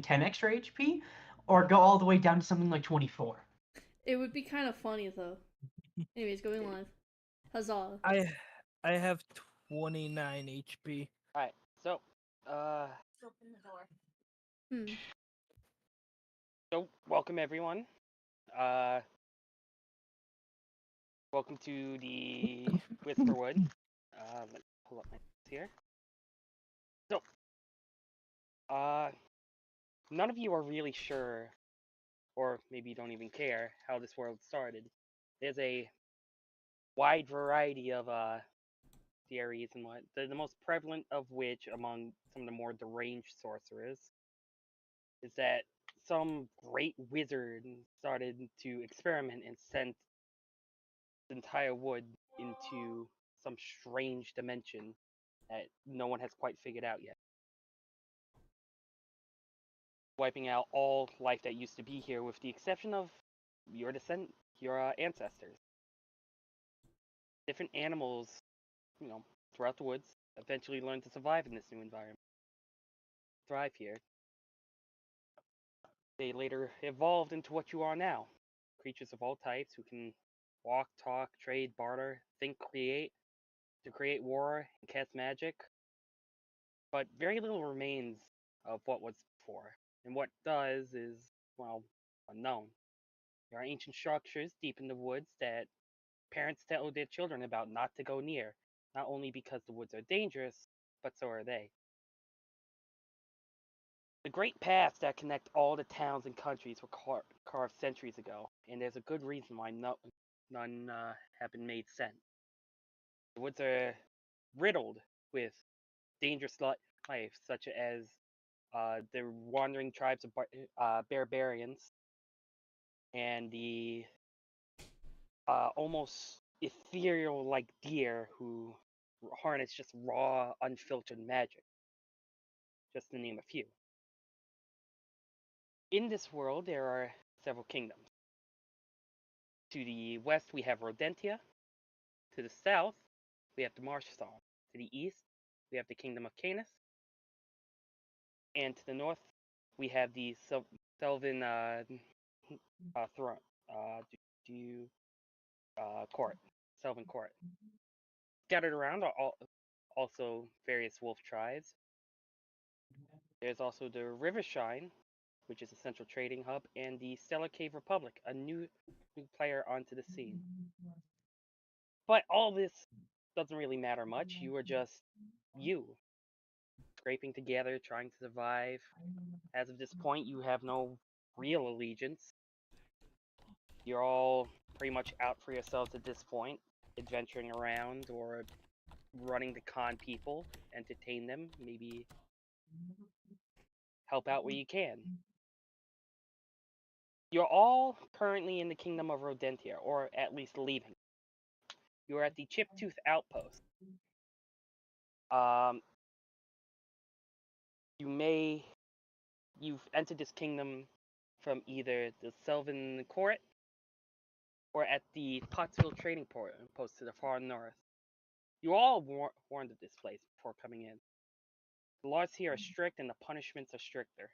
10 extra HP, or go all the way down to something like 24. It would be kind of funny though. Anyways, going live. Huzzah. I have 29 HP. Alright, so, Hmm. so welcome everyone. Welcome to the Whisperwood. Let's pull up my notes here. So, none of you are really sure, or maybe you don't even care, how this world started. There's a wide variety of theories and what. The most prevalent of which, among some of the more deranged sorcerers, is that some great wizard started to experiment and sent the entire wood into some strange dimension that no one has quite figured out yet. Wiping out all life that used to be here, with the exception of your your ancestors. Different animals, throughout the woods, eventually learned to survive in this new environment, thrive here. They later evolved into what you are now. Creatures of all types who can walk, talk, trade, barter, think, create, to create war and cast magic. But very little remains of what was before. And what does is, well, unknown. There are ancient structures deep in the woods that parents tell their children about not to go near, not only because the woods are dangerous, but so are they. The great paths that connect all the towns and countries were carved centuries ago, and there's a good reason why none have been made sense. The woods are riddled with dangerous life, such as the wandering tribes of barbarians and the almost ethereal-like deer who harness just raw, unfiltered magic, just to name a few. In this world, there are several kingdoms. To the west, we have Rodentia. To the south, we have the Marshsong. To the east, we have the Kingdom of Canis. And to the north, we have the Sylvan throne, court, Sylvan court. Scattered around are also various wolf tribes. There's also the Rivershine, which is a central trading hub, and the Stellar Cave Republic, a new player onto the scene. But all this doesn't really matter much. You are just you, scraping together, trying to survive. As of this point, you have no real allegiance. You're all pretty much out for yourselves at this point, adventuring around or running to con people, entertain them, maybe help out where you can. You're all currently in the Kingdom of Rodentia, or at least leaving. You are at the Chiptooth Outpost. You've entered this kingdom from either the Sylvan Court or at the Pottsville Trading Post to the far north. You all warned of this place before coming in. The laws here are strict and the punishments are stricter.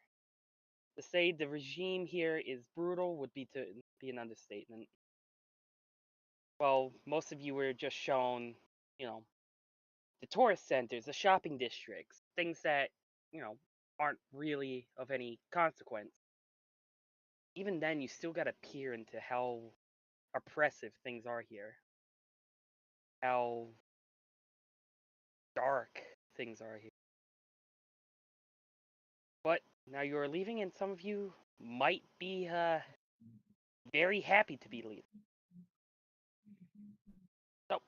To say the regime here is brutal would be an understatement. Well, most of you were just shown, the tourist centers, the shopping districts, things that, aren't really of any consequence. Even then, you still gotta peer into how oppressive things are here. How dark things are here. But now you're leaving, and some of you might be very happy to be leaving. So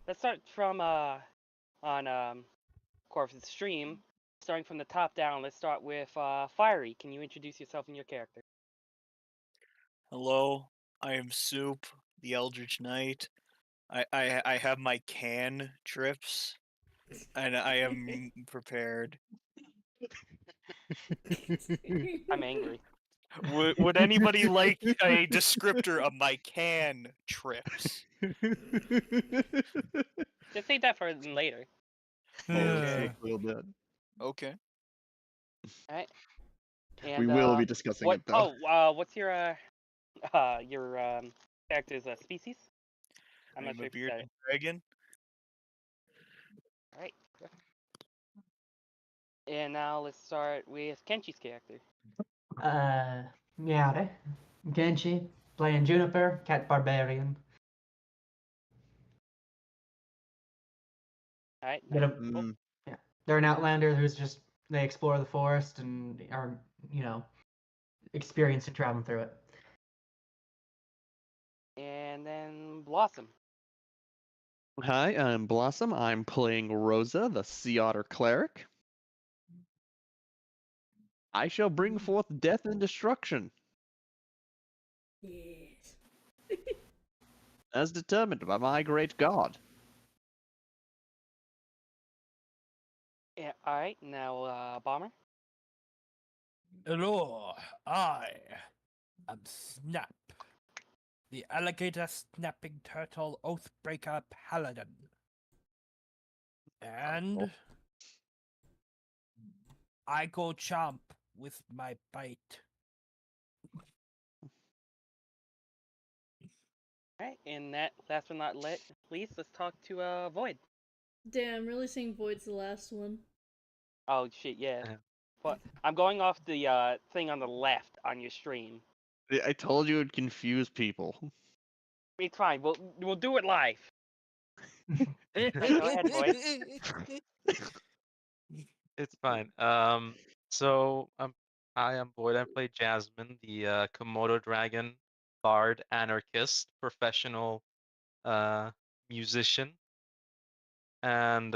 let's start from on Corvus' stream, starting from the top down. Let's start with Fiery. Can you introduce yourself and your character? Hello, I am Soup, the Eldritch Knight. I have my can trips, and I am prepared. I'm angry. Would anybody like a descriptor of my can trips? Just save that for later. Okay. A little bit. Okay. Alright. And, We will be discussing what? it though. What's your character's species? I'm not I'm sure a if you said bearded it. dragon. All right. And now let's start with Kenchi's character. Miare. Genchi, playing Juniper, cat barbarian. All right. Bit of, Mm, yeah. They're an outlander who's just, they explore the forest and are, experienced in traveling through it. And then Blossom. Hi, I'm Blossom. I'm playing Rosa, the Sea Otter Cleric. I shall bring forth death and destruction, Yes. as determined by my great god. Yeah, all right. Now, Bomber. Hello, I am Snap, the alligator snapping turtle oathbreaker paladin. And I go chomp with my bite. All right. And that last but not least, let's talk to Void. Damn, really saying Void's the last one. Oh shit, yeah. Yeah. But I'm going off the thing on the left on your stream. I told you it would confuse people. It's fine. We'll do it live. Go ahead, Void. It's fine. So I am Boyd. I play Jasmine, the Komodo dragon, bard, anarchist, professional musician, and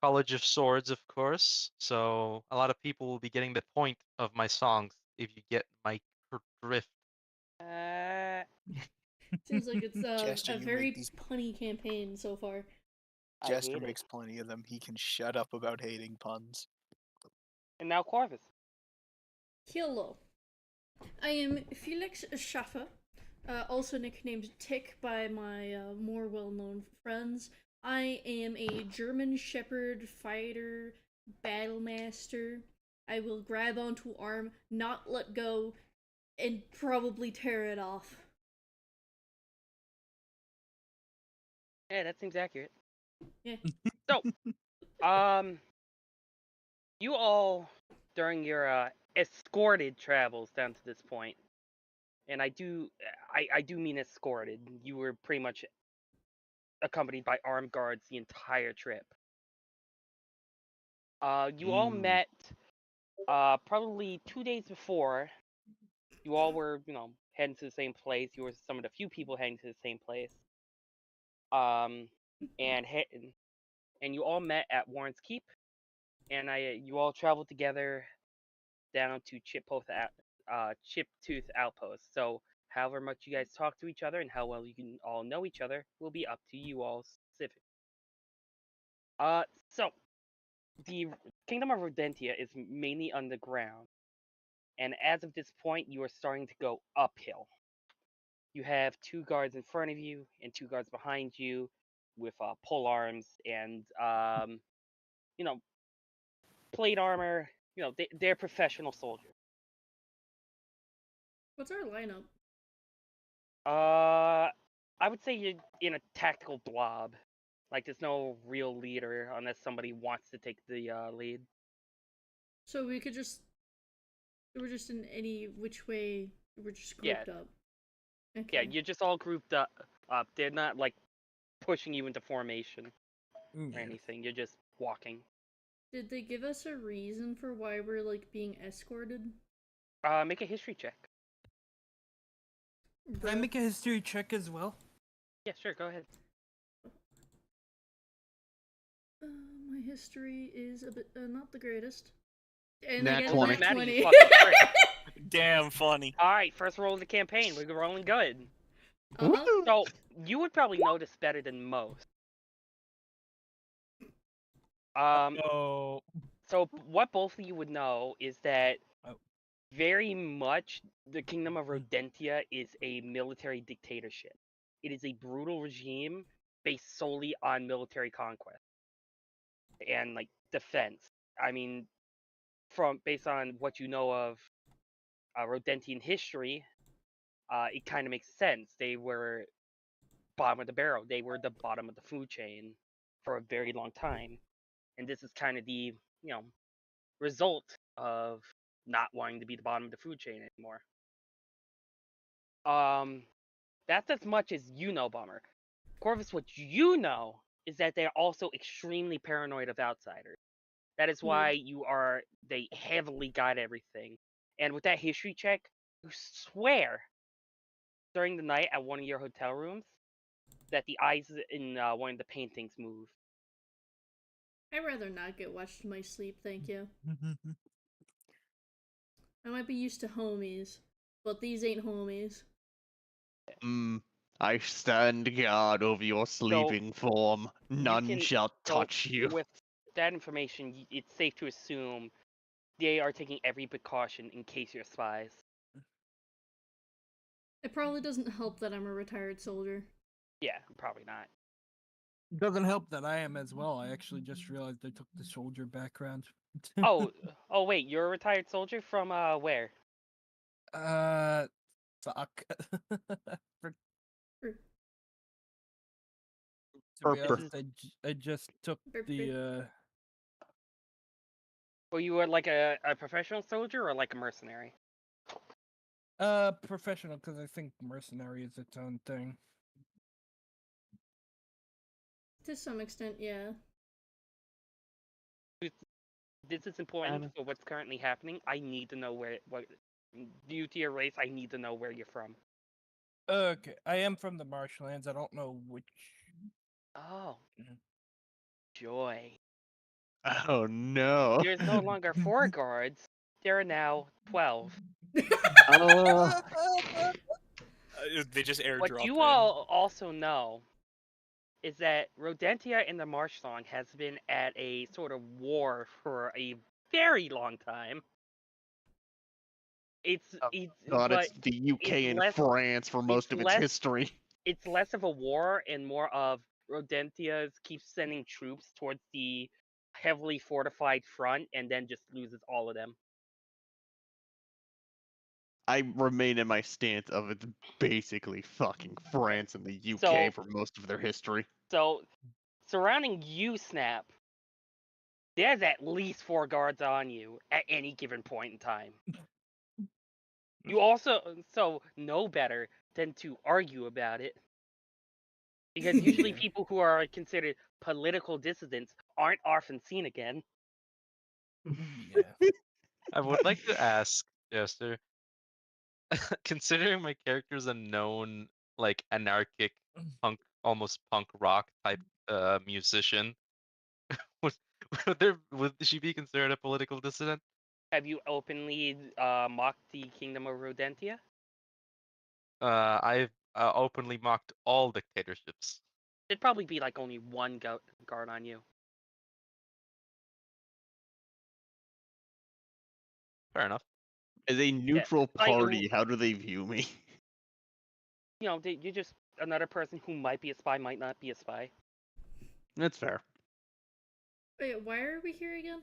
College of Swords, of course. So a lot of people will be getting the point of my songs if you get my drift. Uh, Seems like it's Jaster, a you make very these- punny campaign so far. I Jester hate it. makes plenty of them. He can shut up about hating puns. And now Corvus. Hello. I am Felix Schaffer, also nicknamed Tick by my more well-known friends. I am a German Shepherd fighter, battlemaster. I will grab onto arm, not let go, and probably tear it off. Yeah, that seems accurate. Yeah. So, you all during your escorted travels down to this point, and I do mean escorted. You were pretty much accompanied by armed guards the entire trip. You all met probably 2 days before. You all were, heading to the same place. You were some of the few people heading to the same place. And you all met at Warren's Keep, and you all traveled together down to Chiptooth Outpost. So, however much you guys talk to each other and how well you can all know each other will be up to you all specific. So the Kingdom of Rodentia is mainly underground, and as of this point, you are starting to go uphill. You have 2 guards in front of you and 2 guards behind you, with pole arms and plate armor. They're professional soldiers. What's our lineup? I would say you're in a tactical blob. Like, there's no real leader unless somebody wants to take the lead. So we're just in any which way, we're just Yeah. grouped up. Yeah, Okay. you're just all grouped up. They're not like pushing you into formation or anything. You're just walking. Did they give us a reason for why we're like being escorted? Make a history check. Can I make a history check as well? Yeah, sure. Go ahead. My history is a bit not the greatest. And Nat I get 20. a nat Matter, 20. you fucking prick. Damn funny. All right, first roll of the campaign. We're rolling good. Uh-huh. So you would probably know this better than most. Oh. So what both of you would know is that Oh. very much the Kingdom of Rodentia is a military dictatorship. It is a brutal regime based solely on military conquest and like defense. I mean, based on what you know of Rodentian history, it kind of makes sense. They were bottom of the barrel. They were the bottom of the food chain for a very long time, and this is kind of the result of not wanting to be the bottom of the food chain anymore. That's as much as you know, Bomber. Corvus, what you know is that they're also extremely paranoid of outsiders. That is why they heavily guide everything. And with that history check, you swear during the night at one of your hotel rooms that the eyes in one of the paintings move. I'd rather not get watched in my sleep, thank you. I might be used to homies, but these ain't homies. I stand guard over your sleeping form. None shall touch you. With that information, it's safe to assume they are taking every precaution in case you're spies. It probably doesn't help that I'm a retired soldier. Yeah, probably not. Doesn't help that I am as well. I actually just realized I took the soldier background. oh, wait, you're a retired soldier from where? Fuck. To be Burp. honest, I just took the Well, you were like a professional soldier or like a mercenary? professional, because I think mercenary is its own thing. To some extent, yeah. This is important for what's currently happening. I need to know due to your race, I need to know where you're from. Okay, I am from the marshlands. I don't know which. Oh. Joy. Oh no. There's no longer 4 guards. There are now 12. Oh. They just airdrop. What you all also know is that Rodentia and the Marsh Song has been at a sort of war for a very long time. It's the UK and France for most of its history. It's less of a war and more of Rodentia keeps sending troops towards the heavily fortified front and then just loses all of them. I remain in my stance of it's basically fucking France and the UK for most of their history. So, surrounding you, Snap, there's at least 4 guards on you at any given point in time. You also know better than to argue about it. Because usually people who are considered political dissidents aren't often seen again. Yeah. I would like to ask, Jaster, considering my character's a known, like, anarchic, punk, almost punk rock type musician, would she be considered a political dissident? Have you openly mocked the Kingdom of Rodentia? I've openly mocked all dictatorships. There'd probably be like only one guard on you. Fair enough. As a neutral party, how do they view me? You know, you're just another person who might be a spy, might not be a spy. That's fair. Wait, why are we here again?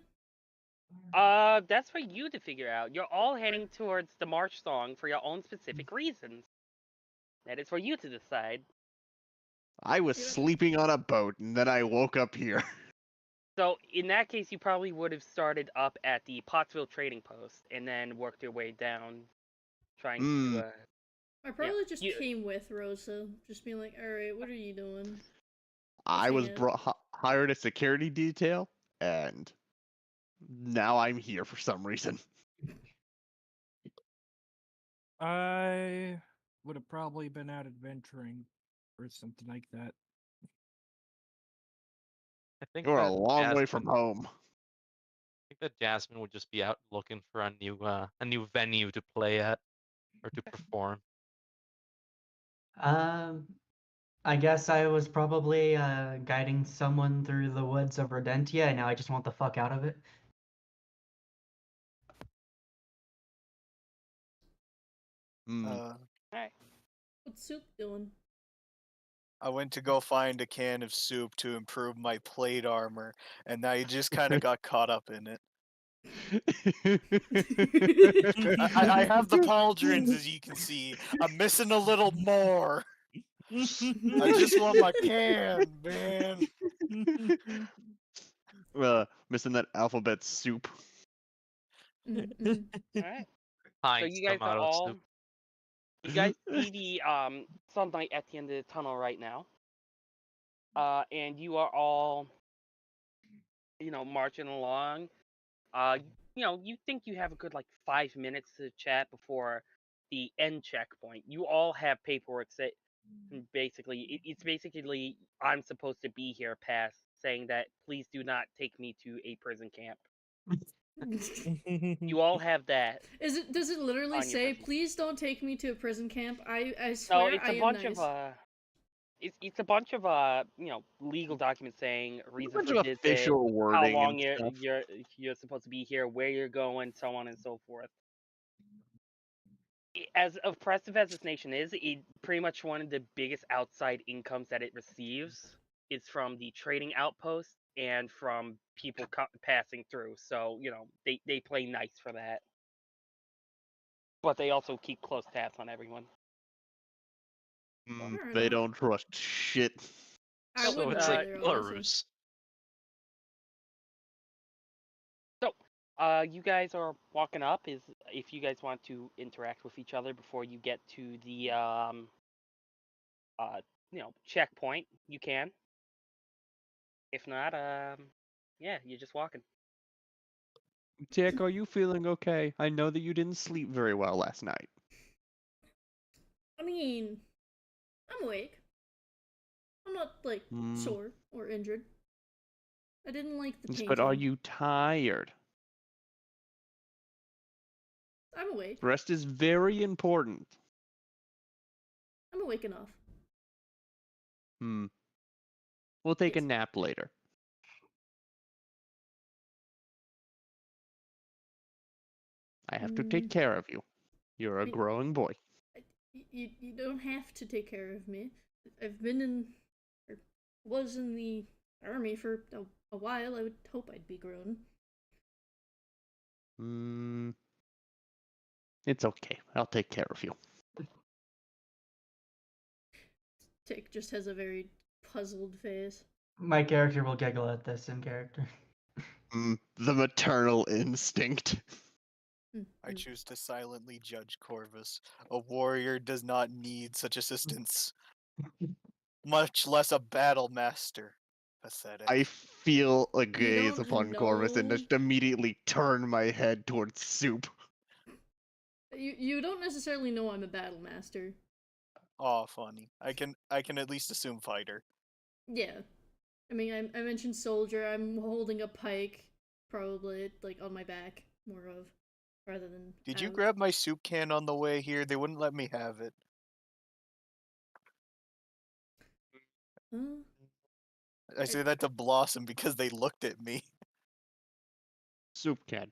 That's for you to figure out. You're all heading towards the March Song for your own specific reasons. That is for you to decide. I was sleeping on a boat, and then I woke up here. So, in that case, you probably would have started up at the Pottsville Trading Post, and then worked your way down, trying to... I probably just came with Rosa, just being like, alright, what are you doing? I was hired a security detail, and now I'm here for some reason. I would have probably been out adventuring or something like that. I think you're a long way from home. I think that Jasmine would just be out looking for a new venue to play at or to perform. I guess I was probably guiding someone through the woods of Rodentia, and now I just want the fuck out of it. Alright. What's Soup doing? I went to go find a can of soup to improve my plate armor, and I just kind of got caught up in it. I have the pauldrons, as you can see. I'm missing a little more. I just want my can, man. Missing that alphabet soup. Mm-mm. Alright. So Heinz you guys are tomato all soup. you guys see the sunlight at the end of the tunnel right now. And you are all, marching along. You think you have a good like 5 minutes to chat before the end checkpoint. You all have paperwork that it's basically I'm supposed to be here past saying that please do not take me to a prison camp. You all have that Does it literally on your say, person. please don't take me to a prison camp? I No, swear it's I a am bunch nice. of it's a bunch of legal documents saying A reason bunch for of visit, official how wording long and stuff. you're supposed to be here, where you're going, so on and so forth. As oppressive as this nation is, it pretty much one of the biggest outside incomes that it receives is from the trading outpost and from people passing through. So they play nice for that, but they also keep close tabs on everyone. Mm, Fair they enough. don't trust shit. I So wouldn't it's like either, honestly. Belarus. You guys are walking up. If you guys want to interact with each other before you get to the checkpoint, you can. If not, yeah, you're just walking. Tick, are you feeling okay? I know that you didn't sleep very well last night. I mean, I'm awake. I'm not, like, sore or injured. I didn't like the painting. But are you tired? I'm awake. Rest is very important. I'm awake enough. We'll take a Yes. nap later. I have to take care of you. You're a growing boy. You don't have to take care of me. I've been in, or was in the army for a while. I would hope I'd be grown. It's okay. I'll take care of you. Tick just has a very puzzled face. My character will giggle at this in character. The maternal instinct. I choose to silently judge Corvus. A warrior does not need such assistance, much less a battle master. Pathetic. I feel a You gaze don't upon Corvus and know- just immediately turn my head towards Soup. You don't necessarily know I'm a battle master. Aw, funny. I can at least assume fighter. Yeah. I mean, I mentioned soldier. I'm holding a pike, probably, like, on my back, more of, rather than Did you out. grab my soup can on the way here? They wouldn't let me have it. Huh? I say that to Blossom because they looked at me. Soup can.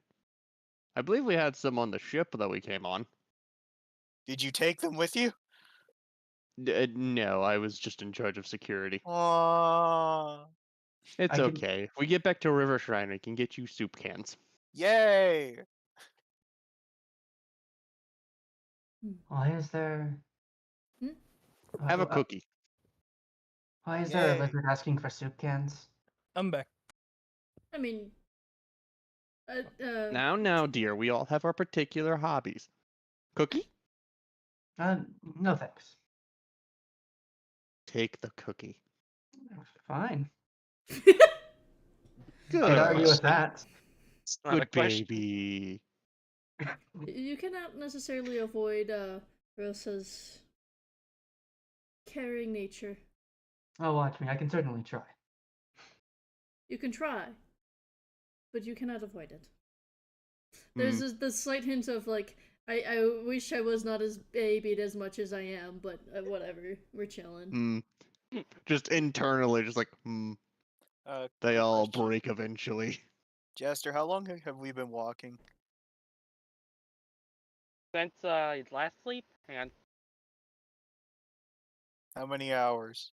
I believe we had some on the ship that we came on. Did you take them with you? No, I was just in charge of security. Aww. It's I can- okay. If we get back to River Shrine, we can get you soup cans. Yay! Why is there? Have a cookie. Why is there a Yay. lizard asking for soup cans? I'm back. I mean, Now, dear, we all have our particular hobbies. Cookie? No thanks. Take the cookie. Fine. Good. Can't argue with that. It's not a Good question. baby. you cannot necessarily avoid Rosa's caring nature. Oh, watch me. I can certainly try. You can try, but you cannot avoid it. There's the slight hint of, like, I wish I was not as babied as much as I am, but whatever. We're chilling. Just internally, just like, they all question. break eventually. Jaster, how long have we been walking? Since his last sleep, hang on, How many hours?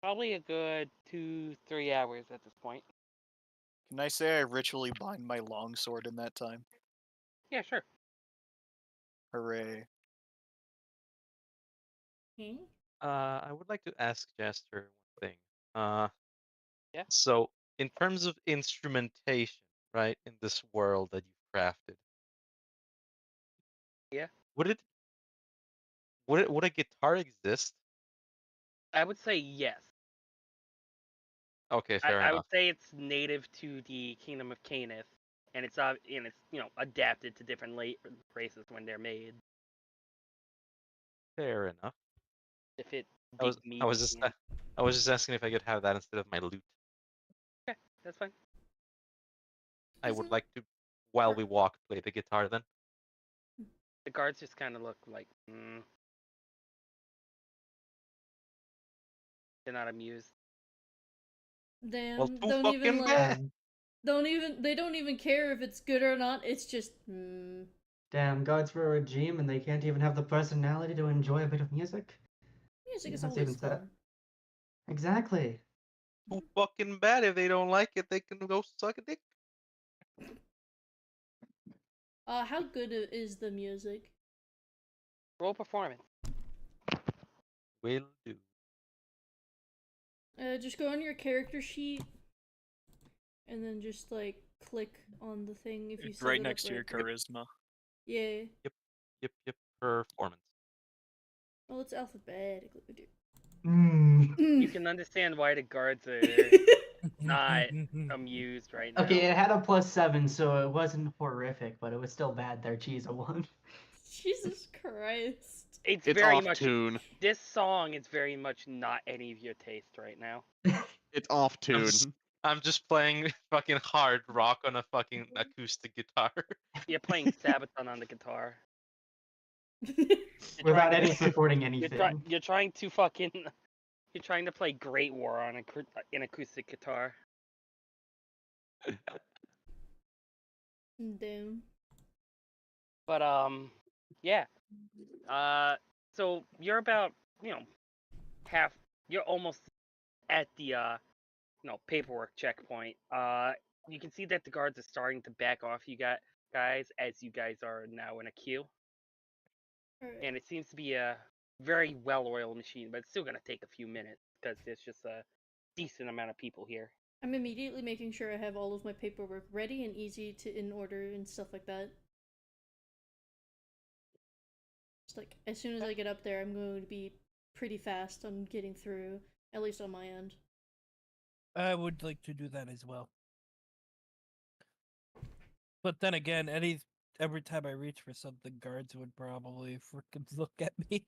probably a good 2-3 hours at this point. Can I say I ritually bind my longsword in that time? Yeah, sure. Hooray. Hmm? I would like to ask Jaster one thing. Uh, Yeah. So, in terms of instrumentation, right, in this world that you've crafted, Yeah. would would a guitar exist? I would say yes. Okay, fair I would enough. say it's native to the Kingdom of Canis, and it's adapted to different races when they're made. Fair enough. If it I was me I was just being- I was just asking if I could have that instead of my lute. Okay, that's fine. I would Isn't- like to, while we walk, play the guitar then. The guards just kind of look like they're not amused. Damn, Well, too don't even fucking like, bad. they don't even care if it's good or not. It's just, Damn, gods for a regime, and they can't even have the personality to enjoy a bit of music. music Yeah, is that's always even sad. fun. Exactly. Too fucking bad. If they don't like it, they can go suck a dick. How good is the music? Roll performance. Will do. Just go on your character sheet, and then just like click on the thing if you It's set right it next up to your right. charisma. Yeah. Yep. Performance. Well, it's alphabetically. Dude. Mm. You can understand why the guards are not amused right now. Okay, it had a +7, so it wasn't horrific, but it was still bad there. Geez, a 1. Jesus Christ. It's It's very off much tune. this song is very much not any of your taste right now. It's off tune. I'm just playing fucking hard rock on a fucking acoustic guitar. You're playing Sabaton on the guitar. Without any supporting You're, anything. you're trying to fucking you're trying to play Great War on an acoustic guitar. Damn. But yeah. So you're about half. You're almost at the paperwork checkpoint. You can see that the guards are starting to back off you guys as you guys are now in a queue. Alright. And it seems to be a very well-oiled machine, but it's still gonna take a few minutes because there's just a decent amount of people here. I'm immediately making sure I have all of my paperwork ready and easy to in order and stuff like that. Just like as soon as I get up there, I'm going to be pretty fast on getting through, at least on my end. I would like to do that as well. But then again, every time I reach for something, guards would probably freaking look at me.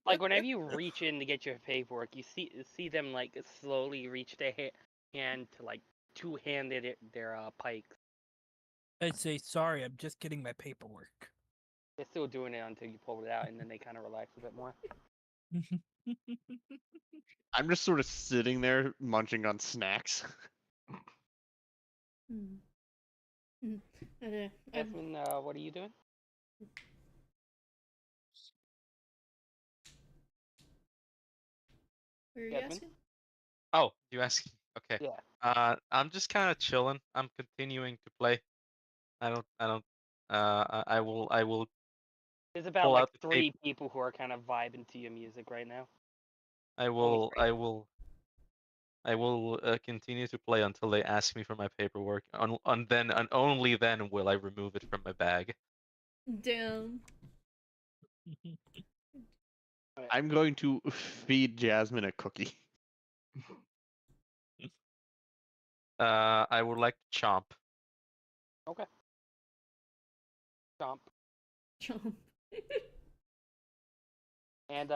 Like whenever you reach in to get your paperwork, you see them like slowly reach their hand to like two-handed their pikes. I say, sorry, I'm just getting my paperwork. They're still doing it until you pull it out, and then they kind of relax a bit more. I'm just sort of sitting there munching on snacks. Jasmine, what are you doing? What are you Jasmine? asking? Oh, you asking? Okay. Yeah. I'm just kind of chilling. I'm continuing to play. I will There's about pull like out the tape. 3 people who are kind of vibing to your music right now. I will continue to play until they ask me for my paperwork. And only then will I remove it from my bag. Damn. I'm going to feed Jasmine a cookie. I would like to chomp. Okay. Chomp. Chomp. And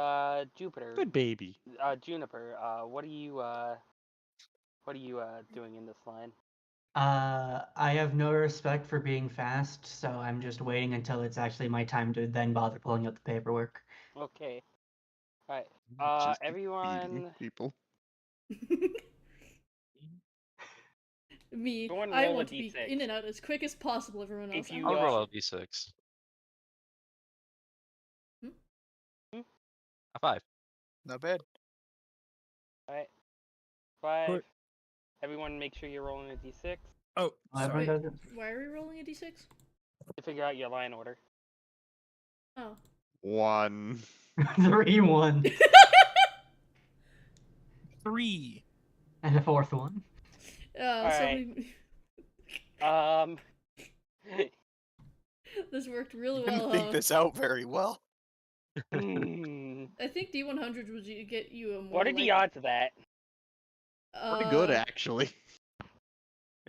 Jupiter. Good baby. Juniper. What are you doing in this line? I have no respect for being fast, so I'm just waiting until it's actually my time to then bother pulling out the paperwork. Okay. All right. Just keep feeding Everyone. people. Me, Go and I roll a want to be d6. in and out as quick as possible. Everyone else, If I'm you, I'll like, roll a d6. A 5. Not bad. All right. 5, Court. Everyone, make sure you're rolling a d6 Oh, Everyone sorry. does it. Why are we rolling a d6? to figure out your line order. Oh. 1. 3 1. 3. And a 4th one. So Alright. this worked really You well, didn't think huh? this out very well. I think D100 would get you a more What are the odds of that? Pretty good, actually.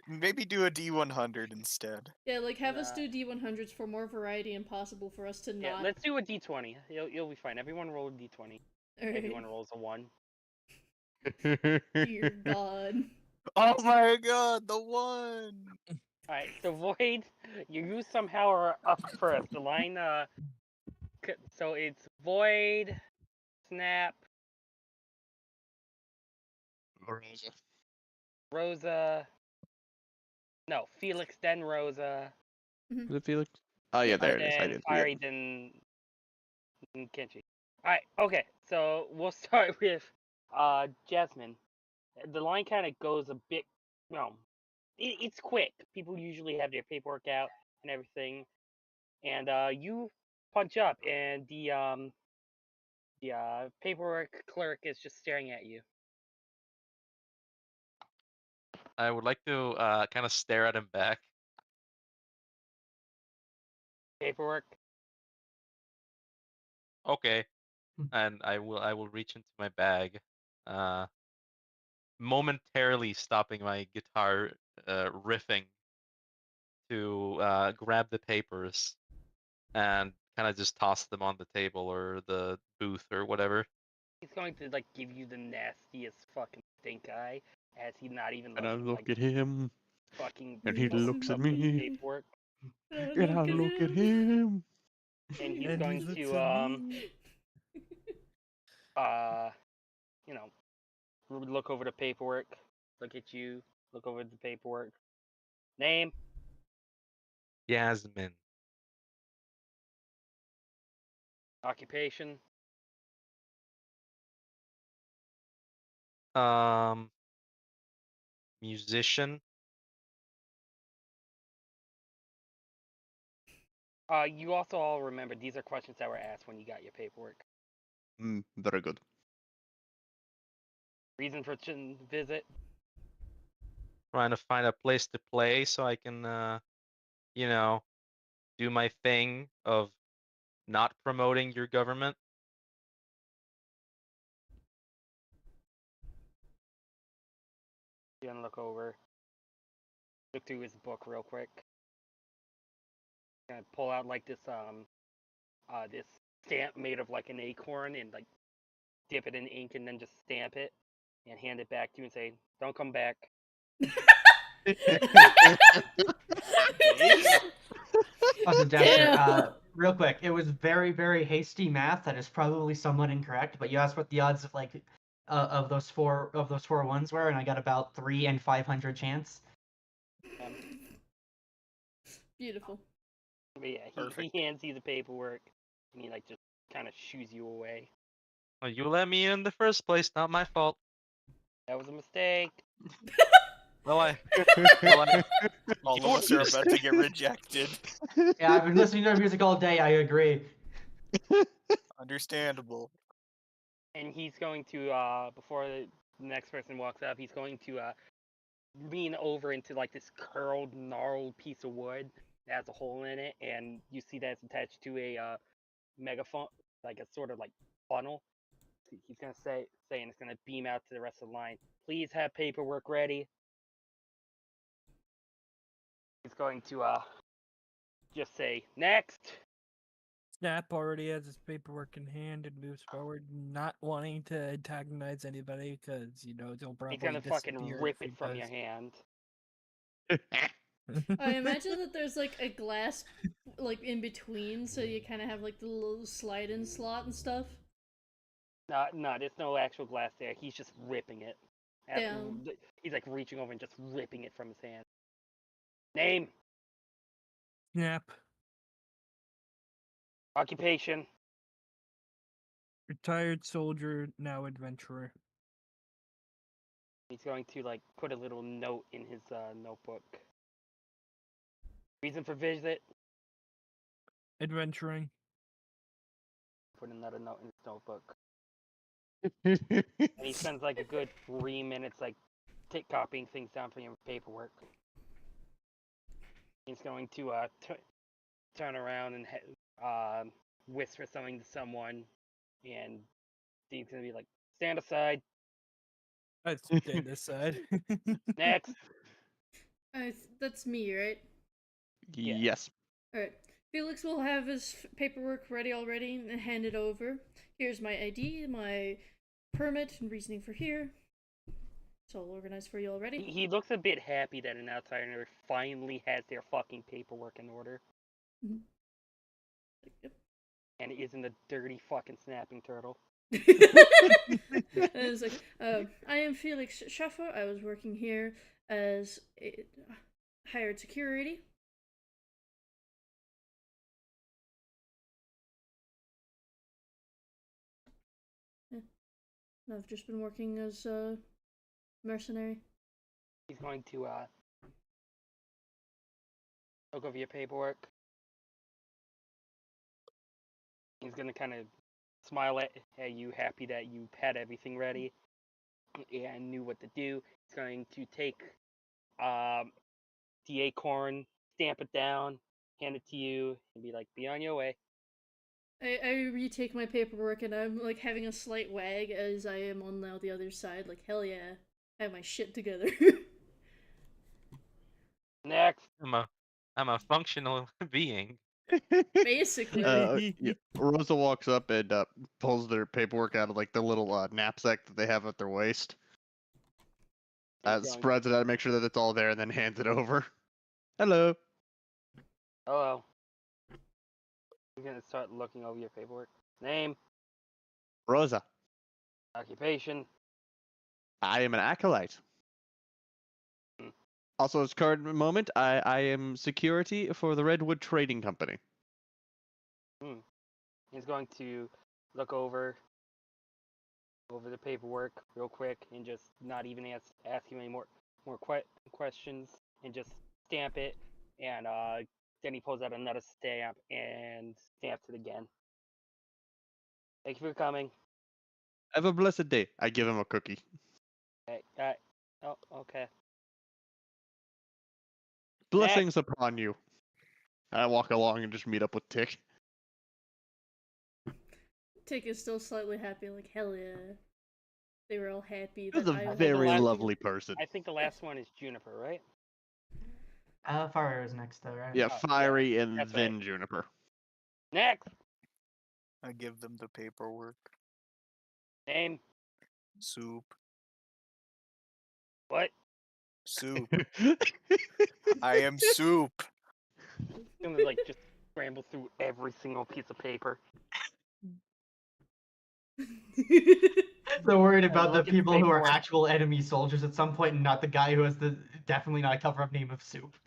Maybe do a D100 instead. Yeah, like have us Nah. do D100s for more variety and possible for us to Yeah, not. let's do a d20. You'll be fine. Everyone roll a d20. Alright. Everyone rolls a 1. Dear God. Oh my god, the 1! Alright, so Void, you somehow are up first. The line, so it's Void, Snap, Rosa. No, Felix, then Rosa, Is it Felix? Oh, yeah, Yeah. there and it is. I then didn't see Fiery, it. then Kenji. Alright, okay, so we'll start with Jasmine. The line kind of goes a bit, well, it's quick. People usually have their paperwork out and everything, and you punch up, and the paperwork clerk is just staring at you. I would like to kind of stare at him back. Paperwork. Okay, and I will reach into my bag, momentarily stopping my guitar riffing to grab the papers and kind of just toss them on the table or the booth or whatever. He's going to like give you the nastiest fucking stink eye, as he's not even And I looking, look like at him, fucking and he pulls looks at up the me, paperwork, and I look at him. and he's And going he looks to at me. you know, look over the paperwork, look at you, look over the paperwork. Name, Yasmin. occupation, Musician. you also all remember these are questions that were asked when you got your paperwork. Very good. Reason for visit, Trying to find a place to play so I can, you know, do my thing of not promoting your government. you're gonna look through his book real quick. Gonna pull out like this this stamp made of like an acorn, and like dip it in ink and then just stamp it and hand it back to you and say, "Don't come back." Also, Jaster, Damn. real quick, it was very, very hasty math that is probably somewhat incorrect, but you asked what the odds of like of those four ones were, and I got about 3 and 500 chance. Beautiful. But yeah, he Perfect. hands you the paperwork and he like just kind of shoos you away. Well, you let me in the first place, not my fault. That was a mistake. Well, I All Your of us are mistake. about to get rejected. Yeah, I've been listening to their music all day. I agree. Understandable. And he's going to before the next person walks up, he's going to lean over into like this curled, gnarled piece of wood that has a hole in it, and you see that it's attached to a megaphone, like a sort of like funnel. He's gonna say, and it's gonna beam out to the rest of the line. Please have paperwork ready. He's going to just say next. Snap already has his paperwork in hand and moves forward, not wanting to antagonize anybody because they'll probably He's gonna fucking disappear rip if it he from does. your hand. I imagine that there's like a glass like in between, so you kind of have like the little slide-in slot and stuff. No, there's no actual glass there. He's just ripping it. Damn. He's like reaching over and just ripping it from his hand. Name, Snap. occupation, Retired soldier, now adventurer. He's going to like put a little note in his notebook. Reason for visit. Adventuring. Put another note in his notebook. And he spends like a good 3 minutes like copying things down for your paperwork. He's going to turn around and whisper something to someone, and Dean's gonna be like, "Stand aside." I stand aside. Next. That's me, right? Yeah. Yes. Alright. Felix will have his paperwork ready already and hand it over. Here's my ID, my permit, and reasoning for here. It's all organized for you already. He looks a bit happy that an outsider finally has their fucking paperwork in order. Mhm. Yep. And it isn't a dirty fucking snapping turtle. And it's like, I am Felix Schaffer. I was working here as hired security. Yeah. I've just been working as a mercenary. He's going to look over your paperwork. He's gonna kind of smile at you, happy that you had everything ready and knew what to do. He's going to take the acorn, stamp it down, hand it to you, and be like, "Be on your way." I retake my paperwork and I'm like having a slight wag as I am on now the other side, like, hell yeah, I have my shit together. Next. I'm a functional being. Basically. Yeah, Rosa walks up and pulls their paperwork out of like the little knapsack that they have at their waist. Spreads it out to make sure that it's all there, and then hands it over. Hello. Hello. He's gonna start looking over your paperwork. Name. Rosa. Occupation. I am an acolyte. Also, at this current moment, I am security for the Redwood Trading Company. He's going to look over the paperwork real quick and just not even ask you any more questions, and just stamp it, and then he pulls out another stamp and stamps it again. Thank you for coming. Have a blessed day. I give him a cookie. Okay. Oh, okay. Blessings upon you. I walk along and just meet up with Tick. Tick is still slightly happy, like, hell yeah. They were all happy He's that a I very was lovely person. I think the last one is Juniper, right? Fire is next though, right? Yeah, Oh, Fiery and that's then right. Juniper. Next. I give them the paperwork. Name. Soup. What? Soup. I am Soup. He's gonna like just scramble through every single piece of paper. So worried about the look at the people who are paperwork. actual enemy soldiers at some point, and not the guy who has the definitely not a cover-up name of Soup.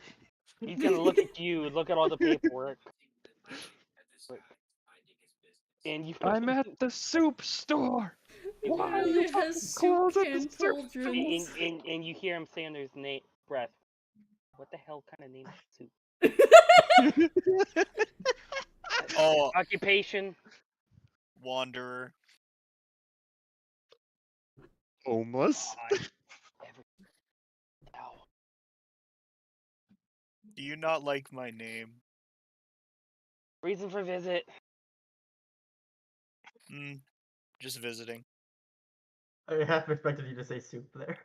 He's gonna look at you, look at all the paperwork. And you I'm at the soup store. Why are you Literally fucking has soup closed at the can soup pauldrons. and you hear him say under his breath, "What the hell kind of name is Soup?" Oh, Occupation. Wanderer. Homeless. Ow. Do you not like my name? Reason for visit. Just visiting. I half expected you to say Soup there.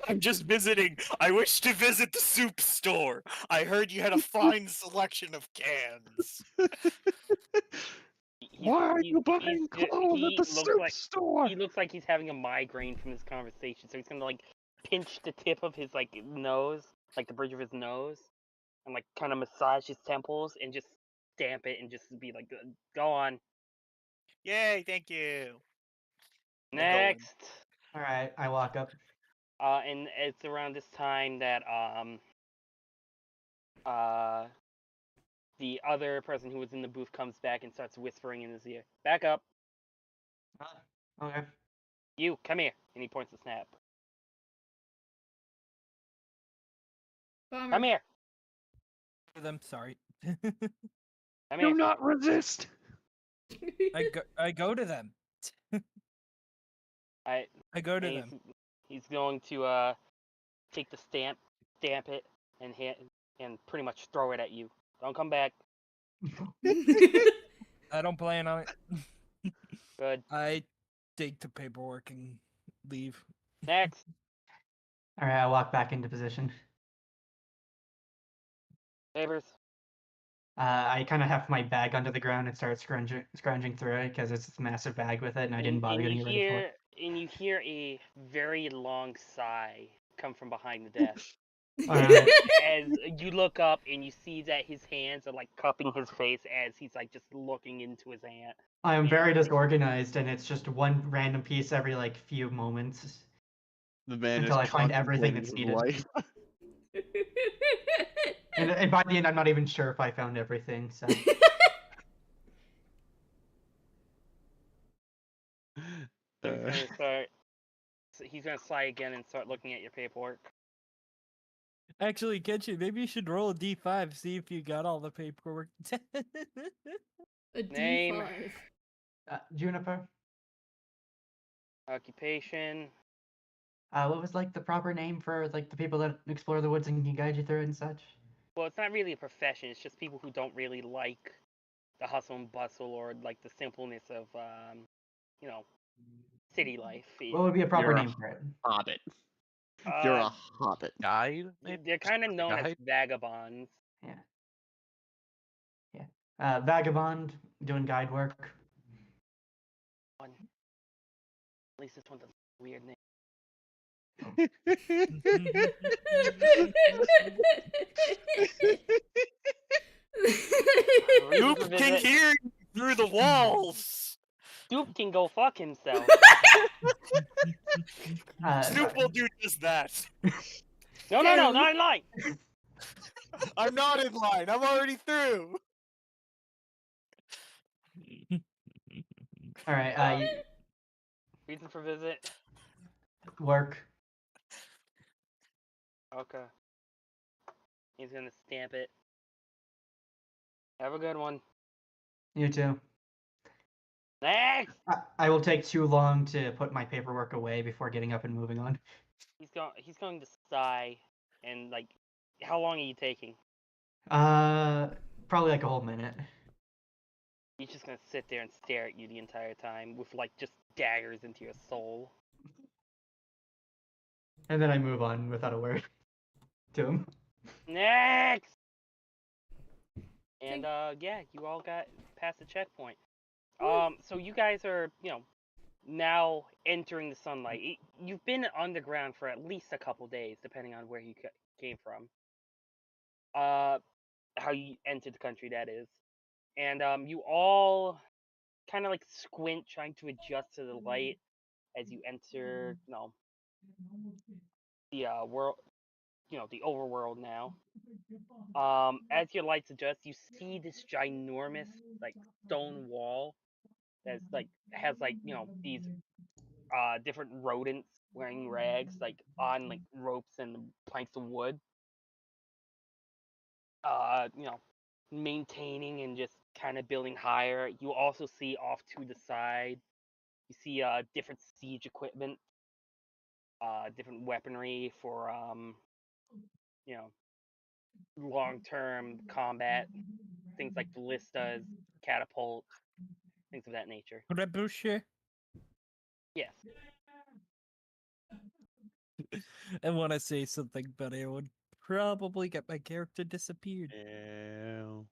I'm just visiting. I wish to visit the soup store. I heard you had a fine selection of cans. Why are you buying clothes at the soup store? He looks like he's having a migraine from this conversation, so he's gonna like pinch the tip of his like nose, like the bridge of his nose, and like kind of massage his temples and just stamp it and just be like, "Go on." Yay, thank you. Next. All right, I walk up. And it's around this time that the other person who was in the booth comes back and starts whispering in his ear. Back up. Okay. You, come here. And he points to Snap. Bomber. Come here. For them, sorry. Come Do here. not resist. I go to them. I go to and them. he's going to take the stamp it, and pretty much throw it at you. Don't come back. I don't plan on it. Good. I take the paperwork and leave. Next. All right, I walk back into position. Papers. I kind of have my bag under the ground and start scrounging through it because it's a massive bag with it, and I didn't bother getting it ready for it. And you hear a very long sigh come from behind the desk. Alright. As you look up and you see that his hands are like cupping his face as he's like just looking into his hand. I am very disorganized, and it's just one random piece every like few moments The man until is I find everything contemplating that's his needed. life. And by the end, I'm not even sure if I found everything. So He's gonna sigh again and start looking at your paperwork. Actually, Kenshin, maybe you should roll a d5, see if you got all the paperwork. A Name. D5. Juniper. Occupation. What was like the proper name for like the people that explore the woods and can guide you through it and such? Well, it's not really a profession. It's just people who don't really like the hustle and bustle or like the simpleness of, city life. What would be a proper You're a name for it? Hobbit. You're a hobbit. Guide? Maybe? They're kind of Just known as guide? vagabonds. Yeah. Vagabond, doing guide work. At least this one doesn't have a weird name. Noop can hear you through the walls. Snoop can go fuck himself. Snoop will do just that. No, not in line. I'm not in line. I'm already through. All right. Reason for visit. Work. Okay. He's gonna stamp it. Have a good one. You too. Next. I will take too long to put my paperwork away before getting up and moving on. He's going to sigh and like, how long are you taking? Probably like a whole minute. He's just gonna sit there and stare at you the entire time with like just daggers into your soul. And then I move on without a word to him. Next. And yeah, you all got past the checkpoint. So you guys are, now entering the sunlight. You've been underground for at least a couple days, depending on where you came from. How you entered the country, that is. And you all kind of like squint, trying to adjust to the light as you enter, the world, the overworld now. As your lights adjust, you see this ginormous like stone wall that's like has like these different rodents wearing rags like on like ropes and planks of wood. Maintaining and just kind of building higher. You also see off to the side, you see different siege equipment, different weaponry for long-term combat, things like ballistas, catapults, things of that nature. Trebuchet. Yes. And when I say something, but I would probably get my character disappeared. Ew.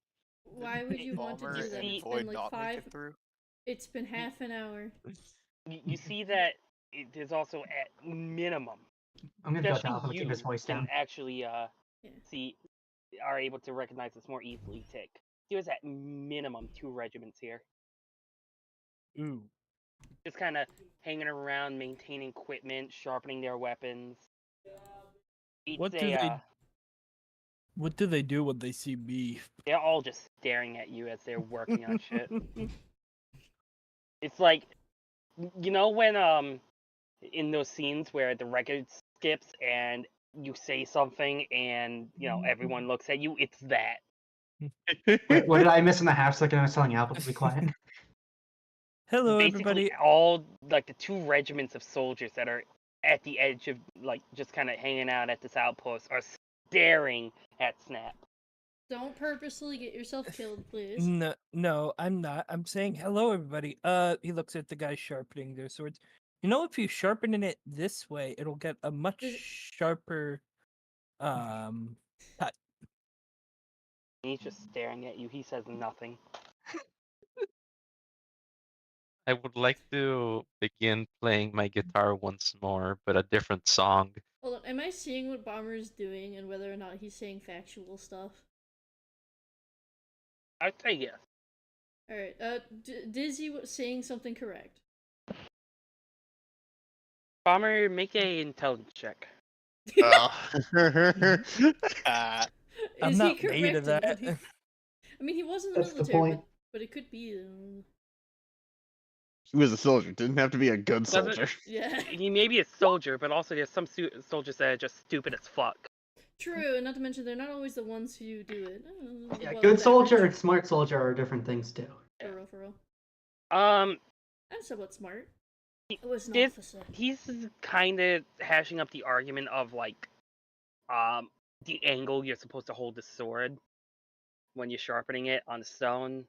Why would you want to Bomber do that? and It's Void been like not make 5. it through. It's been half an hour. You see that there's also at minimum, I'm gonna go especially down. I'm gonna keep his voice can down. actually are able to recognize this more easily. Tick. There's at minimum 2 regiments here. Ooh. Just kind of hanging around, maintaining equipment, sharpening their weapons. What do they do when they see me? They're all just staring at you as they're working on shit. It's like, when in those scenes where the record skips and you say something and everyone looks at you. It's that. Wait, what did I miss in the half second I was telling Apple to be quiet? Hello, Basically, everybody. all like the 2 regiments of soldiers that are at the edge of like just kind of hanging out at this outpost are staring at Snap. Don't purposely get yourself killed, please. No, I'm not. I'm saying hello, everybody. He looks at the guys sharpening their swords. You know, if you sharpen it this way, it'll get a much Does- sharper cut. He's just staring at you. He says nothing. I would like to begin playing my guitar once more, but a different song. Hold on, am I seeing what Bomber's doing and whether or not he's saying factual stuff? I'd say yes. Alright, Dizzy was saying something correct. Bomber, make a intelligence check. Ah, I'm Is not he made of correct in that. what I mean, he was in the That's the military, point. but it could be. He was a soldier. Didn't have to be a good Doesn't- soldier. Yeah. He may be a soldier, but also there's some soldiers that are just stupid as fuck. True, and not to mention they're not always the ones who do it. Yeah, Above good average. soldier and smart soldier are different things too. For real, for real. Um, I'm somewhat smart. I was an This- officer. he's kind of hashing up the argument of like, the angle you're supposed to hold the sword when you're sharpening it on stone.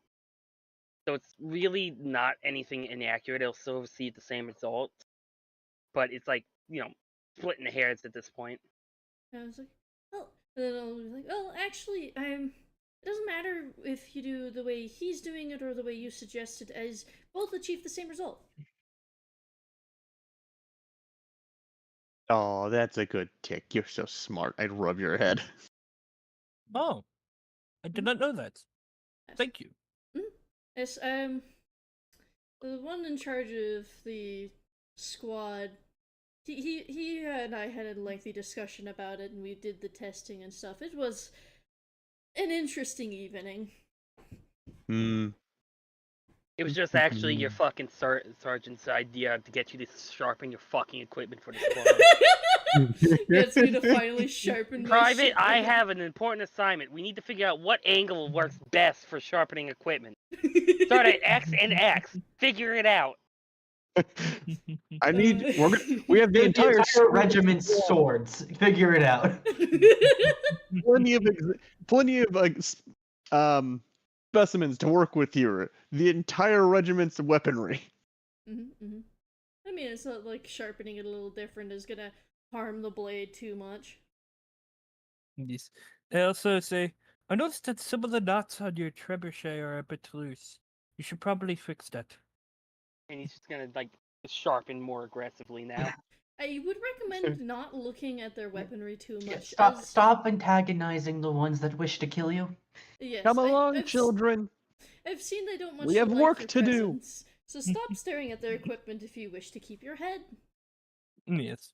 So it's really not anything inaccurate. It'll still receive the same result, but it's like splitting the hairs at this point. And I was like, oh, and then I'll be like, oh, actually, it doesn't matter if you do the way he's doing it or the way you suggested, as both achieve the same result. Oh, that's a good tick. You're so smart. I'd rub your head. Oh, I did not know that. Thank you. Yes, the one in charge of the squad, he and I had a lengthy discussion about it, and we did the testing and stuff. It was an interesting evening. Hmm. It was just actually your fucking sergeant's idea to get you to sharpen your fucking equipment for the squad. Gets me to finally sharpen my Private, shit. I have an important assignment. We need to figure out what angle works best for sharpening equipment. Start at X and X. Figure it out. I need. We have the entire regiment's swords. Figure it out. plenty of specimens to work with here. The entire regiment's weaponry. I mean, it's not like sharpening it a little different is gonna harm the blade too much. Yes. They also say, I noticed that some of the knots on your trebuchet are a bit loose. You should probably fix that. And he's just gonna like sharpen more aggressively now. I would recommend not looking at their weaponry too much. Stop antagonizing the ones that wish to kill you. Yes, Come along, I've children. I've seen they don't much We have like work your to do. presence, so stop staring at their equipment if you wish to keep your head. Yes.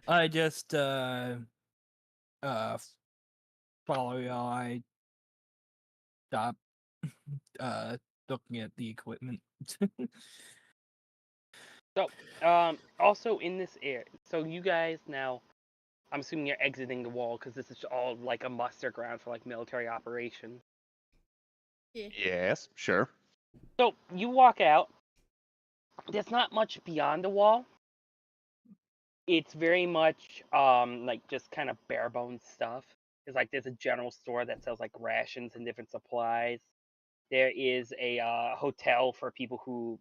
I just follow y'all. I stop looking at the equipment. So, also in this area, so you guys now, I'm assuming you're exiting the wall because this is all like a muster ground for like military operations. Yeah. Yes, sure. So you walk out. There's not much beyond the wall. It's very much like just kind of bare bones stuff. It's like there's a general store that sells like rations and different supplies. There is a hotel for people who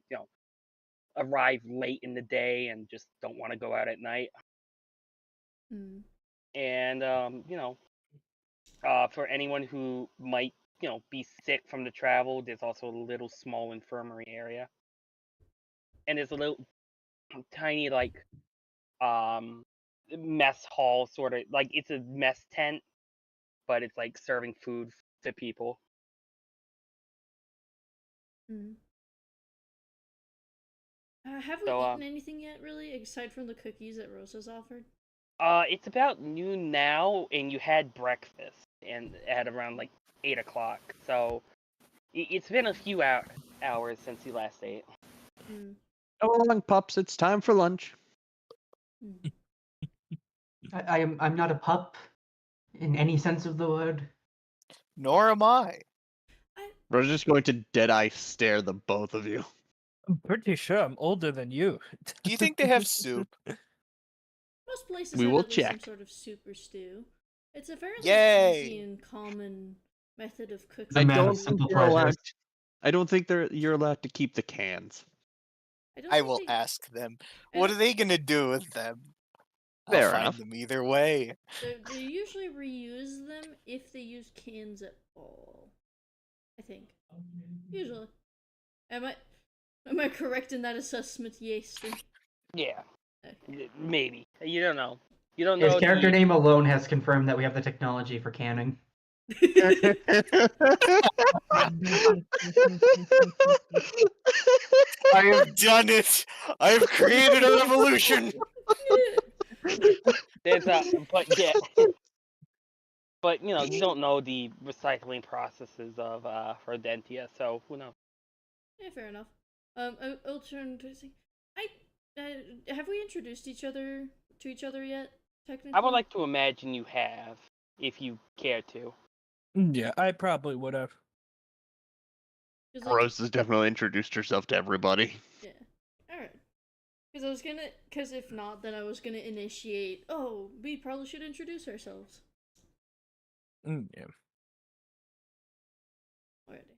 arrive late in the day and just don't want to go out at night. And for anyone who might be sick from the travel, there's also a little small infirmary area, and there's a little tiny like mess hall, sort of like it's a mess tent, but it's like serving food to people. Have we eaten anything yet, really, aside from the cookies that Rosa's offered? It's about noon now, and you had breakfast and at around like 8 o'clock. So it's been a few hours since you last ate. Come along, pups. It's time for lunch. Hmm. I'm not a pup in any sense of the word. Nor am I. We're just going to dead-eye stare the both of you. I'm pretty sure I'm older than you. Do you think they have soup? Most places We have will at least some check. sort of soup or stew. It's a fairly Yay! easy and common method of cooking. The I man don't of think simple you're allowed. pleasures. I don't think you're allowed to keep the cans. don't I think will they- ask them. I What don't- are they gonna do with them? I'll Fair find enough. them either way. They usually reuse them if they use cans at all. I think. Usually. Am I correct in that assessment, Jaster? Yeah, Okay. maybe. You don't know. You don't His know character the. name alone has confirmed that we have the technology for canning. I have done it! I have created a revolution! There's a, but yeah, but you know you don't know the recycling processes of Rodentia, so who knows? Yeah, fair enough. I'll turn to see. Have we introduced each other to each other yet? Technically, I would like to imagine you have, if you care to. Yeah, I probably would have. 'Cause, like, Rose has definitely introduced herself to everybody. yeah. All right. Because if not, then I was gonna initiate. Oh, we probably should introduce ourselves. Yeah. Alrighty.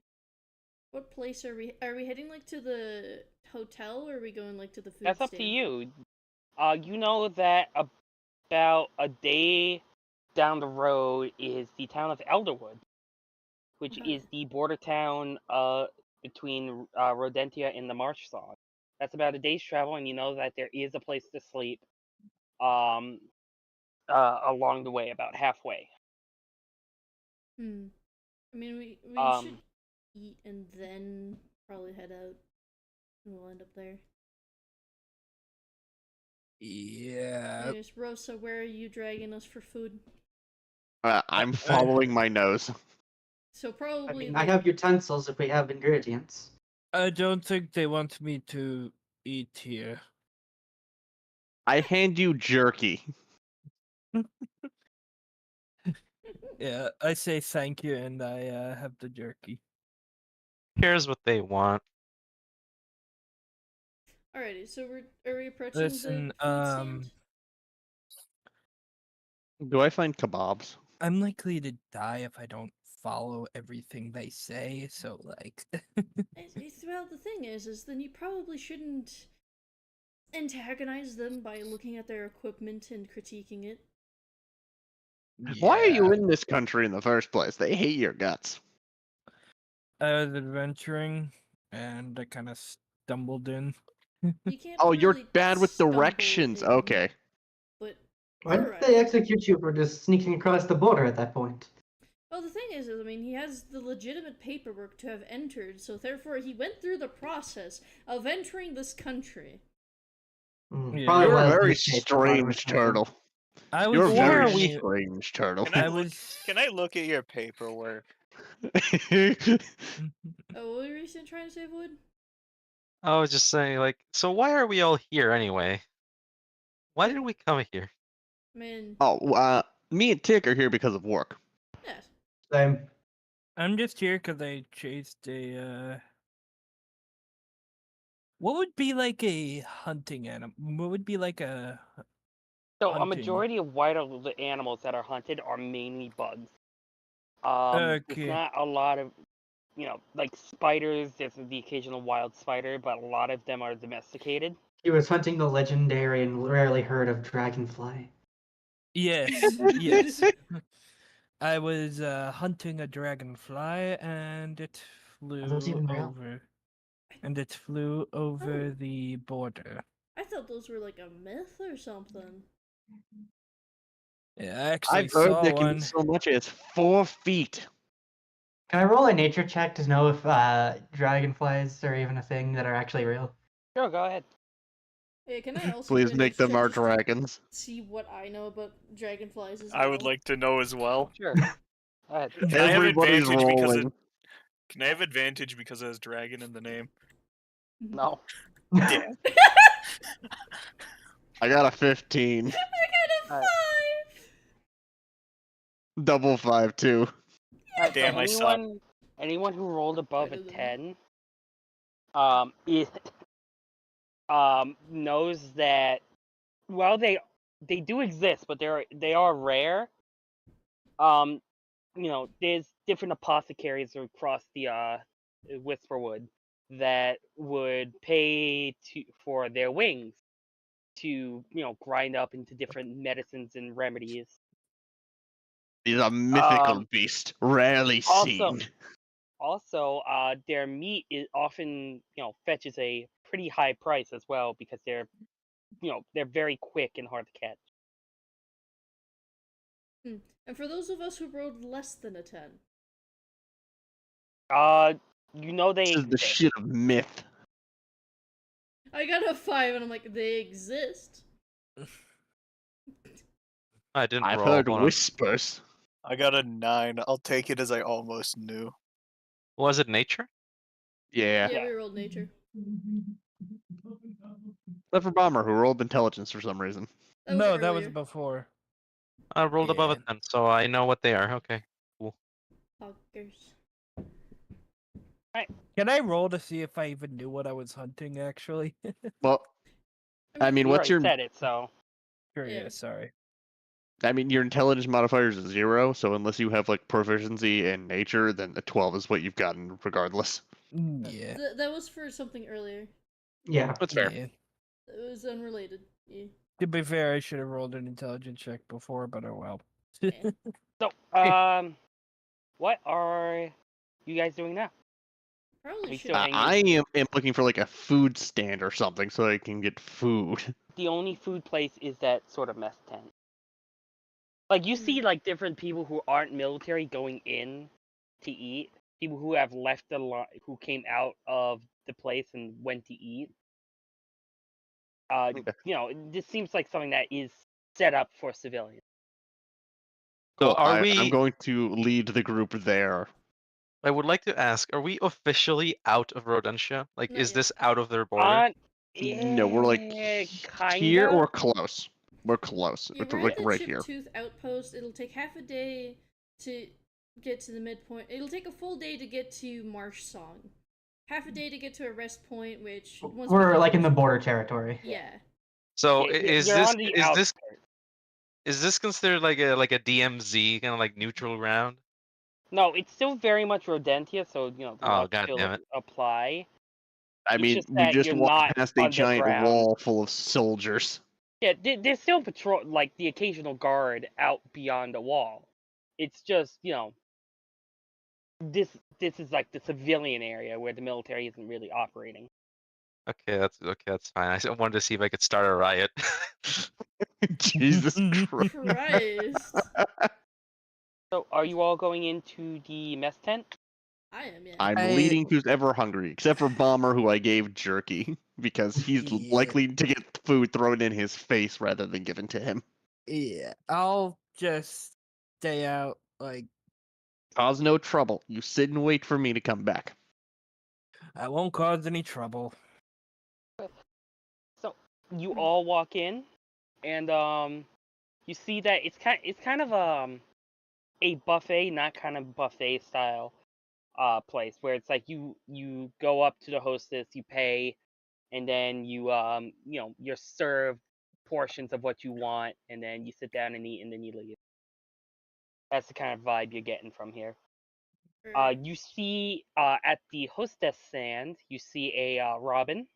What place are we? Are we heading like to the hotel, or are we going like to the food That's up stand? to you. You know that about a day down the road is the town of Elderwood, which Okay. is the border town between Rodentia and the Marsh Song. That's about a day's travel, and you know that there is a place to sleep along the way, about halfway. Hmm. I mean, we should eat and then probably head out, and we'll end up there. Yeah. Anyways, Rosa, where are you dragging us for food? I'm following my nose. So I probably. mean, I have utensils if we have ingredients. I don't think they want me to eat here. I hand you jerky. Yeah, I say thank you and I have the jerky. Cares what they want. Alrighty, so are we approaching Listen, the food stand? Do I find kebabs? I'm likely to die if I don't follow everything they say, so like Well, the thing is then you probably shouldn't antagonize them by looking at their equipment and critiquing it. Why are you yeah. in this country in the first place? They hate your guts. I was adventuring and I kind of stumbled in. You can't. Oh, you're really bad with stumble directions. in, Okay. But Why did alright. they execute you for just sneaking across the border at that point? Well, the thing is, I mean, he has the legitimate paperwork to have entered, so therefore he went through the process of entering this country. Yeah. Probably You're a was very newspaper fraud or strange something. turtle. I was You're a Why very are we- strange turtle. Can I I look- was Can I look at your paperwork? Oh, what were you trying to say, Void? I was just saying, like, so why are we all here anyway? Why did we come here? Man, Oh, me and Tick are here because of work. yes. Same. I'm just here because I chased a what would be like a hunting animal? What would be like a So a hunting? majority of wild animals that are hunted are mainly bugs. There's Okay. not a lot of, like spiders. There's the occasional wild spider, but a lot of them are domesticated. He was hunting the legendary and rarely heard of dragonfly. Yes, yes. I was hunting a dragonfly and it flew those even real? over. And it flew over the border. I thought those were like a myth or something. Yeah, I actually I've heard saw they can one. be so much as 4 feet. Can I roll a nature check to know if dragonflies are even a thing that are actually real? Sure, go ahead. Hey, can I also Please do a make nature them check our just to dragons. see what I know about dragonflies as I would well? like to know as well. Sure. Go ahead. Can I have Everybody's advantage because rolling. Can I have advantage because it has dragon in the name? No. Yeah. I got a 15. I got a 5. Double 5 too. Alright, so Damn, I suck. anyone who rolled above a Better than 10, knows that while they do exist, but they are rare. There's different apothecaries across the Whisperwood that would pay for their wings to grind up into different medicines and remedies. He's a mythical Um, beast, rarely also, seen. their meat is often fetches a pretty high price as well because they're very quick and hard to catch. And for those of us who rolled less than a 10, They This is the exist. shit of myth. I got a 5, and I'm like, they exist. I didn't I've roll. heard Hold on. whispers. I got a 9. I'll take it as I almost knew. Was it nature? Yeah. Yeah, we rolled nature. Except for Bomber, who rolled intelligence for some reason. No, that was earlier. before. I rolled above a Yeah. 10, so I know what they are. Okay. Fuckers. Can I roll to see if I even knew what I was hunting, actually? Well, I mean, You what's already your? said it, so Sure, Yeah. yeah, sorry. I mean, your intelligence modifier is 0, so unless you have like proficiency in nature, then a 12 is what you've gotten regardless. Yeah. That was for something earlier. Yeah. That's fair. Yeah. It was unrelated. Yeah. To be fair, I should have rolled an intelligence check before, but oh well. Yeah. so what are you guys doing now? Probably We should. still hanging? I am looking for like a food stand or something so I can get food. The only food place is that sort of mess tent. Like you see, like different people who aren't military going in to eat. People who have left the who came out of the place and went to eat. Okay. This seems like something that is set up for civilians. So So are I'm we? going to lead the group there. I would like to ask: are we officially out of Rodentia? Like, Not is yet. this out of their border? No, we're like here or close. We're close. Yeah, It's we're like at the right here. Chiptooth outpost. It'll take half a day to get to the midpoint. It'll take a full day to get to Marsh Song. Half a day to get to a rest point, which once we We're get like in the closer- border territory. Yeah. So You're on the outskirts. is this considered like a DMZ kind of like neutral ground? No, it's still very much Rodentia, so the Oh, laws God still damn it. apply. I It's mean, just we that just you're walked not past a giant underground. wall full of soldiers. Yeah, there's still patrol, like the occasional guard out beyond the wall. It's just this is like the civilian area where the military isn't really operating. Okay, that's fine. I wanted to see if I could start a riot. Jesus Christ. Christ. So, are you all going into the mess tent? I am, yeah. I'm leading who's ever hungry, except for Bomber, who I gave jerky, because he's Yeah. likely to get food thrown in his face rather than given to him. Yeah, I'll just stay out. Like, Cause no trouble. You sit and wait for me to come back. I won't cause any trouble. So, you all walk in, and you see that it's kind of a buffet, not kind of buffet style place where it's like you go up to the hostess, you pay, and then you're served portions of what you want, and then you sit down and eat, and then you leave. That's the kind of vibe you're getting from here. You see at the hostess stand, you see a robin.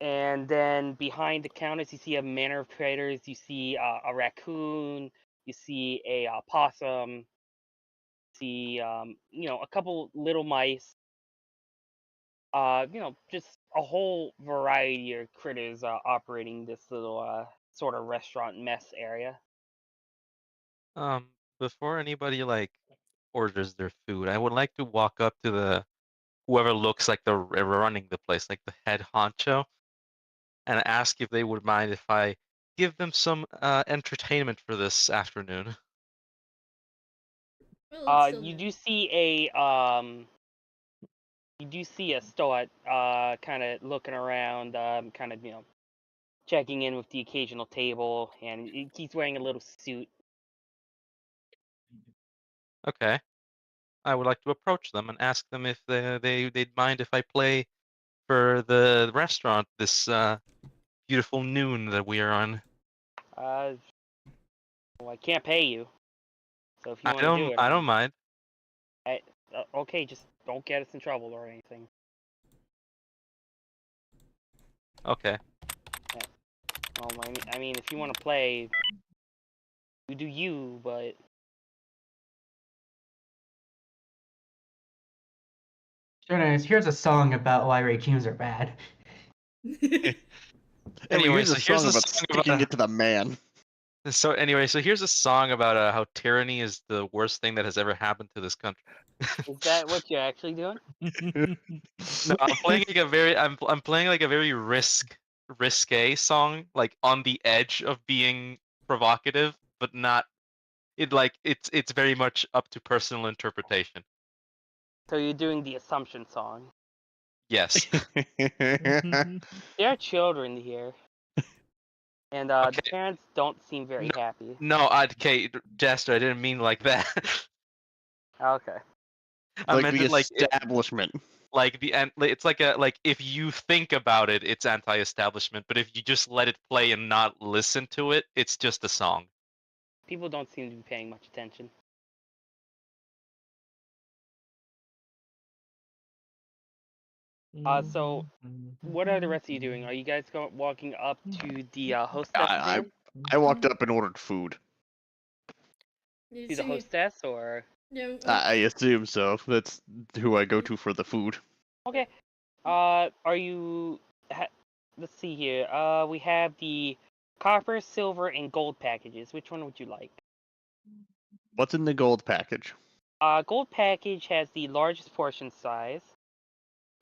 And then behind the counters, you see a manor of traders. You see a raccoon. You see a possum. You see a couple little mice. Just a whole variety of critters operating this little sort of restaurant mess area. Before anybody like orders their food, I would like to walk up to the whoever looks like they're running the place, like the head honcho, and ask if they would mind if I give them some entertainment for this afternoon. it's still You new. do see a stoat kind of looking around, kind of checking in with the occasional table, and he's wearing a little suit. Okay. I would like to approach them and ask them if they'd mind if I play for the restaurant this beautiful noon that we are on. Well, I can't pay you, so if you I want to don't do it, I don't mind. okay, just don't get us in trouble or anything. Okay. Well, I mean, if you want to play, you do you, but Here's a song about why raid teams are bad. Anyway, here's so a here's song a about song sticking about it to the man. so here's a song about how tyranny is the worst thing that has ever happened to this country. is that what you're actually doing? No, I'm playing like a very I'm playing like a very risque song, like on the edge of being provocative, but not it's very much up to personal interpretation. So you're doing the assumption song. Yes. There are children here, and the Okay. parents don't seem very No. happy. No, okay, Jaster, I didn't mean like that. Okay. I Like meant the it establishment. like the and it's like a like if you think about it, it's anti-establishment, but if you just let it play and not listen to it, it's just a song. People don't seem to be paying much attention. So what are the rest of you doing? Are you guys walking up to the hostess I again? I walked up and ordered food. You To the see, hostess, or no, I assume so. That's who I go to for the food. okay? Are you? Let's see here. We have the copper, silver, and gold packages. Which one would you like? What's in the gold package? Gold package has the largest portion size,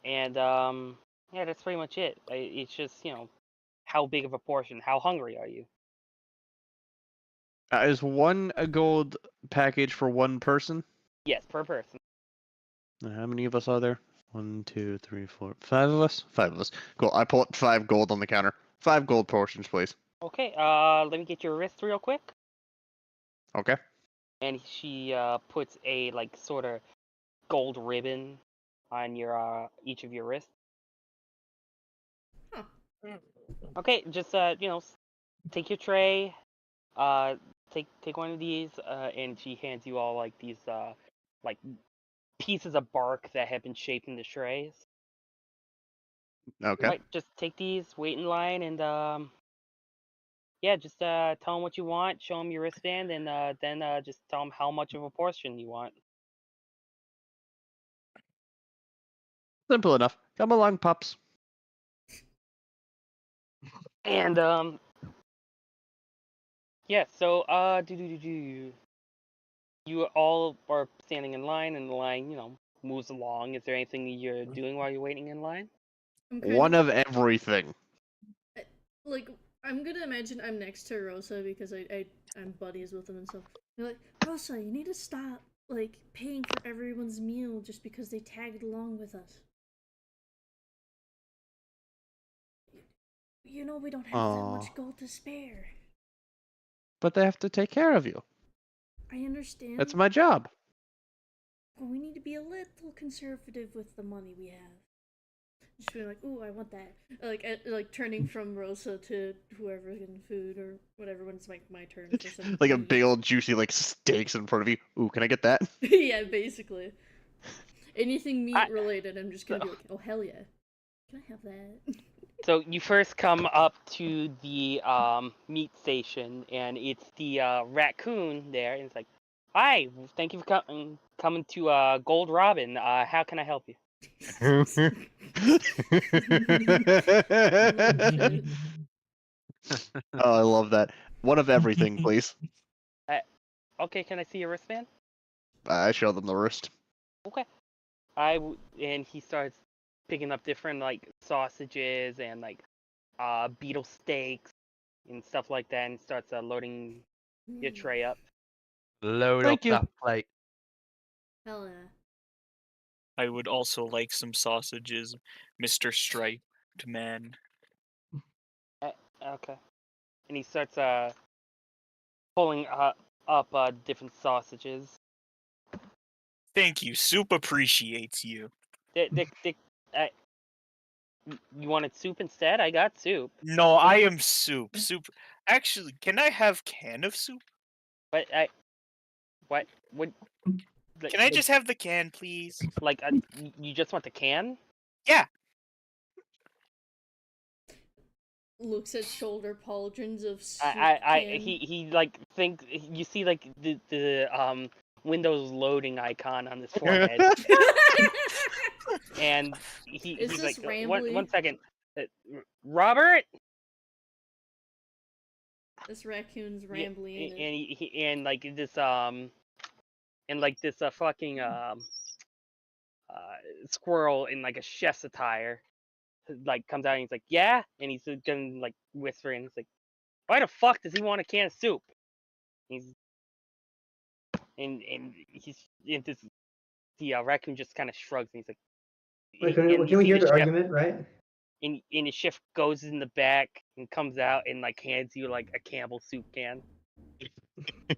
and yeah, that's pretty much it. It's just how big of a portion? How hungry are you? Is one a gold package for one person? Yes, per person. How many of us are there? 1, 2, 3, 4, 5 of us? 5 of us. Cool. I pull up 5 gold on the counter. 5 gold portions, please. Okay. Let me get your wrist real quick. Okay. And she puts a like sort of gold ribbon on your each of your wrists. Huh. Okay, just take your tray, uh, take one of these, and she hands you all like these like pieces of bark that have been shaped into trays. Okay. Right, just take these, wait in line, and yeah, just tell them what you want, show them your wristband, and then just tell them how much of a portion you want. Simple enough. Come along, pups. And yeah, so do. You all are standing in line, and the line, moves along. Is there anything you're doing while you're waiting in line? I'm kind One of everything. like I'm gonna imagine I'm next to Rosa because I'm buddies with them and stuff. They're like, Rosa, you need to stop like paying for everyone's meal just because they tagged along with us. You know we don't have that much gold to spare. But they have to take care of you. I understand. That's my job. But we need to be a little conservative with the money we have. Just being like, ooh, I want that. Like turning from Rosa to whoever's getting food or whatever when it's like my turn for some Like a food. big old juicy like steaks in front of you. Ooh, can I get that? Yeah, basically. Anything meat related, I'm just gonna be like, oh hell yeah. Can I have that? So you first come up to the meat station, and it's the raccoon there, and it's like, "Hi, thank you for coming to Gold Robin. How can I help you?" Oh, shit. Oh, I love that. One of everything, please. Okay, can I see your wristband? I show them the wrist. Okay. And he starts picking up different like sausages and like beetle steaks and stuff like that, and starts loading your tray up. Load Thank up you. that plate. Hell yeah. I would also like some sausages, Mr. Striped Man. Okay. And he starts pulling up different sausages. Thank you. Soup appreciates you. You wanted soup instead? I got soup. No, I am soup. Soup. Actually, can I have can of soup? But what? Can I just have the can, please? Like, you just want the can? Yeah. Looks at shoulder pauldrons of soup He like think you see like the Windows loading icon on his forehead, and Is he's this like, Rambly? one second, Robert. This raccoon's Yeah, rambling. and and like this fucking squirrel in like a chef's attire like comes out and he's like, yeah, and he's gonna like whisper and he's like, why the fuck does he want a can of soup? He's and this the raccoon just kind of shrugs and he's like, Wait, and can you we see hear the the chef argument, right? and the chef goes in the back and comes out and like hands you like a Campbell soup can.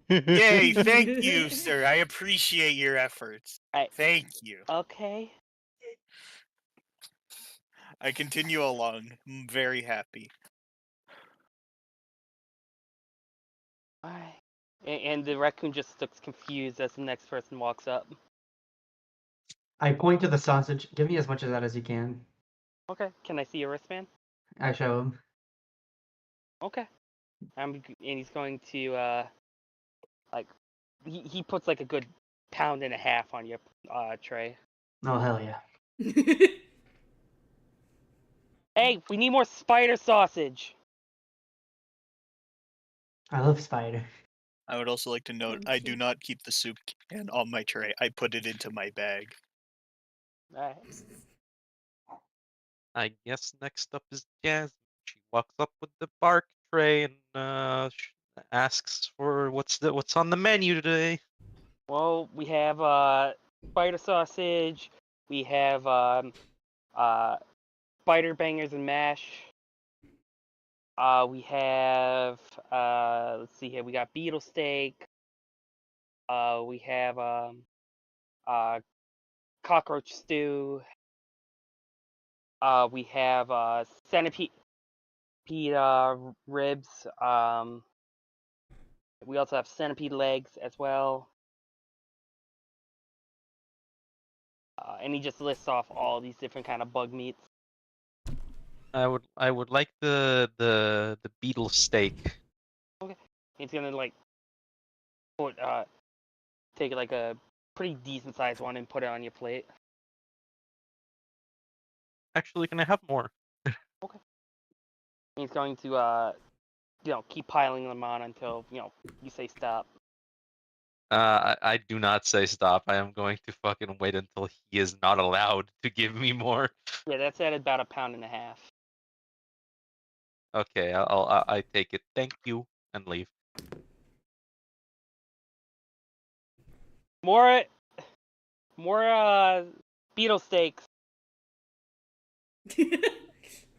Yay, thank you, sir. I appreciate your efforts. Thank you. Okay. I continue along. I'm very happy. Alright. And the raccoon just looks confused as the next person walks up. I point to the sausage. Give me as much of that as you can. Okay, can I see your wristband? I show him. Okay. And he's going to like he puts like a good pound and a half on your tray. Oh, hell yeah. Hey, we need more spider sausage. I love spider. I would also like to note, I do not keep the soup can on my tray. I put it into my bag. Alright. I guess next up is Jasmine. She walks up with the bark tray and asks for what's on the menu today. Well, we have spider sausage. We have spider bangers and mash. We have let's see here. We got beetle steak. We have cockroach stew. We have centipede ribs. We also have centipede legs as well. And he just lists off all these different kind of bug meats. I would like the beetle steak. Okay. He's gonna like put take like a pretty decent sized one and put it on your plate. Actually, can I have more? Okay. He's going to keep piling them on until you say stop. I do not say stop. I am going to fucking wait until he is not allowed to give me more. Yeah, that's at about a pound and a half. Okay, I take it. Thank you, and leave. More beetle steaks.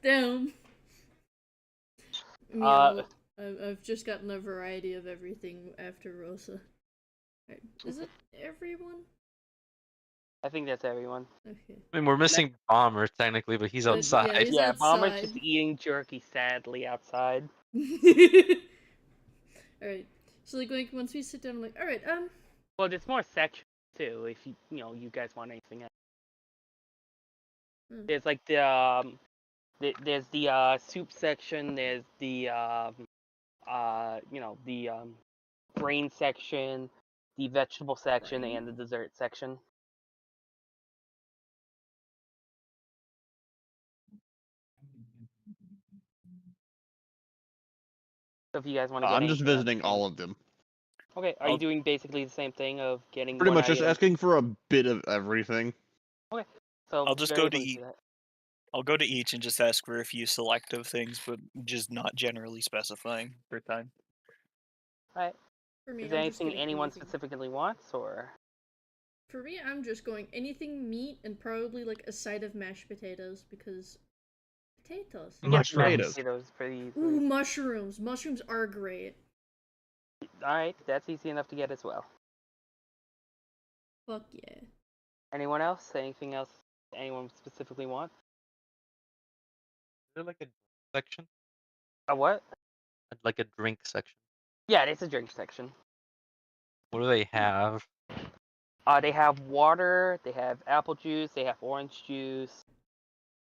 Damn. Yeah, I've just gotten a variety of everything after Rosa. Right. Is it everyone? I think that's everyone. Okay. I mean, we're missing Bomber technically, but he's outside. Yeah, Bomber's outside. just eating jerky sadly outside. Alright. So like once we sit down, I'm like, alright, Well, there's more sections too. If you guys want anything else. There's like there's the soup section. There's the grain section, the vegetable section, and the dessert section. So if you guys want to get I'm just visiting all of them. Okay, are you doing basically the same thing of getting Pretty one much just item? asking for a bit of everything. Okay, so I'll just very go to able do eat. that. I'll go to each and just ask for a few selective things, but just not generally specifying per time. Alright. For me, Is there I'm just anything getting anyone anything. specifically wants, or? For me, I'm just going anything meat and probably like a side of mashed potatoes because potatoes. You get mashed Potatoes. potatoes pretty easily. Ooh, mushrooms. Mushrooms are great. Alright, that's easy enough to get as well. Fuck yeah. Anyone else? Anything else anyone specifically wants? Is there like a section? A what? Like a drink section. Yeah, it's a drink section. What do they have? They have water, they have apple juice, they have orange juice,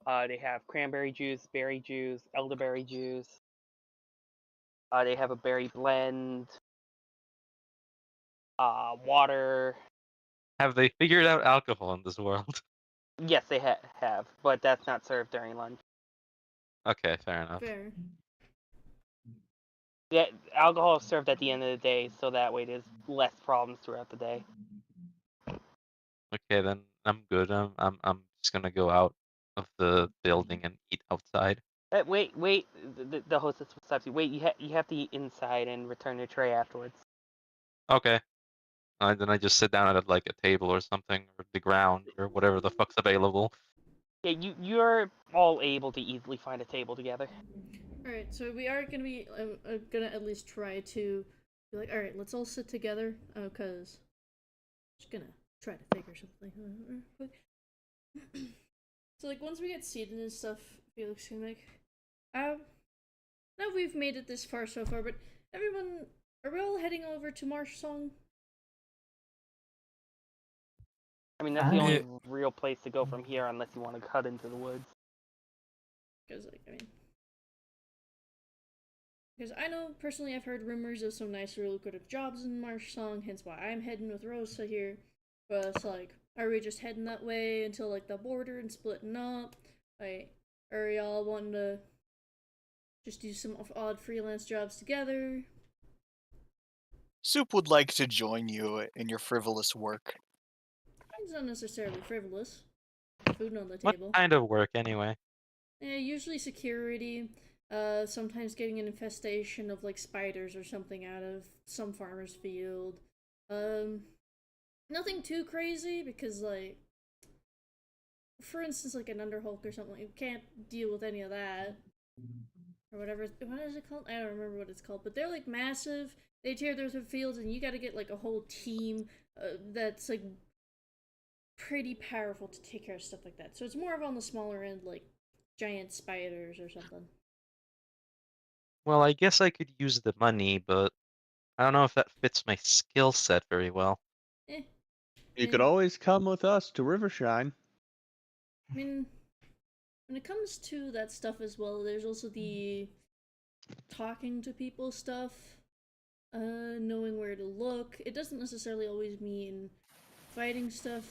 they have cranberry juice, berry juice, elderberry juice. They have a berry blend, water. Have they figured out alcohol in this world? Yes, they have, but that's not served during lunch. Okay, fair enough. Fair. Yeah, alcohol is served at the end of the day, so that way there's less problems throughout the day. Okay, then I'm good. I'm just gonna go out of the building and eat outside. Wait, the hostess stops you. Wait, you have to eat inside and return your tray afterwards. Okay. Then I just sit down at like a table or something, or the ground, or whatever the fuck's available. Yeah, you're all able to easily find a table together. Alright, so we are gonna be gonna at least try to be like, alright, let's all sit together. Cause just gonna try to figure something quick. So like once we get seated and stuff, Felix can like now we've made it this far so far, but everyone, are we all heading over to Marsh Song? I mean, that's the only Yeah. real place to go from here, unless you want to cut into the woods. Because like because I know personally I've heard rumors of some nice real good jobs in Marsh Song, hence why I'm heading with Rosa here. But it's like, are we just heading that way until like the border and splitting up? Like, are y'all wanting to just do some odd freelance jobs together? Soup would like to join you in your frivolous work. It's not necessarily frivolous. Food on the What table. kind of work, anyway? Yeah, usually security. Sometimes getting an infestation of like spiders or something out of some farmer's field. Nothing too crazy because like, for instance, like an underhulk or something, you can't deal with any of that. Or whatever. What is it called? I don't remember what it's called. But they're like massive. They tear through the fields, and you got to get like a whole team that's like pretty powerful to take care of stuff like that. So it's more of on the smaller end, like giant spiders or something. Well, I guess I could use the money, but I don't know if that fits my skill set very well. You could always come with us to Rivershine. I mean, when it comes to that stuff as well, there's also the talking to people stuff, knowing where to look. It doesn't necessarily always mean fighting stuff.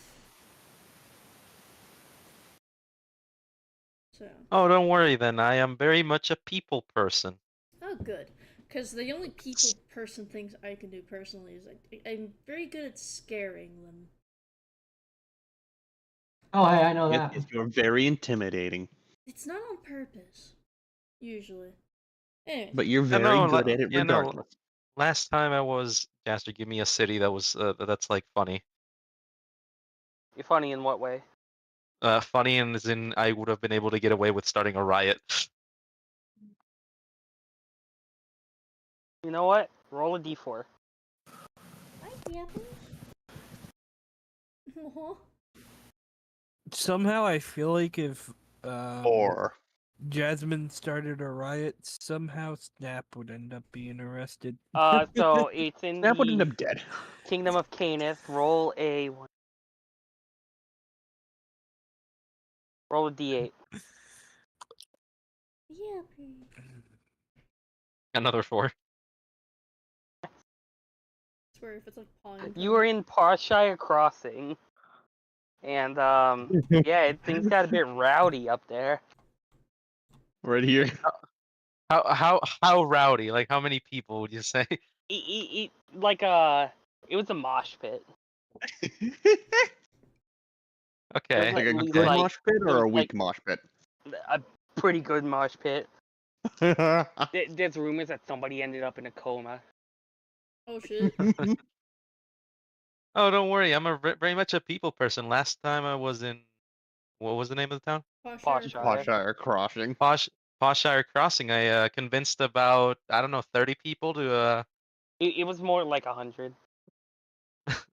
So. Oh, don't worry then. I am very much a people person. Oh, good. Because the only people person things I can do personally is I'm very good at scaring them. Oh, hey, I know that. You're very intimidating. It's not on purpose, usually. Anyway. But you're very good at it regardless. Last time I was Jaster, give me a city that was that's like funny. You're funny in what way? Funny as in I would have been able to get away with starting a riot. You know what? Roll a d4. Hi, apples. Somehow I feel like if Or Jasmine started a riot, somehow Snap would end up being arrested. So it's in Snap would the end up dead. Kingdom of Canis. Roll a d8. Yeah. Another 4. I swear if it's like pawing. You were in Parshire Crossing, and yeah, things got a bit rowdy up there. Right here. How rowdy? Like how many people would you say? It was a mosh pit. Okay. Like a least, good like- mosh pit it or was a weak like- mosh pit? A pretty good mosh pit. There's rumors that somebody ended up in a coma. Oh shit. Oh, don't worry. I'm very much a people person. Last time I was in, what was the name of the town? Poshire. Poshire Crossing. Poshire Crossing. I convinced about, I don't know, 30 people to It was more like 100.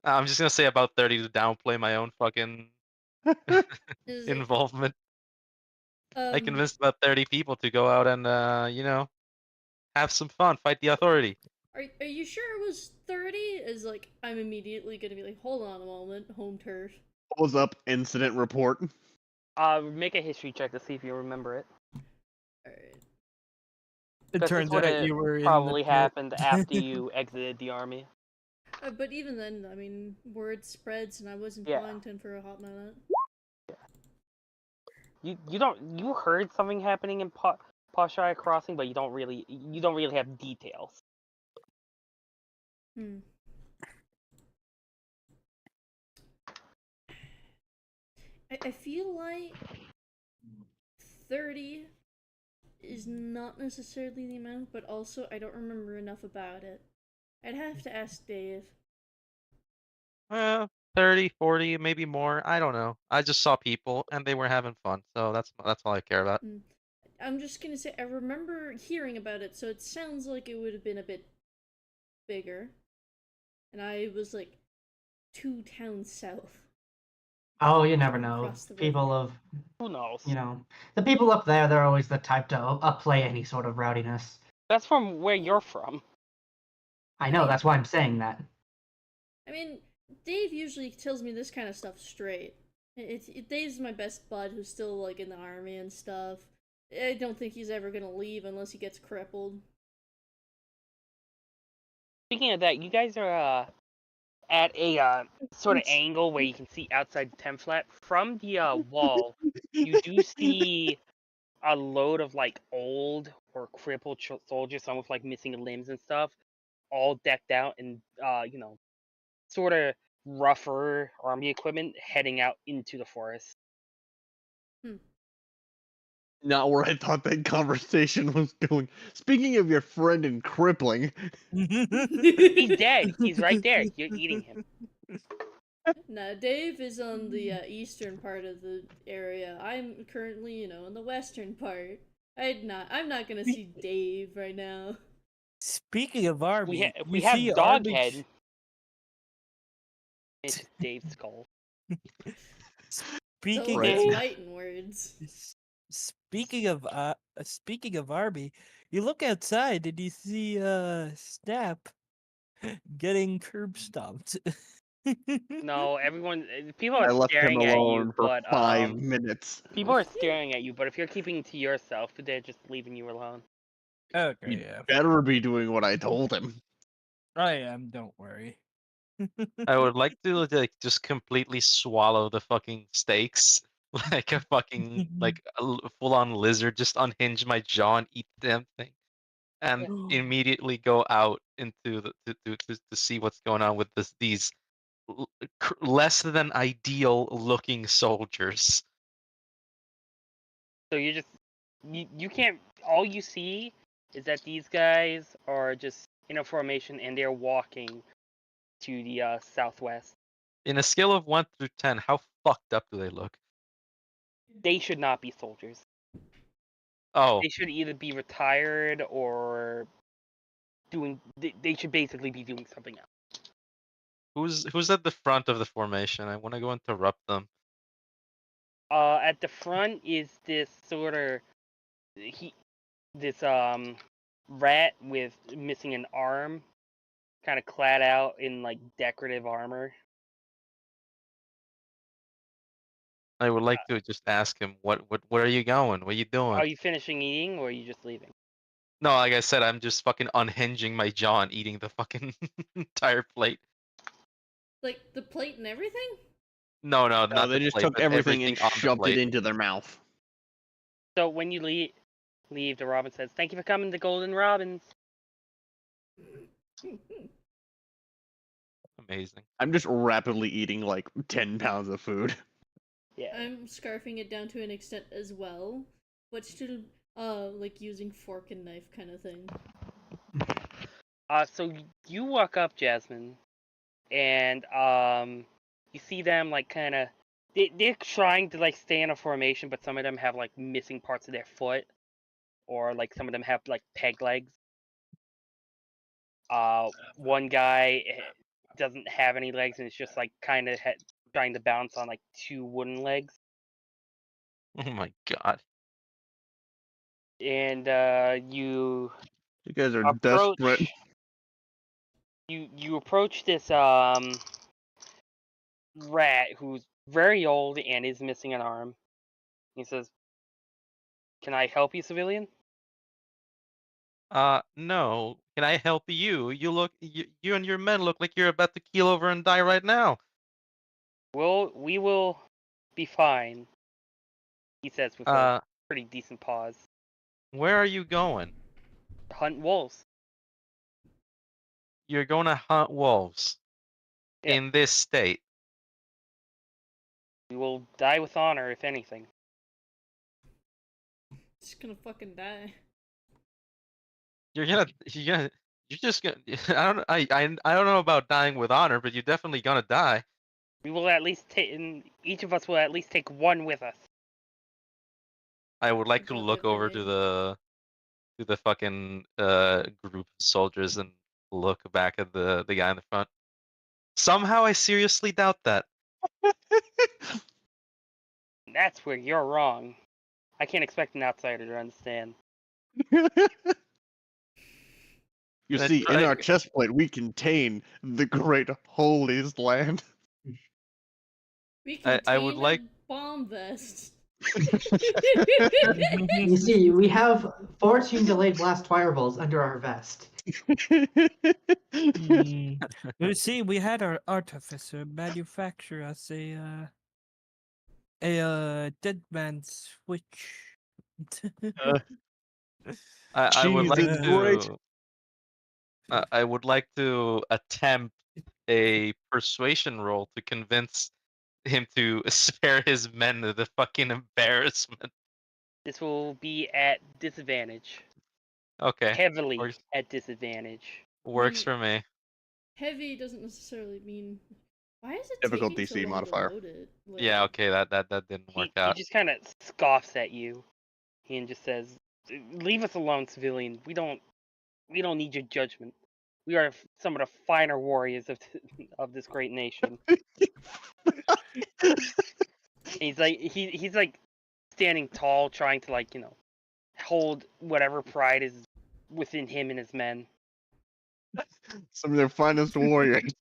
I'm just gonna say about 30 to downplay my own fucking Is it, involvement. I um, convinced about 30 people to go out and have some fun, fight the authority. are you sure it was 30? Is like, I'm immediately gonna be like, hold on a moment, home turf. Pulls up incident report. Make a history check to see if you remember it. Alright. It This turns would out have you were probably in the pit. happened after you exited the army. But even then, I mean, word spreads, and I was in Yeah. Wellington for a hot minute. You heard something happening in Poshire Crossing, but you don't really have details. Hmm. I feel like 30 is not necessarily the amount, but also I don't remember enough about it. I'd have to ask Dave. 30, 40, maybe more. I don't know. I just saw people and they were having fun, so that's all I care about. I'm just gonna say I remember hearing about it, so it sounds like it would have been a bit bigger. And I was like 2 towns south. Oh, you never know. Across the People river. of, Who knows? the people up there, they're always the type to upplay any sort of rowdiness. That's from where you're from. I know, that's why I'm saying that. I mean, Dave usually tells me this kind of stuff straight. Dave's my best bud who's still like in the army and stuff. I don't think he's ever gonna leave unless he gets crippled. Speaking of that, you guys are at a sort of angle where you can see outside the tent flat. From the wall, you do see a load of like old or crippled soldiers, some with like missing limbs and stuff, all decked out in sort of rougher army equipment, heading out into the forest. Not where I thought that conversation was going. Speaking of your friend and crippling, He's dead. He's right there. You're eating him. Nah, Dave is on the eastern part of the area. I'm currently, in the western part. I'm not gonna see Dave right now. Speaking of army, We you have see Doghead. It's just Dave's skull. Speaking Right. Those of fighting words. speaking of army, you look outside and you see Snap getting curb stomped. No, people I are left him staring at you, alone for but 5 minutes. people are staring at you. But if you're keeping to yourself, they're just leaving you alone. Okay, He yeah. better be doing what I told him. I am, don't worry. I would like to like just completely swallow the fucking steaks like a fucking like a full-on lizard, just unhinge my jaw and eat the damn thing, and immediately go out into the to see what's going on with these less than ideal looking soldiers. So you can't. All you see is that these guys are just in a formation and they're walking to the southwest. In a scale of 1 through 10, how fucked up do they look? They should not be soldiers. Oh, They should either be retired or doing. They should basically be doing something else. who's at the front of the formation? I want to go interrupt them. At the front is this sort of this rat with missing an arm, kind of clad out in like decorative armor. I would like to just ask him, where are you going? What are you doing? Are you finishing eating or are you just leaving? No, like I said, I'm just fucking unhinging my jaw and eating the fucking entire plate. Like the plate and everything? No, No, not they the just plate, took but everything and on the shoved it plate. into their mouth. So when you leave, the Robin says, "Thank you for coming to Golden Robins." Amazing. I'm just rapidly eating like 10 pounds of food. Yeah. I'm scarfing it down to an extent as well, but still, like using fork and knife kind of thing. So you walk up, Jasmine, and you see them like kind of they're trying to like stay in a formation, but some of them have like missing parts of their foot, or like some of them have like peg legs. One guy doesn't have any legs and it's just like kind of trying to balance on like two wooden legs. Oh my god. And you guys are approach desperate. you approach this rat who's very old and is missing an arm. He says, "Can I help you, civilian?" No. Can I help you? You and your men look like you're about to keel over and die right now. Well, we will be fine, he says with a Uh, pretty decent pause. where are you going? Hunt wolves. You're going to hunt wolves Yeah. in this state. We will die with honor, if anything. Just gonna fucking die. You're just gonna. I don't know about dying with honor, but you're definitely gonna die. We will at least take. Each of us will at least take one with us. I would like to Fuck look it, over really. to the fucking group of soldiers and look back at the guy in the front. Somehow I seriously doubt that. That's where you're wrong. I can't expect an outsider to understand. You I see, in try- our chest plate, we contain the great Holies land. We I would contain like- a bomb vest. You see, we have 14 delayed blast fireballs under our vest. You see, we had our artificer manufacture us a dead man's switch. I would like Jesus, great. to. I would like to attempt a persuasion roll to convince him to spare his men the fucking embarrassment. This will be at disadvantage. Okay, Heavily works, at disadvantage. works for me. Heavy doesn't necessarily mean. Why is it Difficult taking so DC long modifier. to load it? Like, Yeah, okay, that didn't work He out. just kind of scoffs at you, and just says, "Leave us alone, civilian. We don't need your judgment. We are some of the finer warriors of this great nation." And he's like he's like standing tall, trying to like hold whatever pride is within him and his men. Some of their finest warriors.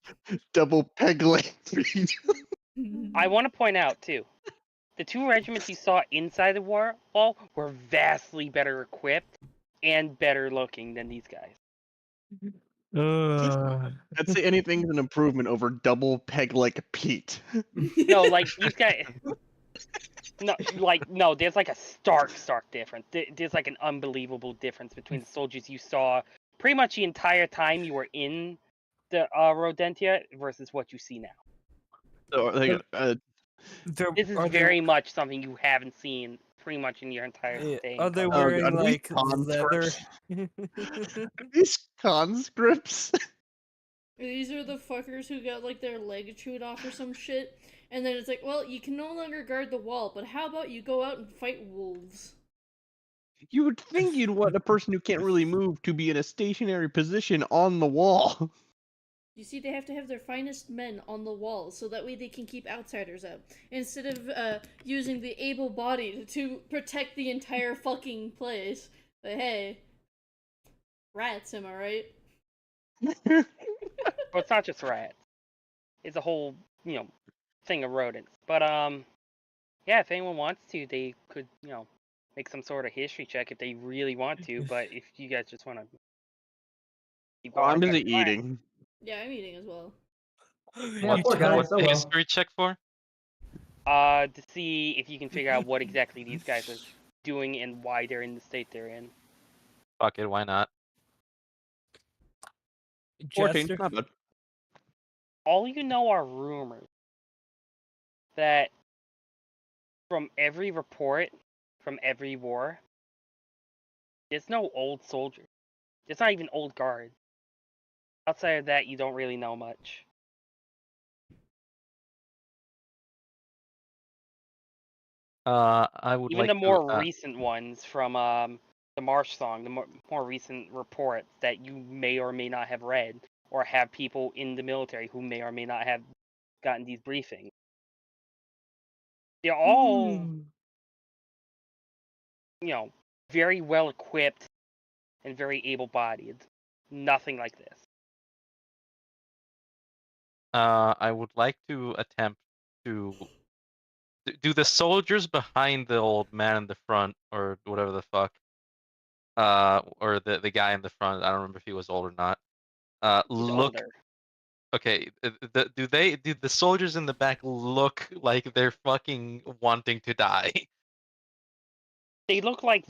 Double peg leg feet. I want to point out too, the two regiments you saw inside the wall were vastly better equipped and better looking than these guys. I'd say anything's an improvement over double peg leg Pete. No, like these guys. No, there's like a stark difference. There's like an unbelievable difference between the soldiers you saw pretty much the entire time you were in the Rodentia versus what you see now. So, like, This is very much something you haven't seen pretty much in your entire stay. Are they in wearing God, these like leather? these conscripts. These are the fuckers who got like their leg chewed off or some shit, and then it's like, well, you can no longer guard the wall, but how about you go out and fight wolves? You would think you'd want a person who can't really move to be in a stationary position on the wall. You see, they have to have their finest men on the wall, so that way they can keep outsiders out. Instead of using the able-bodied to protect the entire fucking place. But hey, rats, am I right? Well, it's not just rats. It's a whole, thing of rodents. But yeah, if anyone wants to, they could, make some sort of history check if they really want to. But if you guys just want to keep going, I'm busy that's fine. eating. Yeah, I'm eating as well. Yeah, poor guy, What's so the well. history check for? To see if you can figure out what exactly these guys are doing and why they're in the state they're in. Fuck it, why not? 14, Jaster? not bad. All you know are rumors that from every report, from every war, there's no old soldiers. There's not even old guards. Outside of that, you don't really know much. I would Even like the to. more recent ones from the Marsh song, the more recent reports that you may or may not have read, or have people in the military who may or may not have gotten these briefings. They're all, very well equipped and very able-bodied. Nothing like this. I would like to attempt to. Do the soldiers behind the old man in the front, or whatever the fuck, or the guy in the front? I don't remember if he was old or not. He's Look. older. Okay, do the soldiers in the back look like they're fucking wanting to die? They look like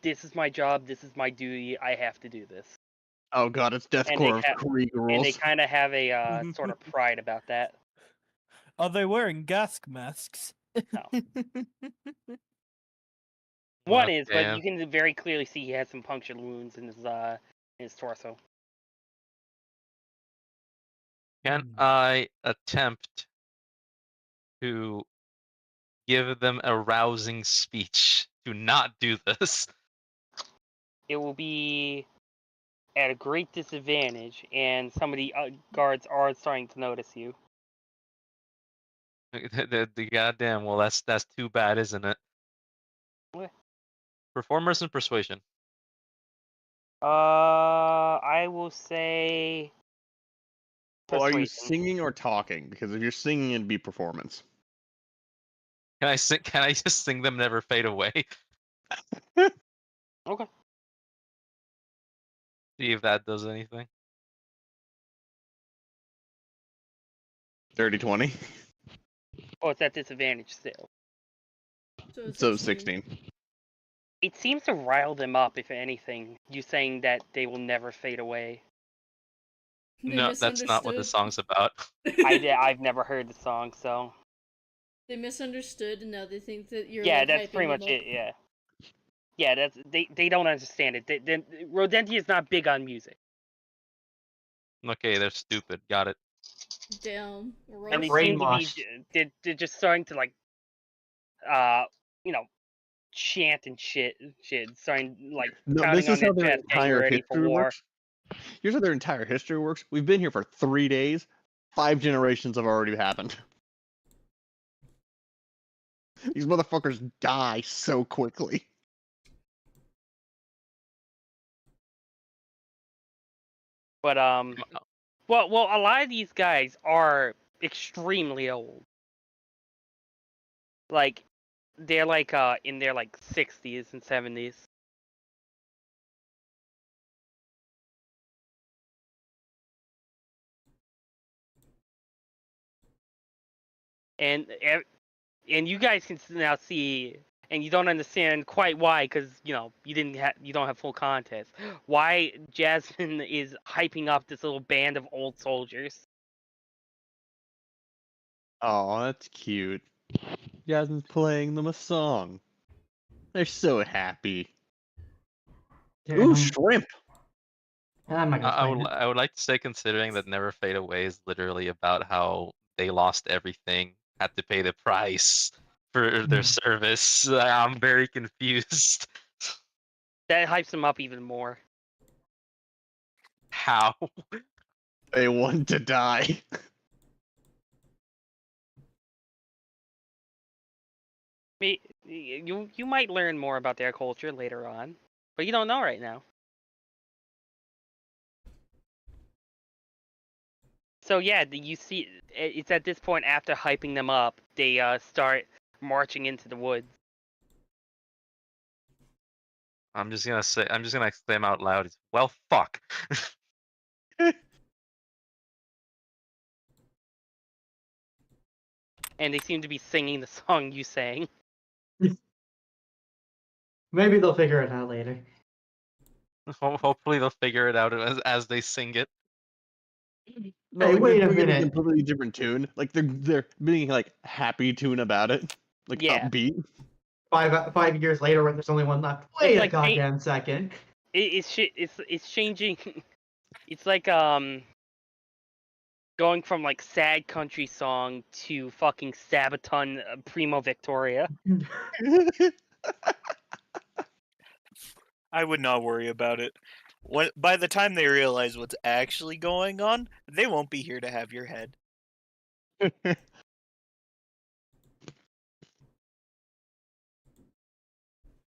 this is my job, this is my duty, I have to do this. Oh god, it's deathcore of Krieg And they rules. kind of have a sort of pride about that. Are they wearing gas masks? No. One Okay, is, but you can very clearly see he has some punctured wounds in his torso. Can I attempt to give them a rousing speech to not do this? It will be at a great disadvantage, and some of the guards are starting to notice you. The goddamn, well, that's too bad, isn't it? What? Performance and persuasion. I will say. Well, are you Persuasion. singing or talking? Because if you're singing, it'd be performance. Can I sing? Can I just sing them "Never Fade Away"? Okay. See if that does anything. Dirty 20. Oh, it's at disadvantage still. So 16. It seems to rile them up, if anything. You saying that they will never fade away. No, that's not what the song's about. I've never heard the song, so. They misunderstood, and now they think that you're. Yeah, like, that's hyping pretty them much up. it. Yeah. Yeah, they don't understand it. Rodenti is not big on music. Okay, they're stupid. Got it. Damn. And they brain seem to be they're just starting to like chant and shit starting like No, pounding this is on how their their chest, getting entire ready for history war. works. Here's how their entire history works. We've been here for 3 days. 5 generations have already happened. These motherfuckers die so quickly. But well, a lot of these guys are extremely old. Like they're like in their like 60s and 70s. And you guys can now see, and you don't understand quite why, because you don't have full context. Why Jasmine is hyping up this little band of old soldiers. Oh, that's cute. Jasmine's playing them a song. They're so happy. Ooh, shrimp. I'm not gonna explain it. I would like to say, considering that "Never Fade Away" is literally about how they lost everything, had to pay the price for their service. I'm very confused. That hypes them up even more. How? They want to die. You might learn more about their culture later on, but you don't know right now. So yeah, you see, it's at this point after hyping them up, they start marching into the woods. I'm just gonna exclaim out loud, "Well, fuck." And they seem to be singing the song you sang. Maybe they'll figure it out later. Hopefully they'll figure it out as they sing it. No, Hey, like, wait they're a doing minute. a completely different tune. Like they're being like happy tune about it, like Yeah. upbeat. 5 years later, when there's only one left. Wait a like goddamn second. It's changing. It's like Going from like sad country song to fucking Sabaton Primo Victoria. I would not worry about it. By the time they realize what's actually going on, they won't be here to have your head.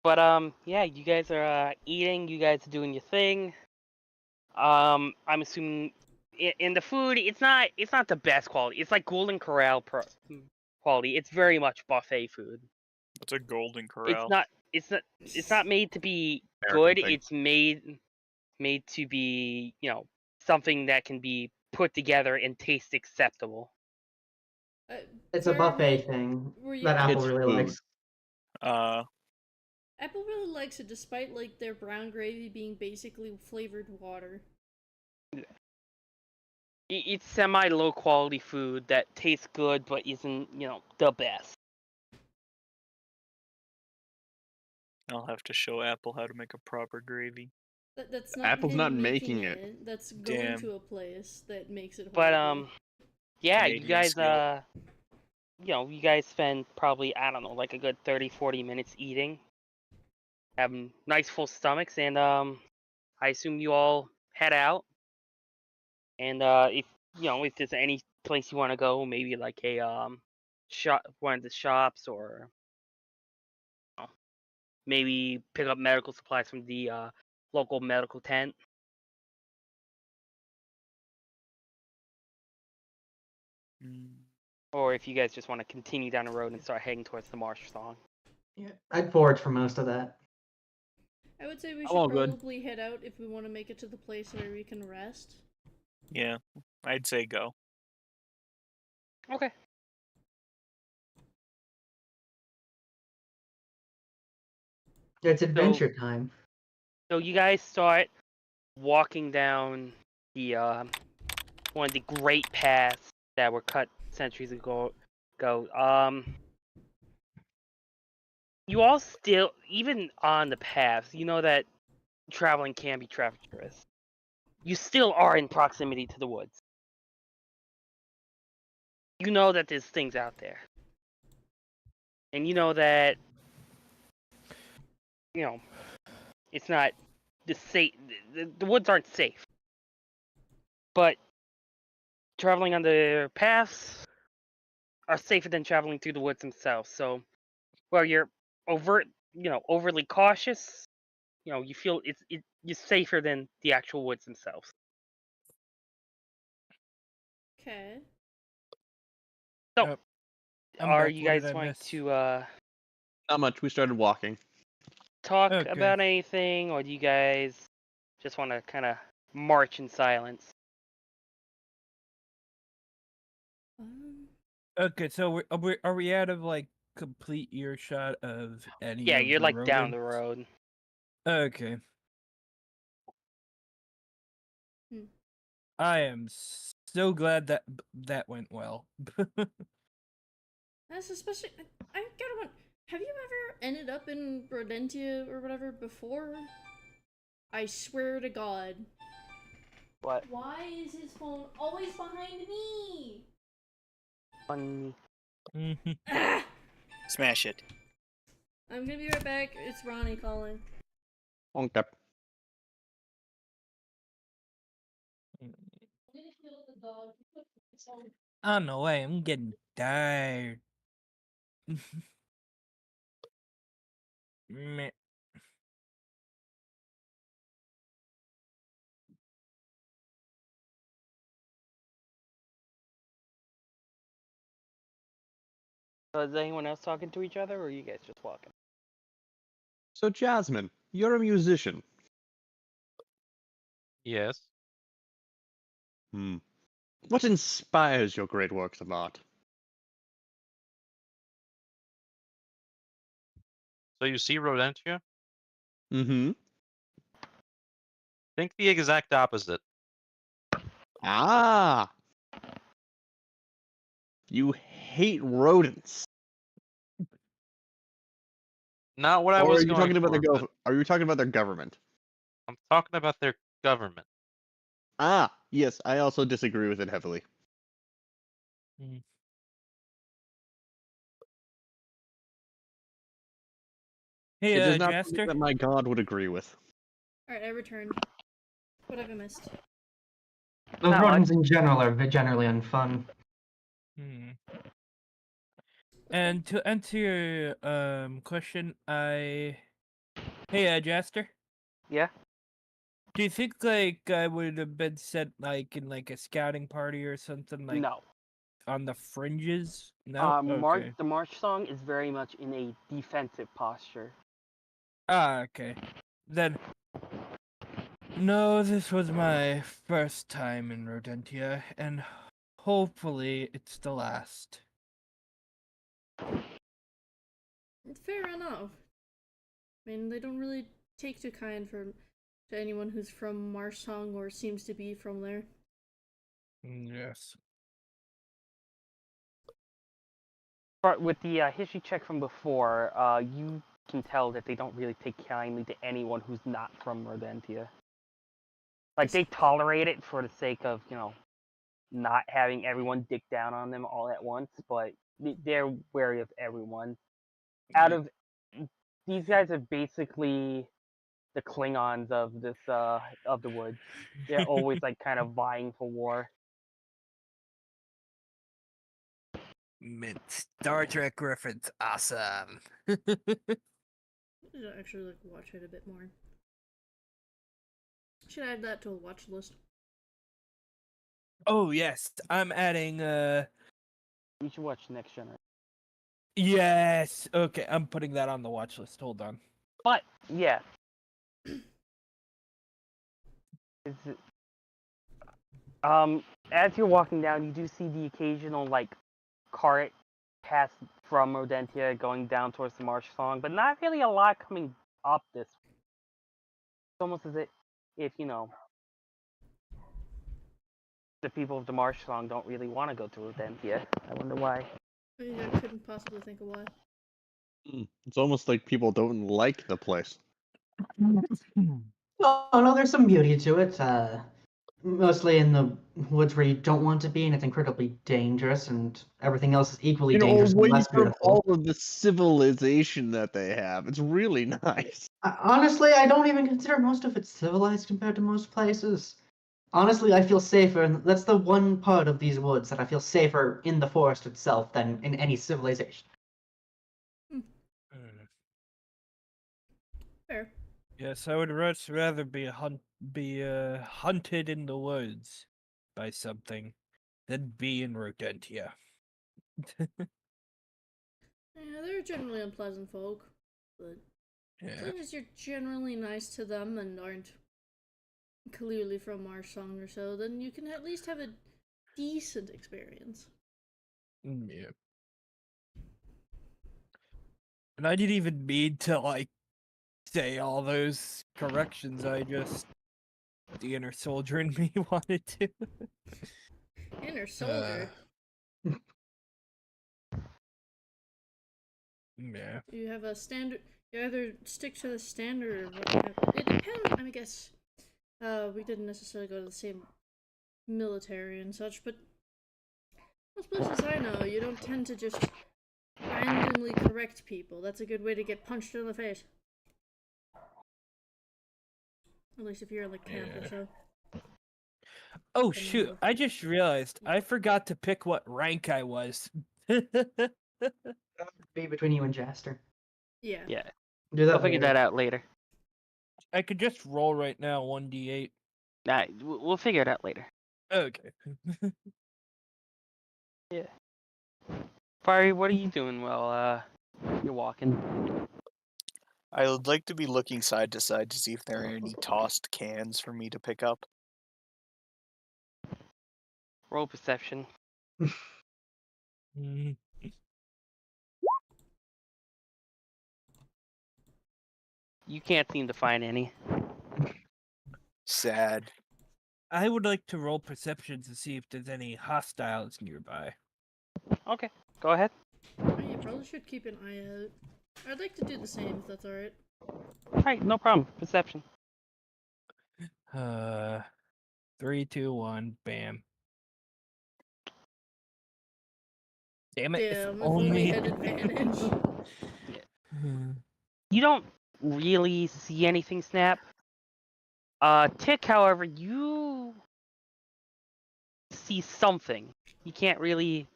But yeah, you guys are eating. You guys are doing your thing. I'm assuming in the food, it's not the best quality. It's like Golden Corral quality. It's very much buffet food. It's a Golden It's Corral. not. It's not made to be American good. thing. It's made to be, something that can be put together and taste acceptable. It's a buffet thing that Apple It's really food. likes. Apple really likes it, despite like their brown gravy being basically flavored water. It's semi low quality food that tastes good but isn't, the best. I'll have to show Apple how to make a proper gravy. That's not Apple's him not making making it. That's going Damn. to a place that makes it. But horribly. yeah, Canadian you guys skill. you guys spend probably, I don't know, like a good 30-40 minutes eating, having nice full stomachs, and I assume you all head out. And if there's any place you want to go, maybe like a shop, one of the shops, or maybe pick up medical supplies from the local medical tent. Or if you guys just want to continue down the road and start heading towards the marsh song. Yeah, I'd forage for most of that. I would say we I'm should all good. probably head out if we want to make it to the place where we can rest. Yeah, I'd say go. Okay. It's adventure time. So you guys start walking down the one of the great paths that were cut centuries ago. You all still, even on the paths, you know that traveling can be treacherous. You still are in proximity to the woods. You know that there's things out there. And you know that, it's not the woods aren't safe. But traveling on the paths are safer than traveling through the woods themselves. So, while you're overly cautious, you feel you're safer than the actual woods themselves. Okay. So, I'm are back. you What guys did I wanting miss? to Not much. We started walking. talk Okay. about anything, or do you guys just want to kind of march in silence? Okay, so are we out of like complete earshot of any? Yeah, of you're the like down rodents? the road. Okay. Hmm. I am so glad that that went well. That's especially. I gotta wonder. Have you ever ended up in Rodentia or whatever before? I swear to God. What? Why is his phone always behind me? Funny. Ah! Smash it. I'm gonna be right back. It's Ronnie calling. Okay. On the way, I'm getting tired. Meh. So is anyone else talking to each other, or are you guys just walking? So, Jasmine, you're a musician. Yes. What inspires your great works of art? So you see Rodentia? Mm-hmm. Think the exact opposite. Ah! You hate rodents. Not what I Or was are you going talking about for, but are you talking about their government? I'm talking about their government. Ah, yes, I also disagree with it heavily. Mm. Hey, It is not something Jaster. that my god would agree with. Alright, I returned. What have I missed? Those Not rodents in general are generally unfun. Hmm. And to answer your question, Hey, Jaster. Yeah. Do you think like I would have been sent like in like a scouting party or something like No. on the fringes? No. Okay. The march song is very much in a defensive posture. Ah, okay. Then. No, this was my first time in Rodentia, and hopefully it's the last. Fair enough. I mean, they don't really take too kind to anyone who's from Marsong or seems to be from there. Yes. But with the history check from before, you can tell that they don't really take kindly to anyone who's not from Rodentia. Like, they tolerate it for the sake of, not having everyone dig down on them all at once, but they're wary of everyone. These guys are basically the Klingons of of the woods. They're always like kind of vying for war. Mint Star Trek reference, awesome. Should actually like watch it a bit more. Should add that to a watch list. Oh yes, I'm adding. You should watch Next Generation. Yes. Okay, I'm putting that on the watch list. Hold on. But yeah, as you're walking down, you do see the occasional like cart pass from Rodentia going down towards the Marsh Song, but not really a lot coming up this. It's almost as if the people of the Marsh Song don't really want to go to Rodentia. I wonder why. I couldn't possibly think of why. It's almost like people don't like the place. Oh no, there's some beauty to it. Mostly in the woods where you don't want to be, and it's incredibly dangerous, and everything else is equally dangerous and away less from all beautiful. of the civilization that they have. It's really nice. Honestly, I don't even consider most of it civilized compared to most places. Honestly, I feel safer, and that's the one part of these woods that I feel safer in the forest itself than in any civilization. Fair. Yes, I would much rather be hunted in the woods by something than be in Rodentia. Yeah, they're generally unpleasant folk, but as Yeah. long as you're generally nice to them and aren't clearly from Marsong or so, then you can at least have a decent experience. Yeah. And I didn't even mean to like say all those corrections. I just the inner soldier in me wanted to. Inner soldier. Yeah. You have a standard. You either stick to the standard or what you have. It depends. I mean, I guess we didn't necessarily go to the same military and such, but most places I know, you don't tend to just randomly correct people. That's a good way to get punched in the face. At least if you're in like camp or so. Oh shoot! I just realized I forgot to pick what rank I was. Be between you and Jaster. Yeah. Yeah, Do that. we'll figure that out later. I could just roll right now 1d8. Nah, we'll figure it out later. Okay. Yeah. Fiery, what are you doing while you're walking? I would like to be looking side to side to see if there are any tossed cans for me to pick up. Roll perception. Mm. You can't seem to find any. Sad. I would like to roll perception to see if there's any hostiles nearby. Okay, go ahead. You probably should keep an eye out. I'd like to do the same if that's alright. Alright, no problem. Perception. 3, 2, 1, bam. Damn it! Damn, if if only only. had advantage. You don't really see anything snap. Tick, however, you see something. You can't really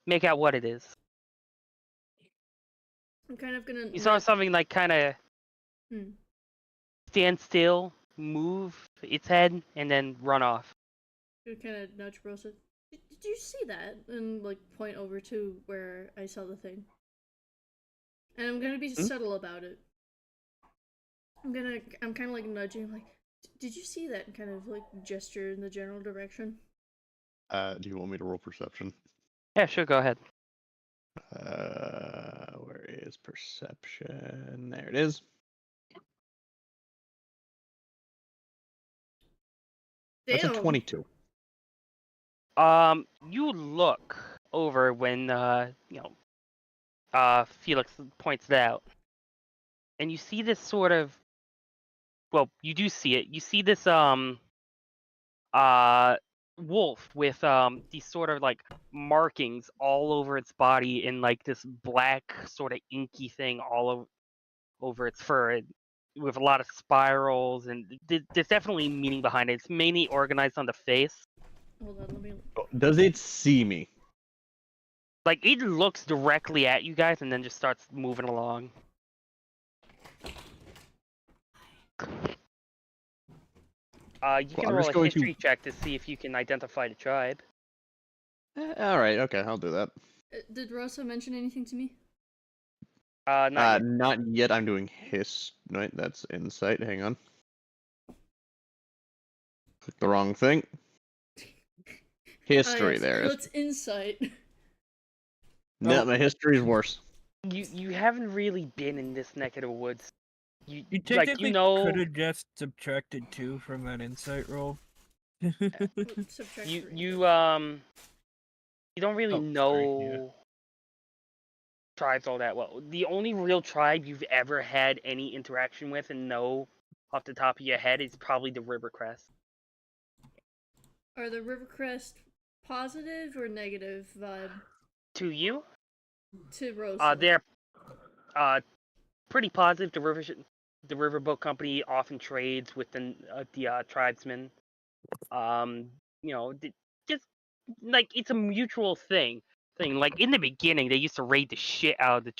make out what it is. I'm kind of gonna. You saw something like kind of Hmm. stand still, move its head, and then run off. Gonna kind of nudge Rosa. Did you see that? And like point over to where I saw the thing. And I'm gonna be subtle about it. I'm kind of like nudging, like, did you see that? And kind of like gesture in the general direction. Do you want me to roll perception? Yeah, sure, go ahead. Where is perception? There it is. That's a Damn. 22. You look over when Felix points it out, and you see this sort of. Well, you do see it. You see this wolf with these sort of like markings all over its body in like this black sort of inky thing all over its fur, with a lot of spirals, and there's definitely meaning behind it. It's mainly organized on the face. Hold on, let me. Does it see me? Like it looks directly at you guys and then just starts moving along. You can I'm roll just a going to- history check to see if you can identify the tribe. All right, okay, I'll do that. Did Rosa mention anything to me? Not yet. Not yet. I'm doing Right, that's insight. Hang on. Click the wrong thing. History. Yes, There it is. Let's insight. No, Oh. my history is worse. You haven't really been in this neck of the woods. You like technically you know could have just subtracted 2 from that insight roll. Subtract you 3. you don't really Oh, sorry, yeah. know tribes all that well. The only real tribe you've ever had any interaction with and know off the top of your head is probably the Rivercrest. Are the Rivercrest positive or negative vibe To you, to Rosa? they're pretty positive. The riverboat company often trades with the tribesmen. Just like it's a mutual thing. Like in the beginning, they used to raid the shit out of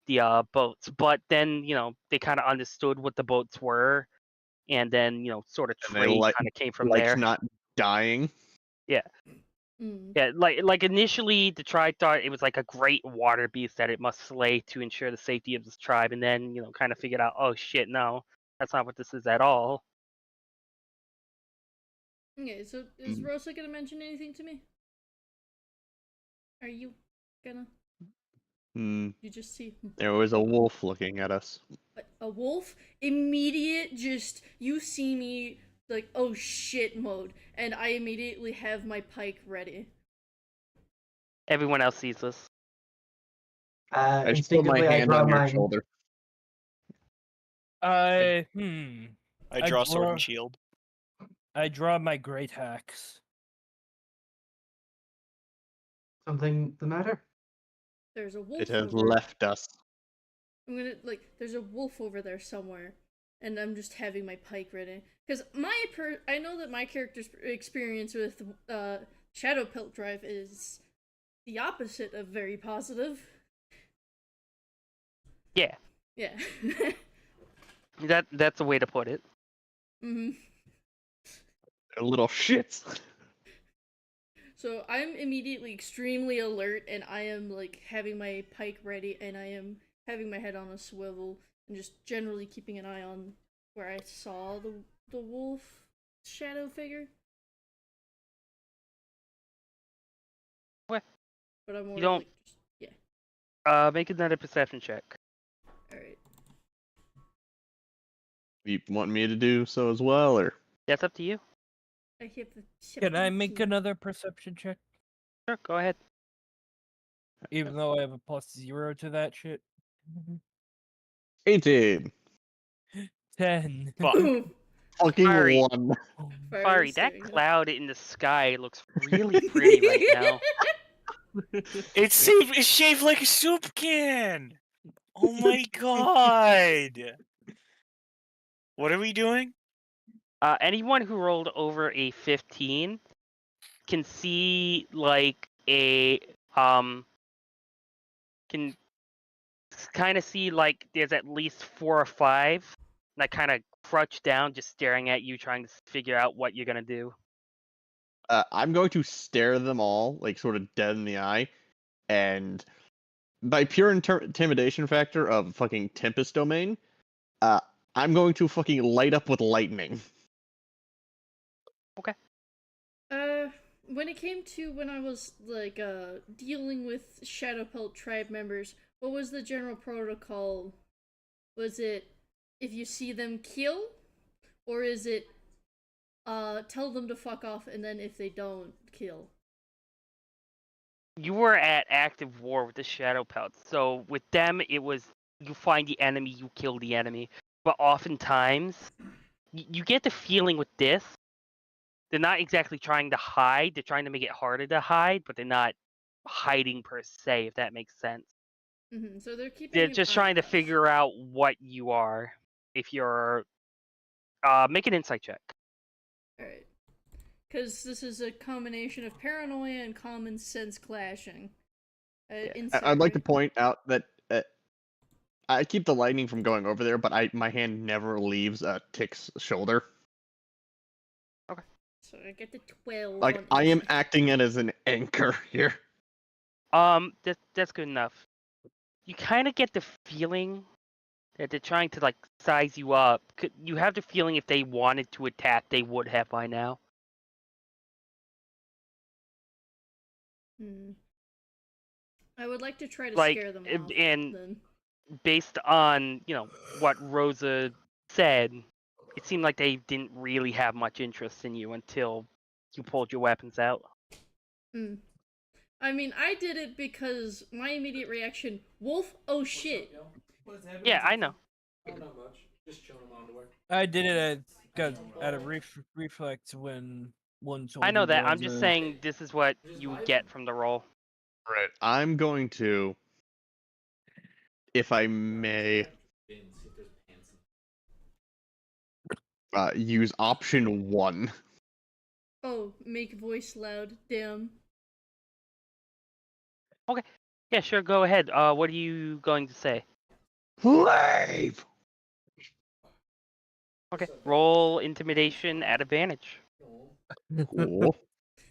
the boats, but then they kind of understood what the boats were, and then sort of And they trade like- kind of came from like there. not dying. Mm. Yeah, like initially the tribe thought it was like a great water beast that it must slay to ensure the safety of this tribe, and then kind of figured out, oh shit, no, that's not what this is at all. Okay, so is Rosa gonna mention anything to me? Are you gonna? Hmm. You just see There was a wolf looking at us. a wolf? Immediate, just you see me like oh shit mode, and I immediately have my pike ready. Everyone else sees this. I just put my Instinctively, I hand draw on your mine. shoulder. I draw sword draw- and shield. I draw my great axe. Something the matter? There's a wolf. It has over. left us. I'm gonna there's a wolf over there somewhere, and I'm just having my pike ready because I know that my character's experience with Shadow Pelt Drive is the opposite of very positive. Yeah, Yeah. that's a way to put it. Mhm. Little shits. So I'm immediately extremely alert, and I am like having my pike ready, and I am having my head on a swivel, and just generally keeping an eye on where I saw the wolf shadow figure. What? But I'm more You don't- like just, yeah. Make another perception check. All right. You want me to do so as well, or? That's up to you. I have the. Can I make 17. another perception check? Sure, go ahead. Even though I have a +0 to that shit? 18. 10. Fuck. Ooh, Fucking Fiery. 1. fire Sorry, is that staring at- cloud in the sky looks really pretty right now. It's shaped like a soup can. Oh my god. What are we doing? Anyone who rolled over a 15 can see like a can kind of see like there's at least 4 or 5 that kind of crouch down, just staring at you, trying to figure out what you're gonna do. I'm going to stare them all, like, sort of dead in the eye, and by pure intimidation factor of fucking Tempest Domain, I'm going to fucking light up with lightning. When it came to when I was like dealing with Shadowpelt tribe members, what was the general protocol? Was it if you see them kill, or is it tell them to fuck off and then if they don't, kill? You were at active war with the Shadowpelts, so with them it was you find the enemy, you kill the enemy. But oftentimes, you get the feeling with this, they're not exactly trying to hide. They're trying to make it harder to hide, but they're not hiding per se, if that makes sense. Mm-hmm. So they're keeping. They're just trying to figure out what you are. If you're, make an insight check. All right. Because this is a combination of paranoia and common sense clashing. I'd like to point out that I keep the lightning from going over there, but my hand never leaves Tick's shoulder. Okay. So I get the 12. Like, I am acting it as an anchor here. That's good enough. You kind of get the feeling that they're trying to like size you up. You have the feeling if they wanted to attack, they would have by now. I would like to try to like, scare them off. And then. Based on what Rosa said, it seemed like they didn't really have much interest in you until you pulled your weapons out. I mean, I did it because my immediate reaction, wolf, oh shit. Yeah, I know. Oh, not much. Just chilling in my underwear. I did it at a reflex when one soldier I know that. I'm was, just saying this is what you get from the roll. Right. I'm going to, if I may, use option 1. Oh, make voice loud. Damn. Okay. Yeah, sure. Go ahead. What are you going to say? Leave! Okay. Roll intimidation at advantage. Cool.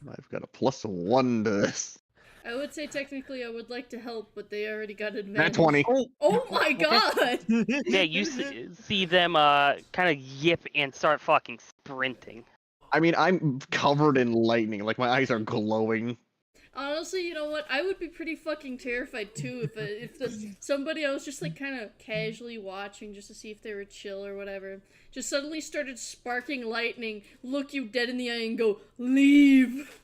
I've got a +1 to this. I would say technically I would like to help, but they already got advantage. Nat 20. Oh my god! Yeah, you see them kind of yip and start fucking sprinting. I mean, I'm covered in lightning. Like, my eyes are glowing. Honestly, you know what? I would be pretty fucking terrified too if somebody I was just like kind of casually watching just to see if they were chill or whatever, just suddenly started sparking lightning, look you dead in the eye and go, leave!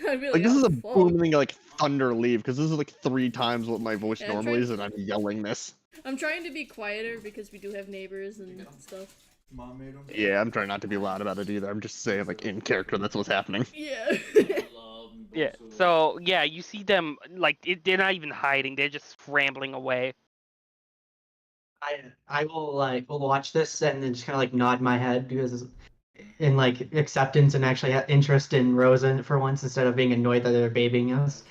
I'd be like, This is a fuck. booming, like, thunder leave, because this is like 3 times what my voice normally is, and I'm yelling this. I'm trying to be quieter because we do have neighbors and stuff. Mom made them. Yeah, I'm trying not to be loud about it either. I'm just saying, like, in character, that's what's happening. Yeah. Yeah. So yeah, you see them like they're not even hiding; they're just scrambling away. I will watch this and then just kind of like nod my head because in like acceptance and actually have interest in Rosa for once instead of being annoyed that they're babying us.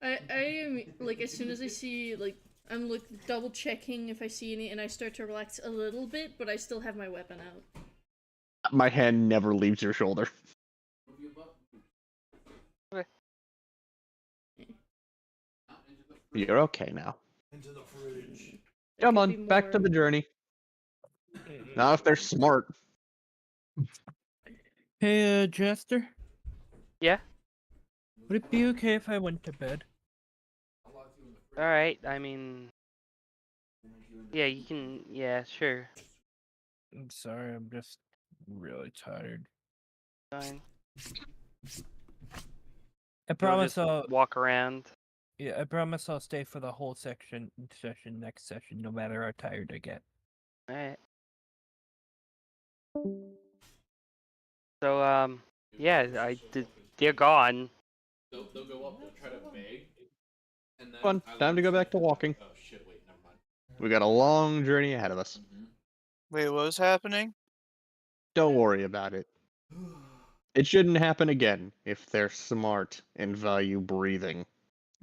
I am like as soon as I see like I'm like double checking if I see any and I start to relax a little bit, but I still have my weapon out. My hand never leaves your shoulder. Okay. You're okay now. Into the fridge. Come on, back to the journey. Now if they're smart. Hey, Jaster? Yeah? Would it be okay if I went to bed? Alright, I mean... Yeah, you can... Yeah, sure. I'm sorry, I'm just really tired. Fine. I promise You'll I'll... just walk around. Yeah, I promise I'll stay for the whole session next session, no matter how tired I get. Alright. So, yeah, they're gone. They'll go up. They'll try to beg. And then Come on, time to go back to walking. Oh shit! Wait, never mind. We got a long journey ahead of us. Wait, what was happening? Don't worry about it. It shouldn't happen again if they're smart and value breathing.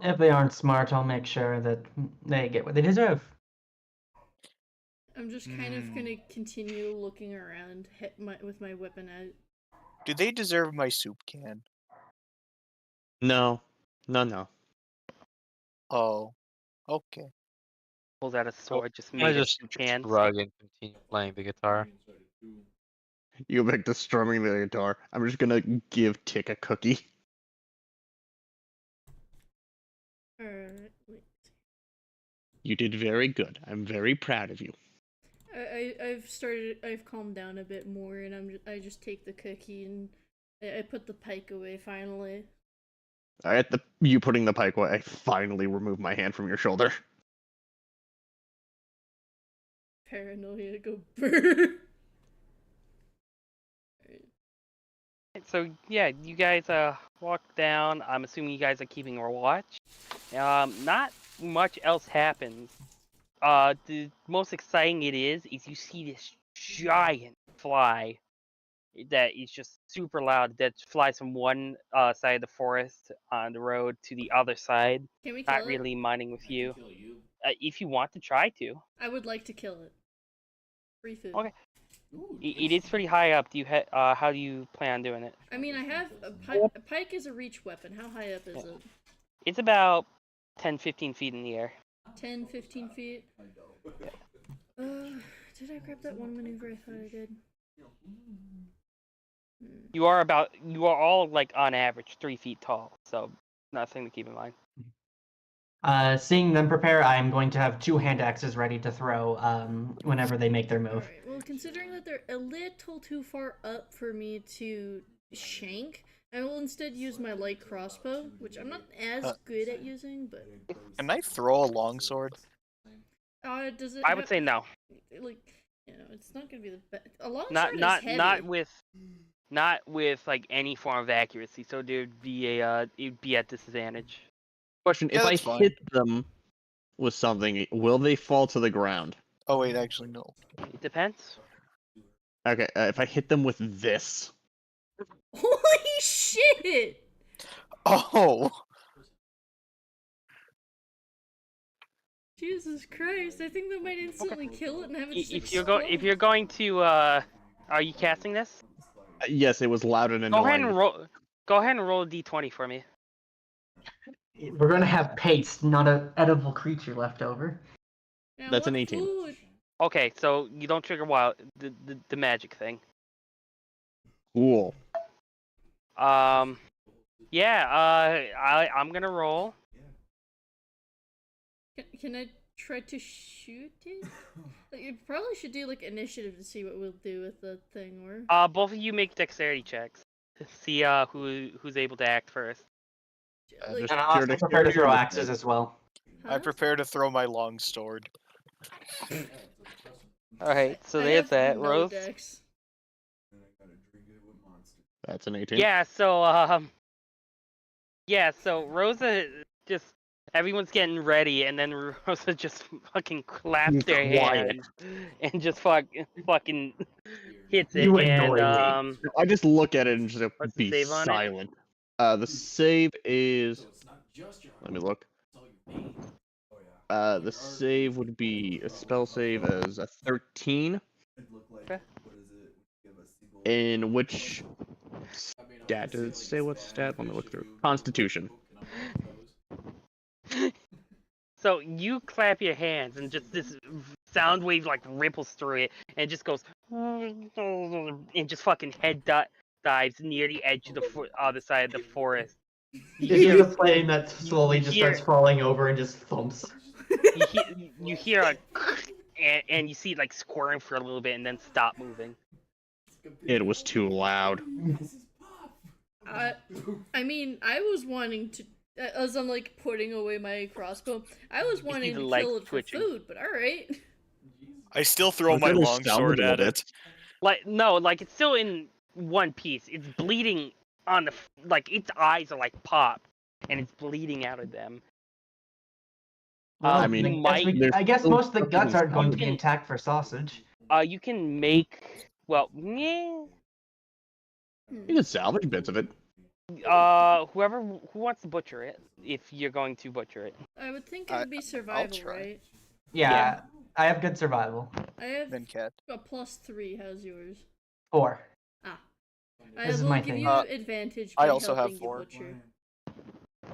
If they aren't smart, I'll make sure that they get what they deserve. I'm just kind of gonna continue looking around with my weapon out. Do they deserve my soup can? No. No. Oh. Okay. Pulls out a sword, just I made it just two cans. shrug and continue playing the guitar. You go back to strumming the guitar. I'm just gonna give Tick a cookie. Alright, wait. You did very good. I'm very proud of you. I've calmed down a bit more, and I just take the cookie and I put the pike away finally. At you putting the pike away, I finally remove my hand from your shoulder. Paranoia go brrr. So yeah, you guys walk down. I'm assuming you guys are keeping a watch. Not much else happens. The most exciting it is you see this giant fly that is just super loud that flies from one side of the forest on the road to the other side. Can we kill Not it? really minding with you. Kill you. If you want to try to. I would like to kill it. Free food. Okay. It is pretty high up. Do you how do you plan on doing it? I mean, I have a pike is a reach weapon. How high up is it? It's about 10-15 feet in the air. 10, 15 feet? Did I grab that one maneuver? I thought I did. You are all like on average 3 feet tall, so nothing to keep in mind. Seeing them prepare, I'm going to have 2 hand axes ready to throw whenever they make their move. Alright, well, considering that they're a little too far up for me to shank, I will instead use my light crossbow, which I'm not as good at using, but... Can I throw a longsword? Does it I would say no. Like, you know, it's not gonna be the best. A longsword is heavy. Not with like any form of accuracy, so it'd be at disadvantage. Question: Yeah, if I that's fine. hit them with something, will they fall to the ground? Oh wait, actually no. It depends. Okay, if I hit them with this. Holy shit! Oh. Jesus Christ! I think that might instantly kill it and have it just If explode. you're going to are you casting this? Yes, it was loud and annoying. Go ahead and roll a d20 for me. We're going to have paste, not an edible creature left over. Now, That's what an 18. food? Okay, so you don't trigger the magic thing. Cool. Yeah, I'm gonna roll. Can I try to shoot it? Like, you probably should do like initiative to see what we'll do with the thing, or Both of you make dexterity checks to see who's able to act first. like, just And I'll also prepare to throw axes as well. huh? I prepare to throw my longsword. All right, so I there's have that. no Rose. dex. That's an 18. Yeah, so Rosa just everyone's getting ready, and then Rosa just fucking claps their Quiet. hands and just fucking hits it. You And annoy me. I just look at it and just What's the be save on it? silent. The save is. Let me look. The save would be a spell save as a 13. Okay. In which stat does it say? What stat? Let me look through. Constitution. So you clap your hands, and just this sound wave like ripples through it, and it just goes, and just fucking head dives near the edge of the other side of the forest. This is a plane that slowly just starts falling over and just thumps. You hear a and you see it like squirm for a little bit and then stop moving. It was too loud. I mean, I was wanting to, as I'm like putting away my crossbow, I was wanting to legs kill it for twitching. food, but alright. I still throw I'm my gonna longsword salvage at it. it. Like it's still in one piece. It's bleeding on its eyes are like popped, and it's bleeding out of them. Well, I mean, you might. I guess still most of the cooking guts aren't going to be can- intact for sausage. You can make. Well, yeah. You can salvage bits of it. Who wants to butcher it, if you're going to butcher it. I would think it would be survival, try. right? Yeah, I have good survival. I have Then cat. a +3. How's yours? 4. Ah. This is will my give thing. you advantage by I also have helping you 4. butcher.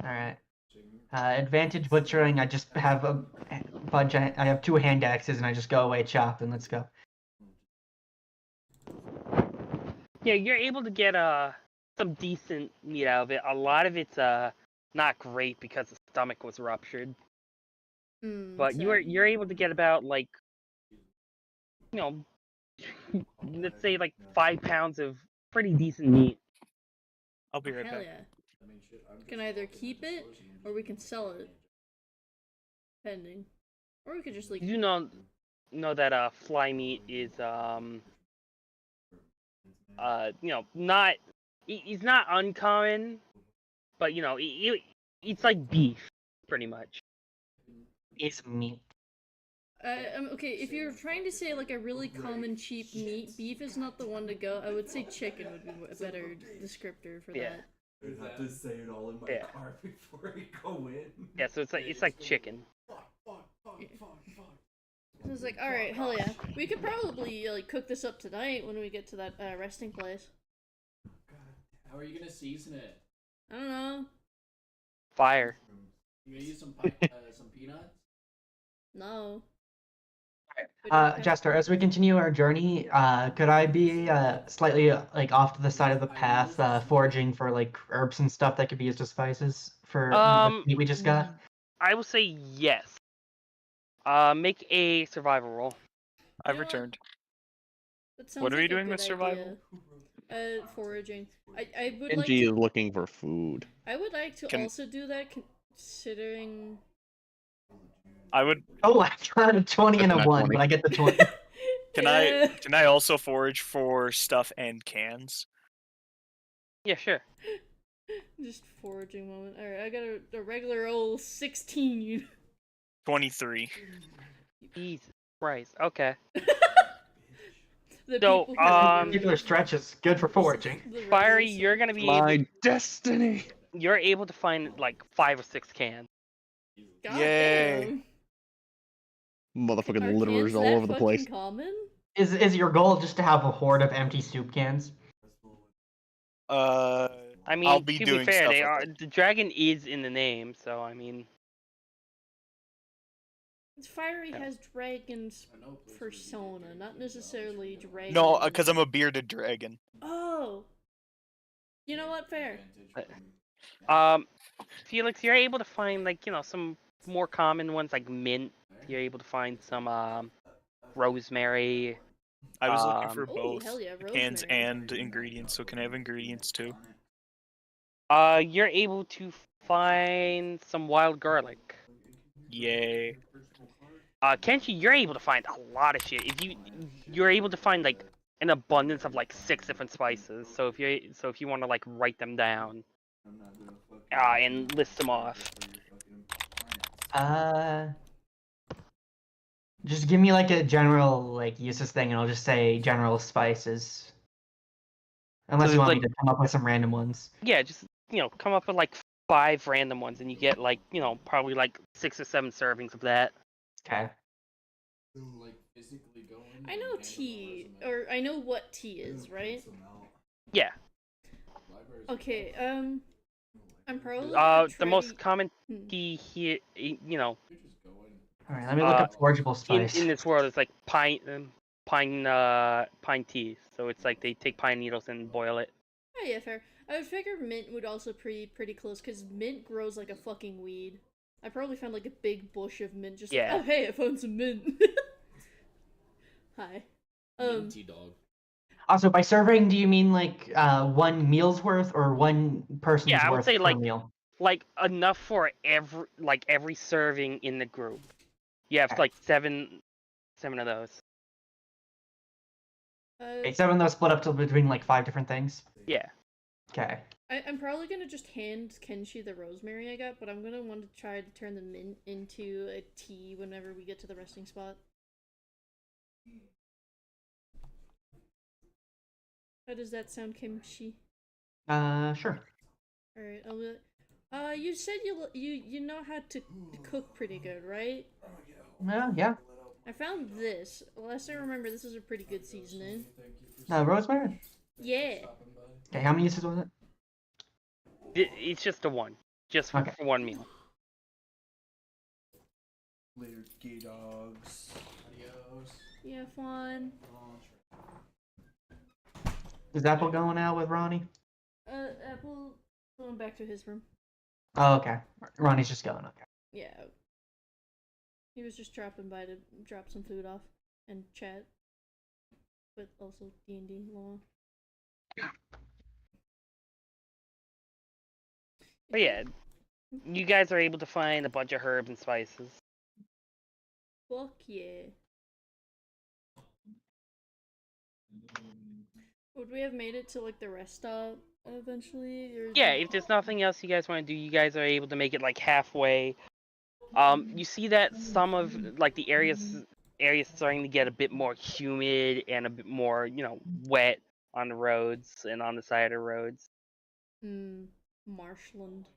Alright. Advantage butchering, I just have a bunch of, I have 2 hand axes and I just go away chop and let's go. Yeah, you're able to get some decent meat out of it. A lot of it's not great because the stomach was ruptured. But sad. you're able to get about like, you know, let's say like 5 pounds of pretty decent meat. I'll be right Hell back. yeah. We can either keep it or we can sell it. Depending. Or we could just like You know that fly meat is you know, not it's not uncommon, but you know, it's like beef pretty much. It's meat. okay, if you're trying to say like a really common cheap meat, beef is not the one to go. I would say chicken would be a better descriptor for Yeah. that. I have to say it all in my car before I go in. Yeah, so it's like chicken. I was like, alright, hell yeah. We could probably like cook this up tonight when we get to that resting place. How are you gonna season it? I don't know. Fire. You gonna use some peanuts? No. Jaster, as we continue our journey, could I be slightly like off to the side of the path, foraging for like herbs and stuff that could be used as spices for the meat we just got? I will say yes. Make a survival roll. I've returned. That What are we like a doing with good survival? idea. Foraging. I would Genji like is looking for food. I would like to Can- also do that considering I would. Oh, I got a 20 and a Not 1, 20. but I get the 20. Can I also forage for stuff and cans? Yeah, sure. Just foraging moment. Alright, I got a regular old 16. 23. Jesus Christ. Okay. The So, people who are Particular stretch is good for foraging. the Fiery, regular you're gonna be My destiny. you're able to find like 5 or 6 cans. God Yay. damn. Motherfucking Are litterers cans all that over the place. fucking common? Is your goal just to have a horde of empty soup cans? I mean, I'll be to doing be fair, stuff they with are it. the dragon is in the name, so I mean, Fiery has dragon's persona, not necessarily dragon. No, because I'm a bearded dragon. Oh. You know what? Fair. Felix, you're able to find like, you know, some more common ones like mint. You're able to find some rosemary. I was looking for Ooh, both hell yeah, cans rosemary. and ingredients, so can I have ingredients too? You're able to find some wild garlic. Yay. Kenshi, you're able to find a lot of shit. You're able to find like an abundance of like 6 different spices. So if you want to like write them down, and list them off. Just give me like a general like useless thing, and I'll just say general spices. Unless So you want like- me to come up with some random ones. Yeah, just come up with like 5 random ones, and you get like probably like 6 or 7 servings of that. Okay. Like physically go in. I know tea, or I know what tea is, right? Yeah. Okay, I'm probably The most common Hmm. tea here, All right. Let me look up forageable in spice. this world is like pine tea. So it's like they take pine needles and boil it. Oh yeah, fair. I would figure mint would also pretty close, because mint grows like a fucking weed. I probably found like a big bush of mint, just Yeah. like, oh hey, I found some mint. Hi. Minty dog. Also, by serving, do you mean like one meal's worth or one person's Yeah, I would worth say, per like, meal? Like enough for every serving in the group. You have Okay. like seven of those. Okay, 7 of those split up to between like 5 different things. Yeah. Okay. I'm probably gonna just hand Kenshi the rosemary I got, but I'm gonna want to try to turn the mint into a tea whenever we get to the resting spot. How does that sound, Kenshi? Sure. Alright, I'll be like, you said you know how to cook pretty good, right? Yeah. I found this. Last I remember, this is a pretty good seasoning. Rosemary? Yeah. Okay, how many uses was it? It's just a one. Just Okay. for one meal. Later, gay dogs. Adios. You have fun. Is Apple going out with Ronnie? Apple going back to his room. Oh, okay. Ronnie's just going, okay. Yeah. He was just dropping by to drop some food off and chat. But also D&D law. But yeah, you guys are able to find a bunch of herbs and spices. Fuck yeah. Would we have made it to like the rest stop eventually? Or Yeah, if there's nothing else you guys want to do, you guys are able to make it like halfway. You see that some of like the areas starting to get a bit more humid and a bit more, wet on the roads and on the side of roads. Marshland.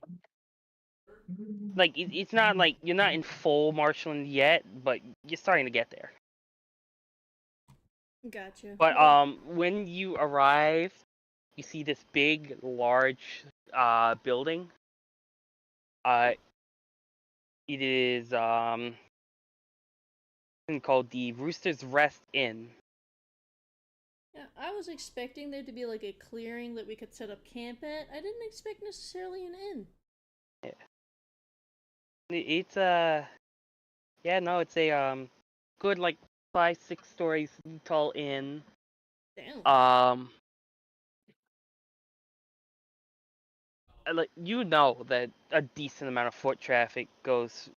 Like it's not like you're not in full marshland yet, but you're starting to get there. Gotcha. But when you arrive, you see this big, large building. It is called the Rooster's Rest Inn. Yeah, I was expecting there to be like a clearing that we could set up camp at. I didn't expect necessarily an inn. Yeah. It's it's a good like 5-6 stories tall inn. Damn. You know that a decent amount of foot traffic goes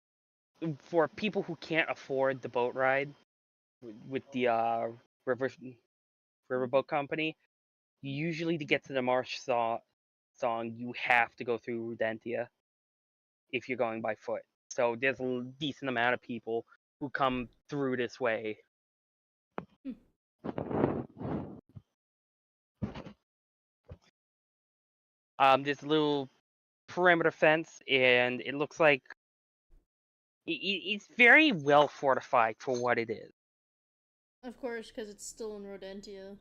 for people who can't afford the boat ride with the riverboat company. Usually, to get to the Marsh song, you have to go through Rudentia if you're going by foot. So there's a decent amount of people who come through this way. There's a little perimeter fence, and it looks like it's very well fortified for what it is. Of course, because it's still in Rodentia.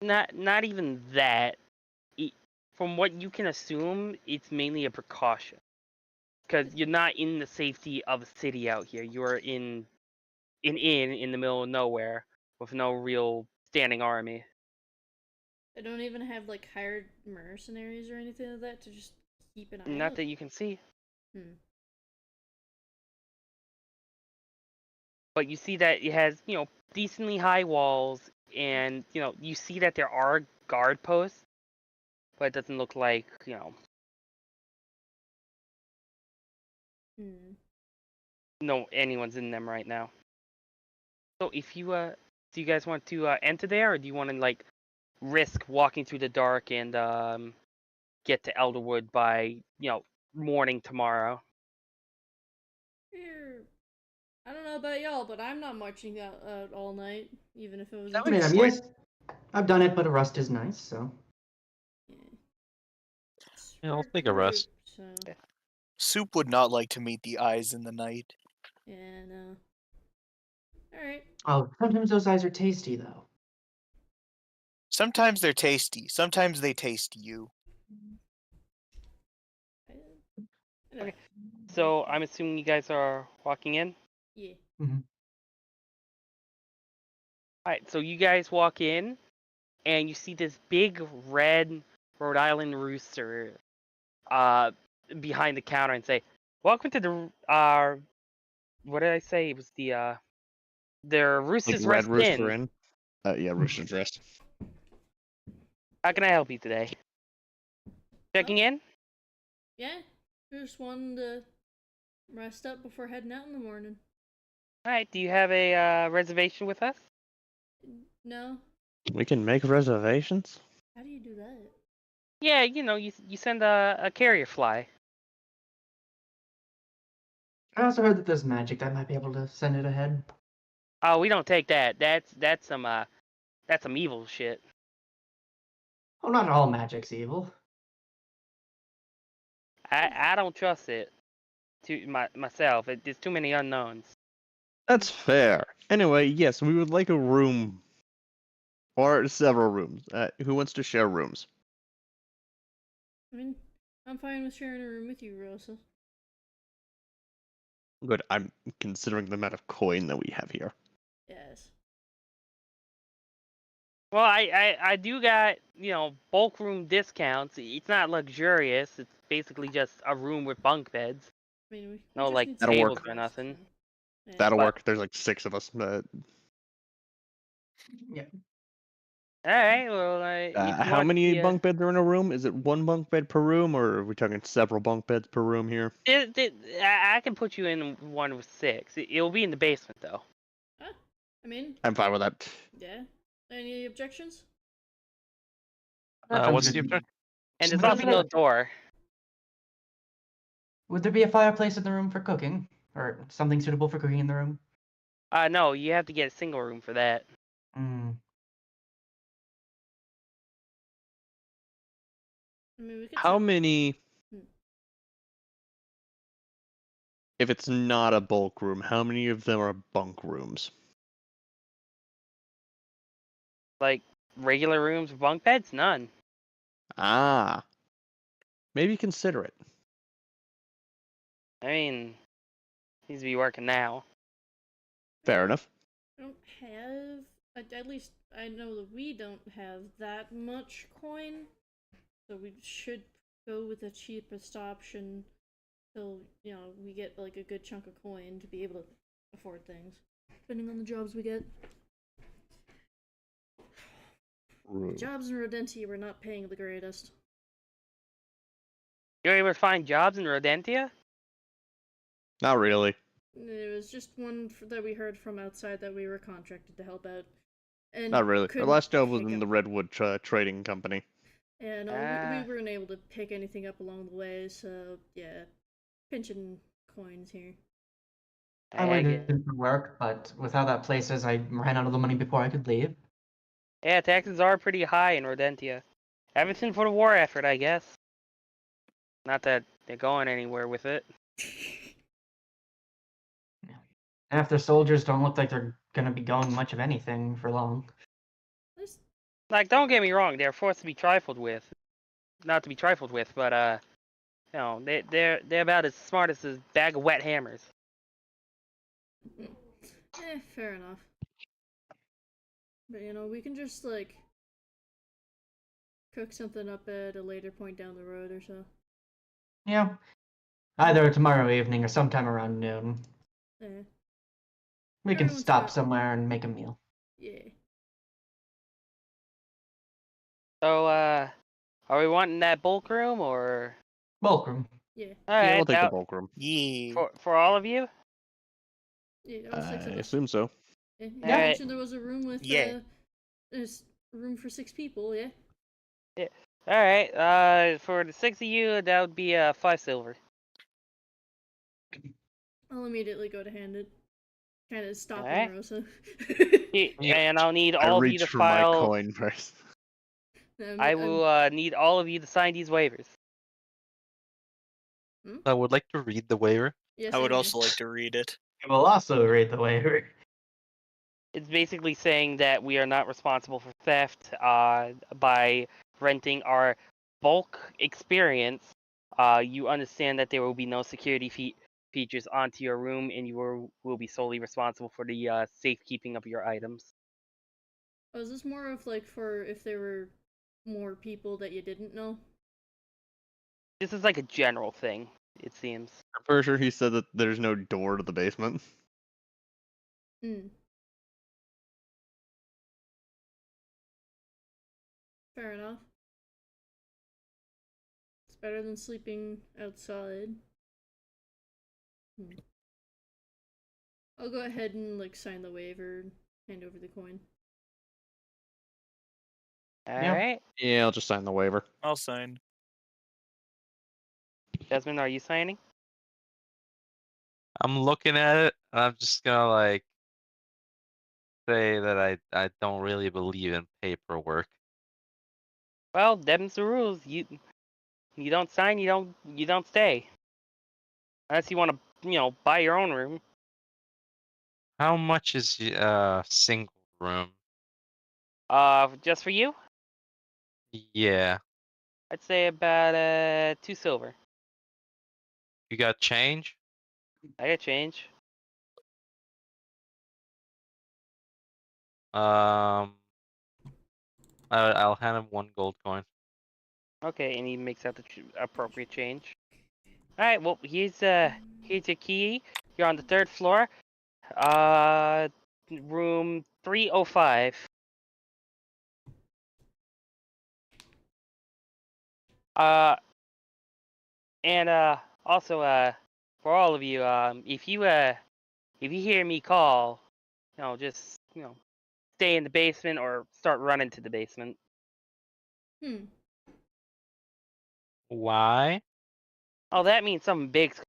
Not even that. From what you can assume, it's mainly a precaution. Because you're not in the safety of a city out here. You're in an inn in the middle of nowhere with no real standing army. They don't even have like hired mercenaries or anything like that to just keep an eye Not out? that you can see. But you see that it has, decently high walls, and, you see that there are guard posts, but it doesn't look like, no anyone's in them right now. So if you do you guys want to enter there, or do you want to like risk walking through the dark and get to Elderwood by morning tomorrow? I don't know about y'all, but I'm not marching out all night, even if it was. I mean, yes, I've done it, but a rust is nice, so. Yeah, I'll take a rest. So. Soup would not like to meet the eyes in the night. Yeah, no. Alright. Oh, sometimes those eyes are tasty, though. Sometimes they're tasty. Sometimes they taste you. Okay. So I'm assuming you guys are walking in? Yeah. Alright, so you guys walk in, and you see this big red Rhode Island rooster behind the counter and say, "Welcome to the what did I say? It was the Rooster's Like Red Rest Rooster Inn. Inn? Yeah, Rooster's Rest. How can I help you today? Checking in? Yeah. Just wanted to rest up before heading out in the morning. Alright, do you have a reservation with us? No. We can make reservations? How do you do that? Yeah, you send a carrier fly. I also heard that there's magic that might be able to send it ahead. Oh, we don't take that. That's some evil shit. Oh, not all magic's evil. I don't trust it. Myself. There's too many unknowns. That's fair. Anyway, yes, we would like a room. Or several rooms. Who wants to share rooms? I mean, I'm fine with sharing a room with you, Rosa. Good, I'm considering the amount of coin that we have here. Yes. Well, I do got, bulk room discounts. It's not luxurious. It's basically just a room with bunk beds. I mean, we No, just like, need That'll some work. tables or nothing. so, yeah. That'll But- work. There's like 6 of us. Yeah. Alright, well, if you How want many the, bunk beds are in a room? Is it 1 bunk bed per room, or are we talking several bunk beds per room here? I can put you in one with 6. It'll be in the basement, though. I mean, I'm fine with that. yeah. Any objections? That sounds What's good the to me. objective? And there's Would also there no be door. Would there be a fireplace in the room for cooking? Or something suitable for cooking in the room? No, you have to get a single room for that. Hmm. I mean, we could How set- many... Hmm. If it's not a bulk room, how many of them are bunk rooms? Like, regular rooms with bunk beds? None. Ah. Maybe consider it. I mean, needs to be working now. Fair enough. I don't have. At least I know that we don't have that much coin, so we should go with the cheapest option till we get like a good chunk of coin to be able to afford things, depending on the jobs we get. The jobs in Rodentia were not paying the greatest. You're able to find jobs in Rodentia? Not really. It was just one that we heard from outside that we were contracted to help out. And Not really. Our couldn't last job was pick in up- the Redwood Trading Company. Yeah, no, we weren't able to pick anything up along the way, so yeah, pinching coins here. I went in for work, but with how that place is, I ran out of the money before I could leave. Yeah, taxes are pretty high in Rodentia. Everything for the war effort, I guess. Not that they're going anywhere with it. Half their soldiers don't look like they're gonna be going much of anything for long. Like, don't get me wrong, they're forced to be trifled with. Not to be trifled with, but they're about as smart as a bag of wet hammers. Fair enough. But we can just like cook something up at a later point down the road or so. Yeah. Either tomorrow evening or sometime around noon. Yeah. We can Everyone's stop got- somewhere and make a meal. Yeah. So, are we wanting that bulk room or? Bulk room. Yeah. Alright, Yeah, we'll take the bulk room. Yeah. for all of you? Yeah, all 6 I of us. assume so. Yeah, you Alright. mentioned there was a room with Yeah. there's room for 6 people, yeah? Alright, for the 6 of you, that would be 5 silver. I'll immediately go to hand it. Kind of stopping Alright. Rosa. And I'll need I all of you reach to for my file. coin first. I will need all of you to sign these waivers. I would like to read the waiver. Yes, I would also like to read it. I will also read the waiver. It's basically saying that we are not responsible for theft by renting our bulk experience. You understand that there will be no security features onto your room, and you will be solely responsible for the safekeeping of your items. Oh, is this more of like for if there were more people that you didn't know? This is like a general thing, it seems. I'm pretty sure he said that there's no door to the basement. Hmm. Fair enough. It's better than sleeping outside. I'll go ahead and like sign the waiver and hand over the coin. All Yeah. right. Yeah, I'll just sign the waiver. I'll sign. Desmond, are you signing? I'm looking at it, and I'm just gonna like say that I don't really believe in paperwork. Well, them's the rules. You don't sign, you don't stay. Unless you want to, buy your own room. How much is single room? Just for you? Yeah, I'd say about 2 silver. you got change? I got change. I'll hand him 1 gold coin. Okay, and he makes out the appropriate change. All right. Well, here's your key. You're on the 3rd floor. Room 305. And also for all of you, if you hear me call, just stay in the basement or start running to the basement. Hmm. Why? Oh, that means something big's.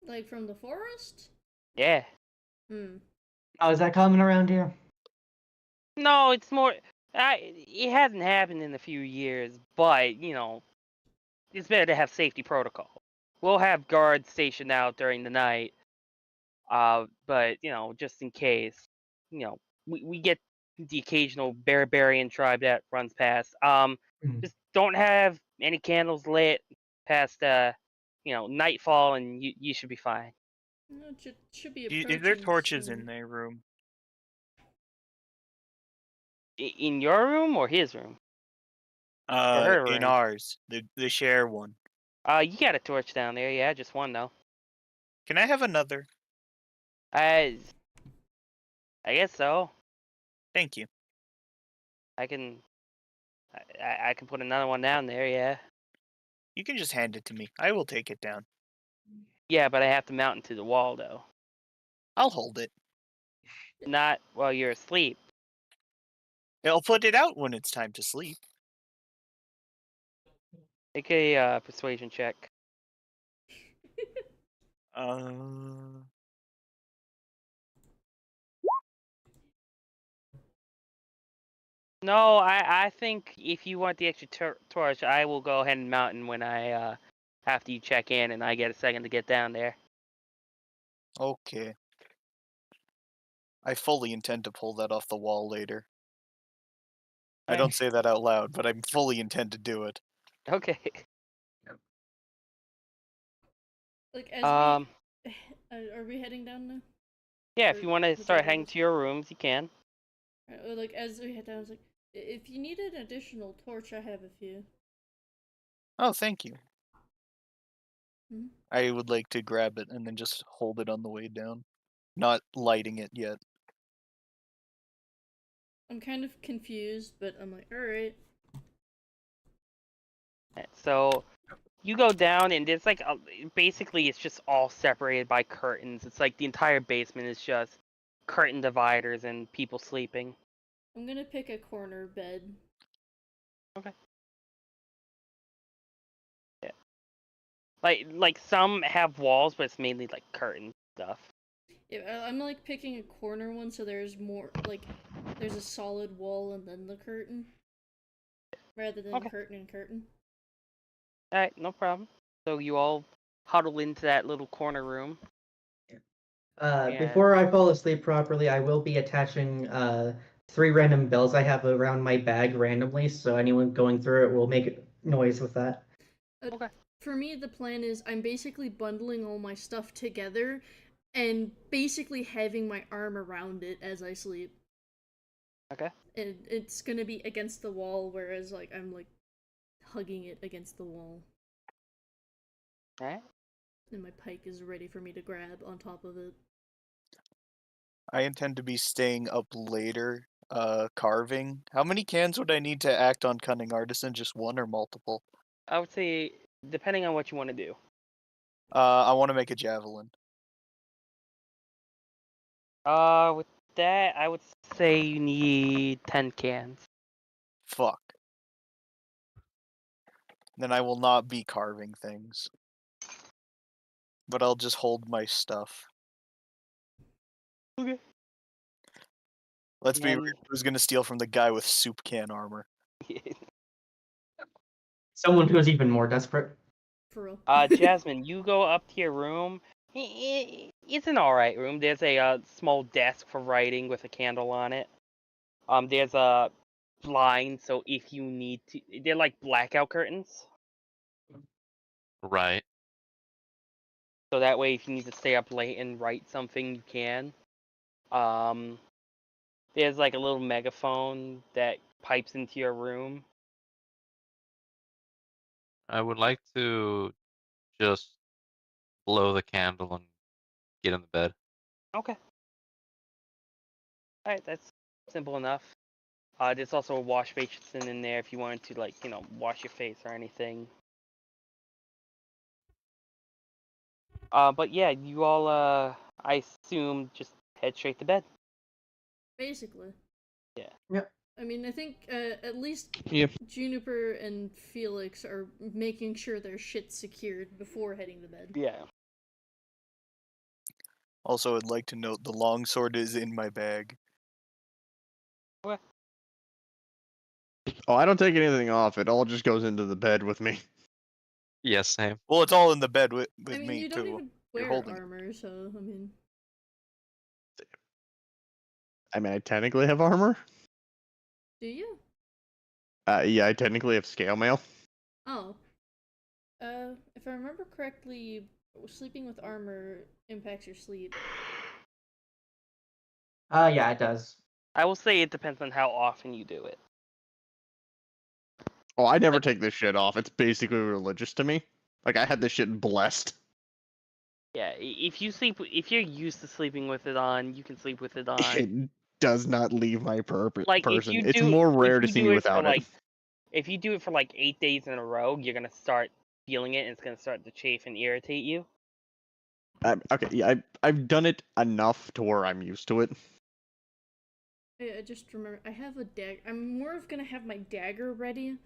Like from the forest? Yeah. Hmm. Oh, is that common around here? No, it's more. It hasn't happened in a few years, but it's better to have safety protocol. We'll have guards stationed out during the night. But just in case, we get the occasional barbarian tribe that runs past. Hmm. Just don't have any candles lit past nightfall, and you should be fine. No, it should be Is approaching. there torches soon. in their room? In your room or his room? her In room. ours, the share one. You got a torch down there, yeah, just one though. Can I have another? I guess so. Thank you. I can put another one down there, yeah. You can just hand it to me. I will take it down. Yeah, but I have to mount into the wall though. I'll hold it. Not while you're asleep. I'll put it out when it's time to sleep. Make a persuasion check. No, I think if you want the extra torch, I will go ahead and mount it when I after you check in and I get a second to get down there. Okay. I fully intend to pull that off the wall later. I Alright. don't say that out loud, but I fully intend to do it. Okay. Like as are we heading down now? Yeah, Or if you want to would start you heading rather- to your rooms, you can. Like as we head down, it's like if you need an additional torch, I have a few. Oh, thank you. Hmm? I would like to grab it and then just hold it on the way down. Not lighting it yet. I'm kind of confused, but I'm like, all right. So you go down and there's like basically it's just all separated by curtains. It's like the entire basement is just curtain dividers and people sleeping. I'm gonna pick a corner bed. Okay. Yeah. Like some have walls, but it's mainly like curtain stuff. Yeah, I'm like picking a corner one, so there's more like there's a solid wall and then the curtain, rather than Okay. curtain and curtain. All right, no problem. So you all huddle into that little corner room. Yeah. Before I fall asleep properly, I will be attaching 3 random bells I have around my bag randomly, so anyone going through it will make noise with that. Okay. For me, the plan is I'm basically bundling all my stuff together and basically having my arm around it as I sleep. Okay. And it's gonna be against the wall, whereas like I'm like hugging it against the wall. All right. And my pike is ready for me to grab on top of it. I intend to be staying up later, carving. How many cans would I need to act on Cunning Artisan? Just one or multiple? I would say depending on what you want to do. I want to make a javelin. With that, I would say you need 10 cans. Fuck. Then I will not be carving things. But I'll just hold my stuff. Okay. Let's be real. And- Who's gonna steal from the guy with soup can armor? Someone who's even more desperate. For real. Jasmine, you go up to your room. It's an alright room. There's a small desk for writing with a candle on it. There's a blind, so if you need to, they're like blackout curtains. Right. So that way, if you need to stay up late and write something, you can. There's like a little megaphone that pipes into your room. I would like to just blow the candle and get in the bed. Okay. Alright, that's simple enough. There's also a wash basin in there if you wanted to, like, wash your face or anything. But yeah, you all, I assume, just head straight to bed. Basically. Yeah. Yep. I mean, I think at least Yep. Juniper and Felix are making sure their shit's secured before heading to bed. Yeah. Also, I'd like to note the longsword is in my bag. What? Oh, I don't take anything off. It all just goes into the bed with me. Yes, same. Well, it's all in the bed with I mean, me you don't too. even You're wear holding it. armor, so, I mean... I mean, I technically have armor. Do you? Yeah, I technically have scale mail. Oh. If I remember correctly, sleeping with armor impacts your sleep. Yeah, it does. I will say it depends on how often you do it. Oh, I never take this shit off. It's basically religious to me. Like, I had this shit blessed. Yeah, if you're used to sleeping with it on, you can sleep with it on. It does not leave my Like, person. It's more rare to see me without it. If you do it for like 8 days in a row, you're gonna start feeling it, and it's gonna start to chafe and irritate you. Okay, yeah, I've done it enough to where I'm used to it. I just remember, I have a dagger. I'm more of gonna have my dagger ready.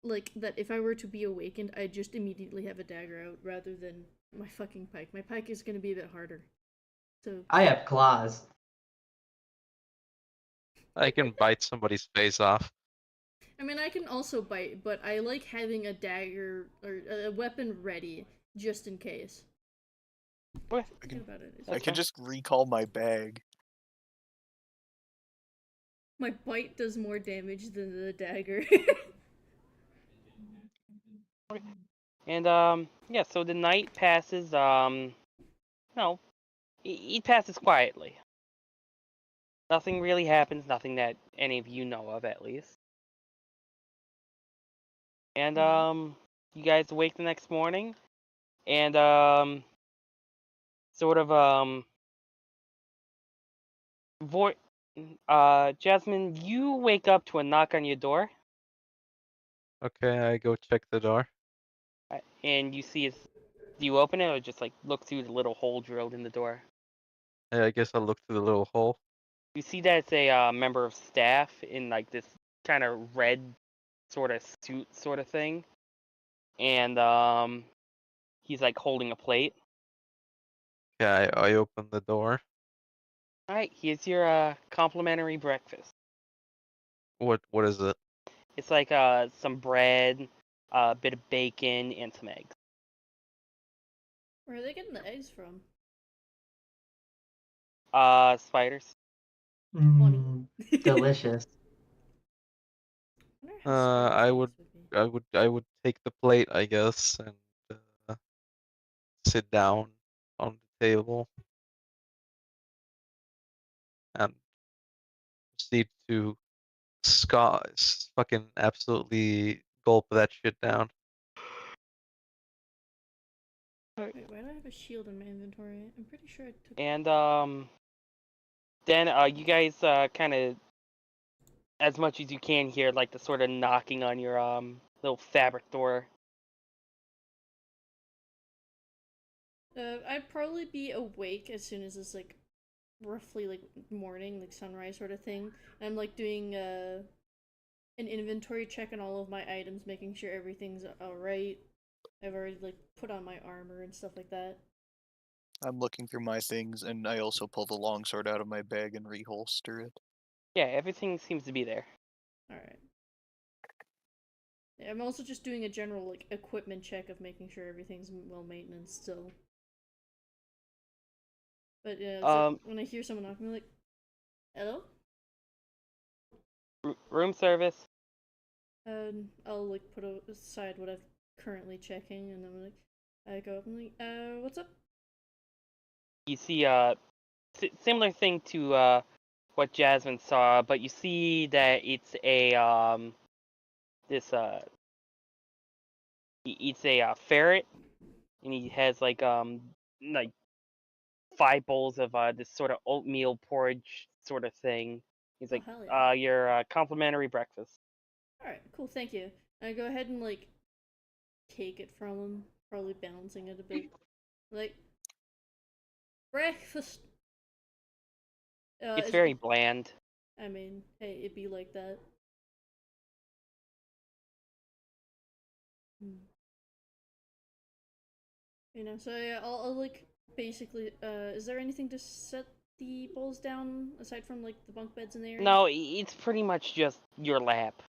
Like, that if I were to be awakened, I'd just immediately have a dagger out rather than my fucking pike. My pike is gonna be a bit harder. So. I have claws. I can bite somebody's face off. I mean, I can also bite, but I like having a dagger or a weapon ready just in case. What? Thinking about it. I can just recall my bag. My bite does more damage than the dagger. And yeah, so the night passes. No, it passes quietly. Nothing really happens. Nothing that any of you know of, at least. And you guys awake the next morning, and sort of Jasmine, you wake up to a knock on your door, Okay, I go check the door. and you see it's. Do you open it or just like look through the little hole drilled in the door? Yeah, I guess I'll look through the little hole. You see that it's a member of staff in like this kind of red sort of suit sort of thing, and he's like holding a plate. Yeah, I open the door. All right, here's your complimentary breakfast. What is it? It's like some bread, a bit of bacon, and some eggs. Where are they getting the eggs from? Spiders. Delicious. I would take the plate, I guess, and sit down on the table and proceed to fucking absolutely gulp that shit down. Wait, why do I have a shield in my inventory? I'm pretty sure I took. And then you guys kind of, as much as you can, hear like the sort of knocking on your little fabric door. I'd probably be awake as soon as this like roughly like morning, like sunrise sort of thing. And I'm like doing an inventory check on all of my items, making sure everything's alright. I've already like put on my armor and stuff like that. I'm looking through my things, and I also pull the longsword out of my bag and reholster it. Yeah, everything seems to be there. Alright. Yeah, I'm also just doing a general like equipment check of making sure everything's well maintained still. But yeah, so when I hear someone knocking, I'm like, "Hello?" Room service. I'll like put aside what I'm currently checking, and I'm like, I go up and like, what's up? You see similar thing to what Jasmine saw, but you see that it's a it's a ferret, and he has like 5 bowls of this sort of oatmeal porridge sort of thing. He's like, hell yeah. your complimentary breakfast. Alright, cool, thank you. I go ahead and like take it from him, probably balancing it a bit. Like, breakfast. It's very bland. I mean, hey, it'd be like that. You know, so yeah, I'll like basically. Is there anything to set the bowls down aside from like the bunk beds in the area? No, it's pretty much just your lap.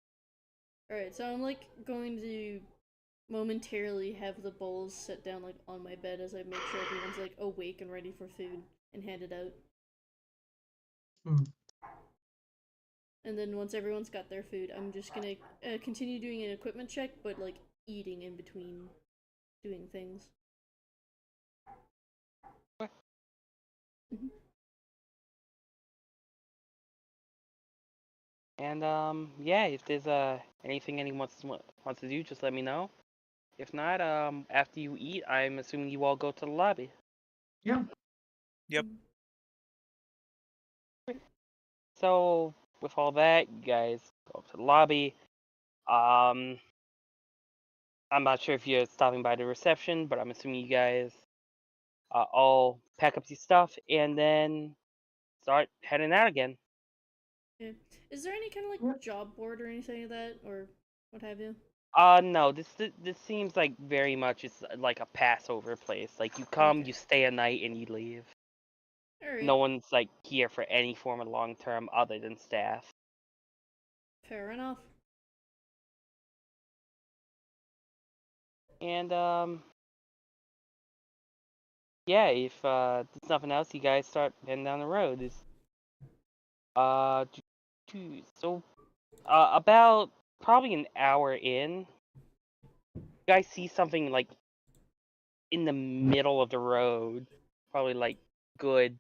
Alright, so I'm like going to momentarily have the bowls set down like on my bed as I make sure everyone's like awake and ready for food and hand it out. And then once everyone's got their food, I'm just gonna continue doing an equipment check, but like eating in between doing things. And yeah, if there's anything anyone wants to do, just let me know. If not, after you eat, I'm assuming you all go to the lobby. Yeah. Yep. So with all that, you guys go up to the lobby. I'm not sure if you're stopping by the reception, but I'm assuming you guys all pack up your stuff and then start heading out again. Yeah. Is there any kind of like job board or anything like that, or what have you? No, this seems like very much it's like a Passover place. Like you come, you stay a night, and you leave. Alright. No one's like here for any form of long term other than staff. Fair enough. And yeah, if there's nothing else, you guys start heading down the road. So about probably an hour in, you guys see something like in the middle of the road, probably like good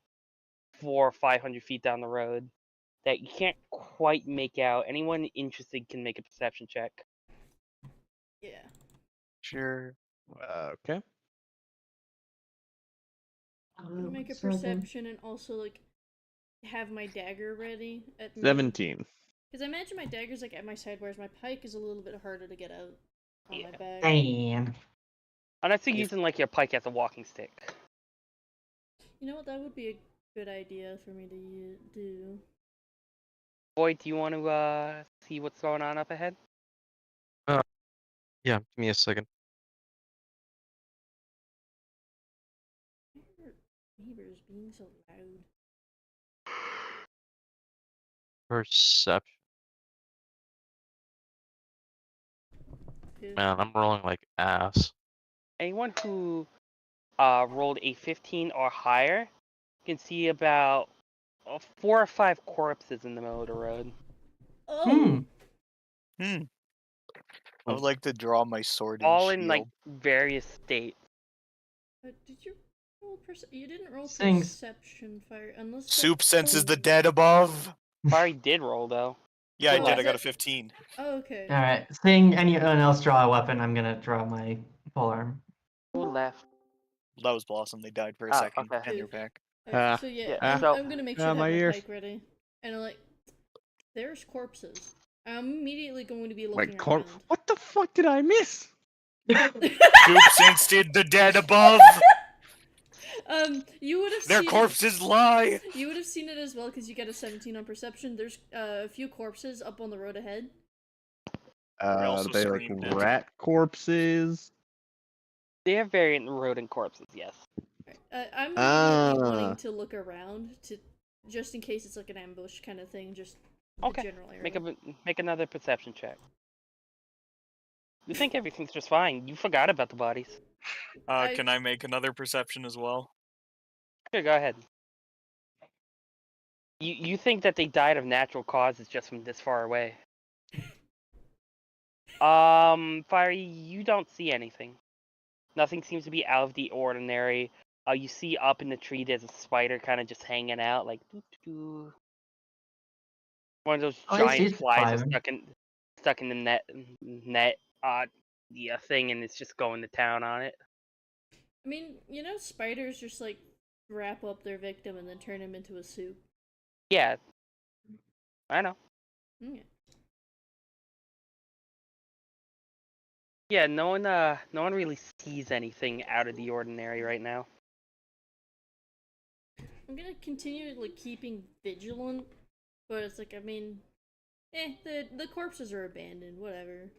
400 or 500 feet down the road, that you can't quite make out. Anyone interested can make a perception check. Yeah. Sure. Okay. Make a perception and also like have my dagger ready at me. 17. Because I imagine my dagger's like at my side, whereas my pike is a little bit harder to get out on my back. Damn. Unless you're using like your pike as a walking stick. You know what? That would be a good idea for me to do. Boy, do you want to see what's going on up ahead? Yeah, give me a second. Neighbors being so loud. Perception. Yeah. Man, I'm rolling like ass. Anyone who rolled a 15 or higher can see about 4 or 5 corpses in the middle of the road. Oh! I would like to draw my sword and all shield. in like various states. Did you roll you didn't roll Sings. perception fire unless Soup senses the dead above. Fari did roll though. Yeah, I Oh, did. I is got a it- 15. Oh, okay. Alright, seeing anyone else draw a weapon, I'm gonna draw my polearm. Who left? That was Blossom. They died for a Oh, second. okay. And their pack. So yeah, I'm gonna make sure I my have my ears. pike ready. And I'm like, there's corpses. I'm immediately going to be Wait, looking around. what the fuck did I miss? Soup sensed the dead above. You would have Their seen corpses lie. You would have seen it as well because you get a 17 on perception. There's a few corpses up on the road ahead. I Are also they like screamed it. rat corpses? They have variant rodent corpses, yes. I'm legitimately Ah. wanting to look around to just in case it's like an ambush kind of thing. Just the general area. Make another perception check. You think everything's just fine. You forgot about the bodies. Can I make another perception as well? Sure, go ahead. You think that they died of natural causes just from this far away. Fiery, you don't see anything. Nothing seems to be out of the ordinary. You see up in the tree there's a spider kind of just hanging out, like doo-doo-doo. One of those giant flies are stuck in the net. The thing, and it's just going to town on it. I mean, you know, spiders just like wrap up their victim and then turn him into a soup. Yeah, I know. Okay. Yeah, no one really sees anything out of the ordinary right now. I'm gonna continue like keeping vigilant, but it's like, I mean, the corpses are abandoned, whatever.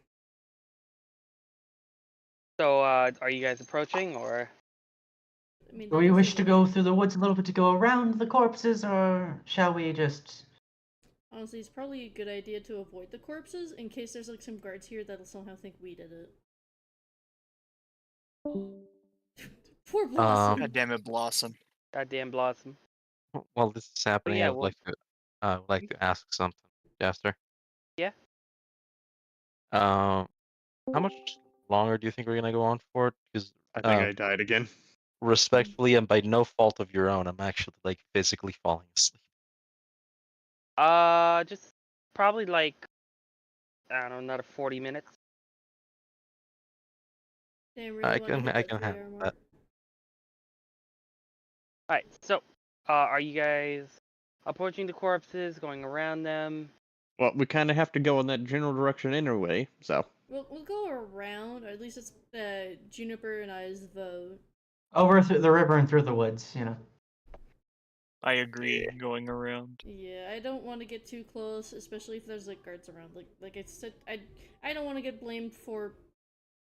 So, are you guys approaching, or? I mean, Do we wish to go through the woods a little bit to go around the corpses, or shall we just... Honestly, it's probably a good idea to avoid the corpses in case there's like some guards here that'll somehow think we did it. Poor Blossom. God damn it, Blossom. Goddamn Blossom. While this is happening, yeah, I would like to ask something, Jaster. Yeah. How much longer do you think we're gonna go on for? Because I think I died again. Respectfully, and by no fault of your own, I'm actually like physically falling asleep. Just probably like, I don't know, another 40 minutes. I can handle that. Alright, so, are you guys approaching the corpses, going around them? Well, we kind of have to go in that general direction anyway, so. We'll go around, or at least it's Juniper and I's vote. Over through the river and through the woods, you know. I agree, going around. Yeah, I don't want to get too close, especially if there's like guards around. Like I said, I don't want to get blamed for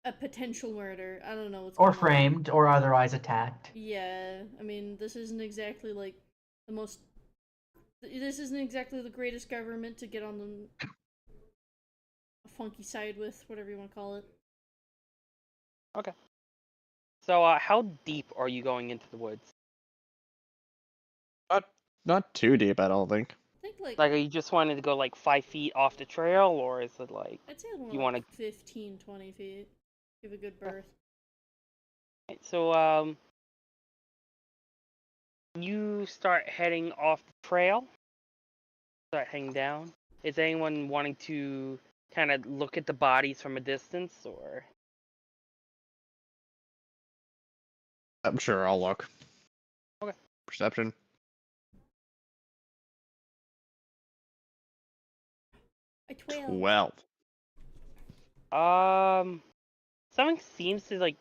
a potential murder. I don't know what's Or going framed, or otherwise attacked. Yeah, I mean, this isn't exactly like the most. This isn't exactly the greatest government to get on the a funky side with, whatever you want to call it. Okay. So, how deep are you going into the woods? Not too deep, I don't think. I think like are you just wanting to go like 5 feet off the trail, or is it like... I'd say I you want to 15, 20 feet. Give a good berth. So, you start heading off the trail. Start heading down. Is anyone wanting to kind of look at the bodies from a distance, or? I'm sure I'll look. Okay. Perception. A 12. 12. Something seems to like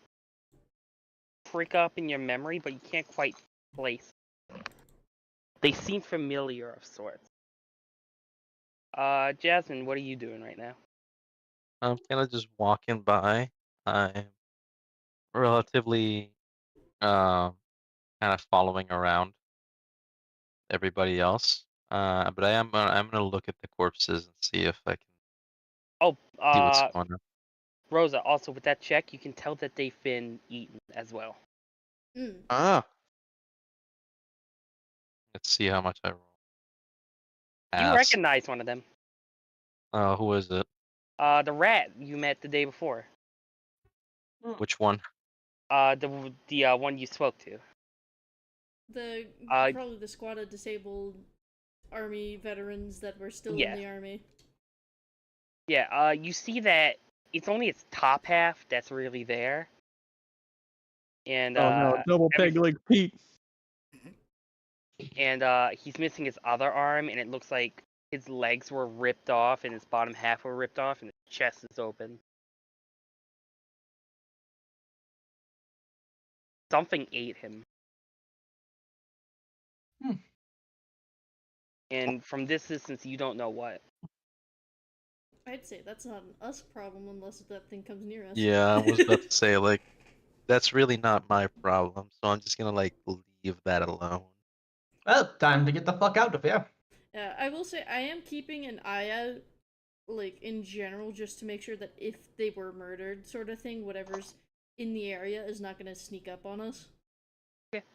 prick up in your memory, but you can't quite place. They seem familiar of sorts. Jasmine, what are you doing right now? I'm kind of just walking by. I'm relatively kind of following around everybody else. But I'm gonna look at the corpses and see if I can Oh, see what's going on. Rosa, also with that check, you can tell that they've been eaten as well. Mm. Ah. Let's see how much I roll. You recognize one of them. Who is it? The rat you met the day before. Which one? The one you spoke to. Probably the squad of disabled army veterans that were still in the army. Yeah, you see that it's only its top half that's really there. And oh no, double peg leg Pete. And he's missing his other arm, and it looks like his legs were ripped off and his bottom half were ripped off, and his chest is open. Something ate him. And from this distance, you don't know what. I'd say that's not an us problem unless that thing comes near us. Yeah, I was about to say, like, that's really not my problem, so I'm just gonna, like, leave that alone. Well, time to get the fuck out of here. I will say I am keeping an eye out, like, in general, just to make sure that if they were murdered, sort of thing, whatever's in the area is not gonna sneak up on us. Okay.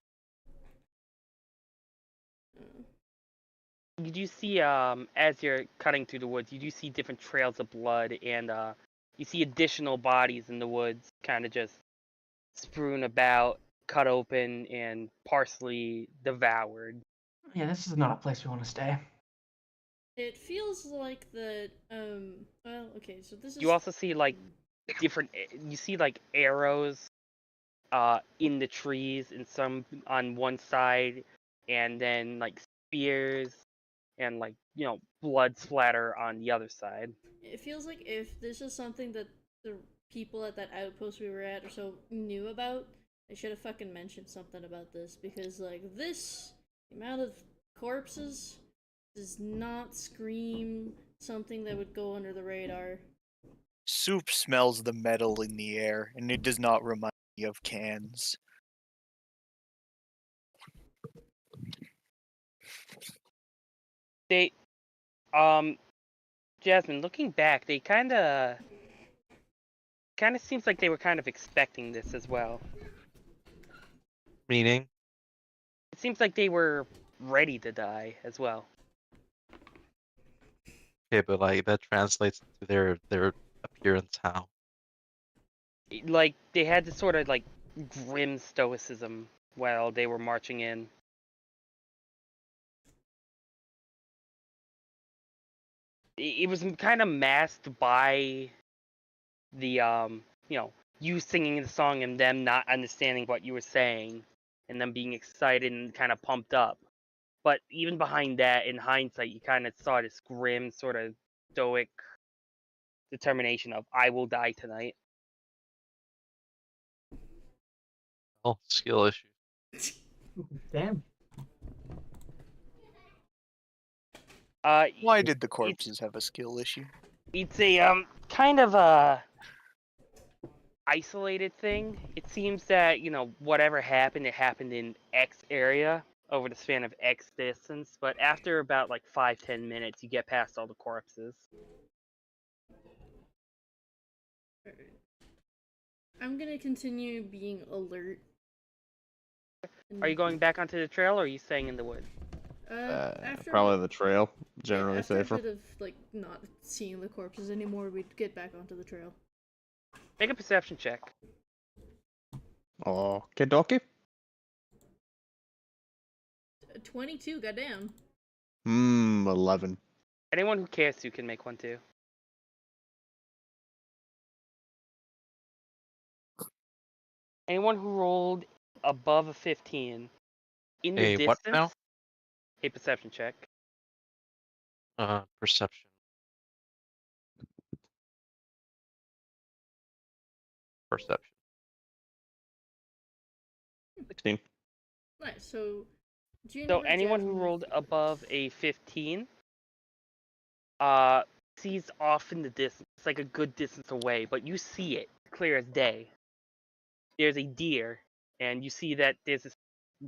You do see, as you're cutting through the woods, you do see different trails of blood, and you see additional bodies in the woods, kind of just strewn about, cut open, and partially devoured. Yeah, this is not a place we want to stay. It feels like that, well, okay, so this is... You also see, like, different, you see, like, arrows in the trees, and some on one side, and then, like, spears, and, like, you know, blood splatter on the other side. It feels like if this is something that the people at that outpost we were at or so knew about, they should have fucking mentioned something about this, because, like, this amount of corpses does not scream something that would go under the radar. Soup smells the metal in the air, and it does not remind me of cans. They, Jasmine, looking back, they kind of seems like they were kind of expecting this as well. Meaning? It seems like they were ready to die as well. Okay, but, like, that translates to their appearance how? Like, they had this sort of, like, grim stoicism while they were marching in. It was kind of masked by the, you know, you singing the song and them not understanding what you were saying, and them being excited and kind of pumped up. But even behind that, in hindsight, you kind of saw this grim, sort of stoic determination of, I will die tonight. Oh, skill issue. Damn. Why did the corpses have a skill issue? It's a, kind of a isolated thing. It seems that, you know, whatever happened, it happened in X area over the span of X distance, but after about, like, 5-10 minutes, you get past all the corpses. I'm gonna continue being alert. Are you going back onto the trail, or are you staying in the woods? After Probably the trail, generally after safer. a bit of, like, not seeing the corpses anymore, we'd get back onto the trail. Make a perception check. Okay, dokie. 22, goddamn. 11. Anyone who cares to can make one too. Anyone who rolled above a 15 in the A distance, what now? a perception check. Perception. Perception. 16. Nice, so... So anyone who rolled above a 15 sees off in the distance, like a good distance away, but you see it clear as day. There's a deer, and you see that there's this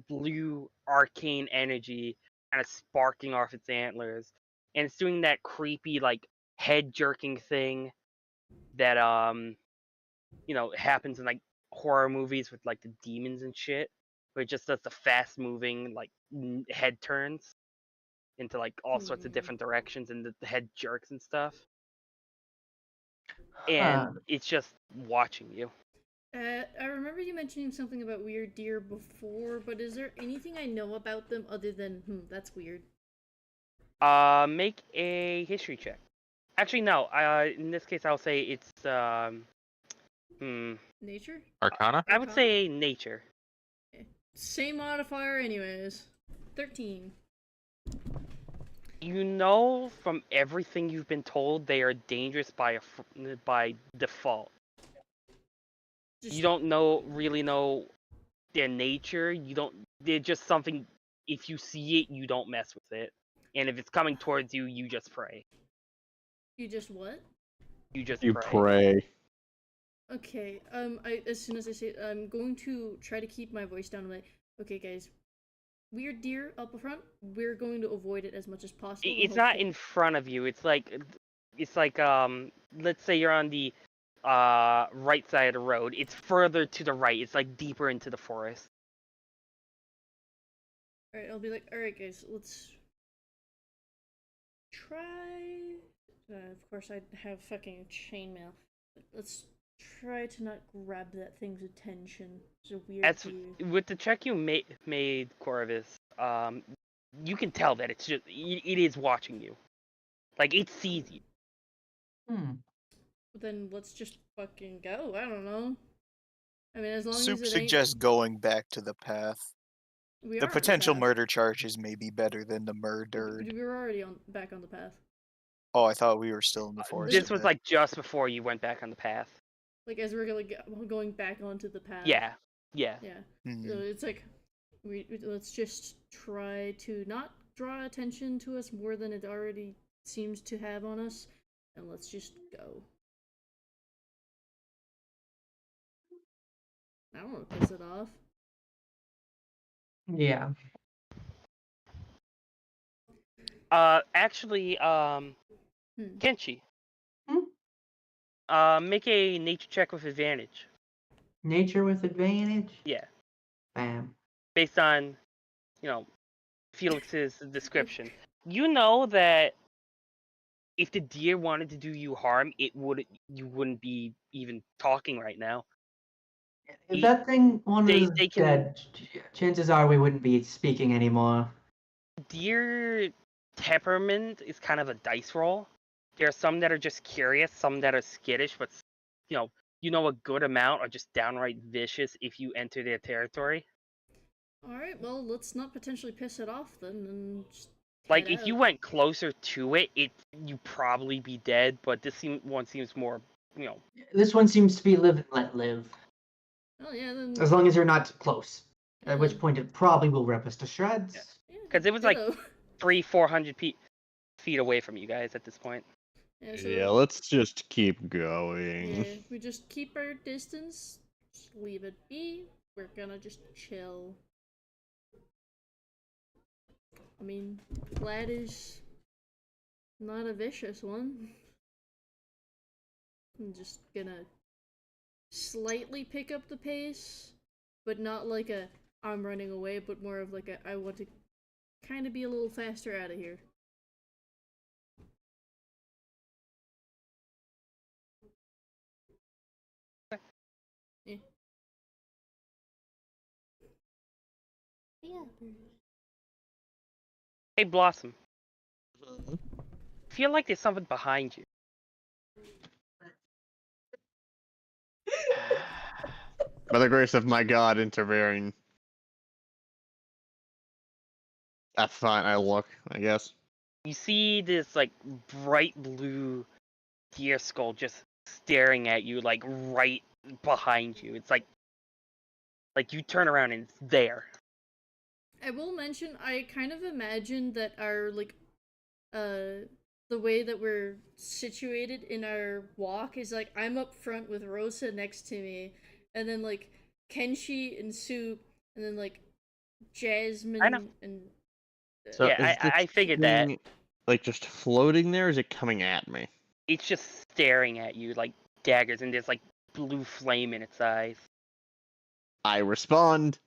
blue arcane energy kind of sparking off its antlers, and it's doing that creepy, like, head jerking thing that you know, happens in, like, horror movies with, like, the demons and shit, where it just does the fast moving, like, head turns into, like, all sorts of different directions, and the head jerks and stuff, and it's just watching you. I remember you mentioning something about weird deer before, but is there anything I know about them other than, that's weird? Make a history check. Actually, no. In this case, I'll say it's Nature? Arcana? I would say nature. Okay. Same modifier, anyways. 13. You know from everything you've been told, they are dangerous by default. You don't really know their nature. They're just something if you see it, you don't mess with it. And if it's coming towards you, you just pray. You just what? You just You pray. pray. Okay. As soon as I say, I'm going to try to keep my voice down. I'm like, okay, guys, weird deer up front. We're going to avoid it as much as possible. It's not in front of you. It's like let's say you're on the right side of the road. It's further to the right. It's like deeper into the forest. Alright, I'll be like, alright guys, let's try... of course I have fucking chainmail. Let's try to not grab that thing's attention. It's a weird deer. With the check you made, Corvus, you can tell that it's just, it is watching you. Like, it sees you. Then let's just fucking go, I don't know. I mean, as long Soup as it suggests going back to the path. We The are potential path. murder charges may be better than the murdered. We were already back on the path. Oh, I thought we were still in the forest. This was like just before you went back on the path. Like as we're going back onto the path. Yeah. So it's like let's just try to not draw attention to us more than it already seems to have on us, and let's just go. I don't want to piss it off. Yeah. Actually, Kenshi. Make a nature check with advantage. Nature with advantage? Yeah. Bam. Based on, Felix's description. You know that if the deer wanted to do you harm, you wouldn't be even talking right now. If that thing was they can- dead, chances are we wouldn't be speaking anymore. Deer temperament is kind of a dice roll. There are some that are just curious, some that are skittish, but a good amount are just downright vicious if you enter their territory. Alright, well, let's not potentially piss it off then, and just Like, head if you out. went closer to it, you'd probably be dead, but this one seems more, This one seems to be live and let live. Oh yeah, then... As long as you're not close. Yeah, At which point it probably will rip us to shreds. Because it was like 300-400 feet away from you guys at this point. Yeah, let's just keep going. Yeah, we just keep our distance, just leave it be. We're gonna just chill. I mean, Glad is not a vicious one. I'm just gonna slightly pick up the pace, but not like a I'm running away, but more of like a I want to kind of be a little faster out of here. Yeah. Hey, Blossom. Feel like there's something behind you. By the grace of my God, interfering. That's fine, I look, I guess. You see this, like, bright blue deer skull just staring at you, like, right behind you. It's like you turn around and it's there. I will mention, I kind of imagine that our, like, the way that we're situated in our walk is, like, I'm up front with Rosa next to me, and then, like, Kenshi and Soup, and then, like, Jasmine and... So yeah, I figured that. Like, just floating there, or is it coming at me? It's just staring at you like daggers, and there's, like, blue flame in its eyes. I respond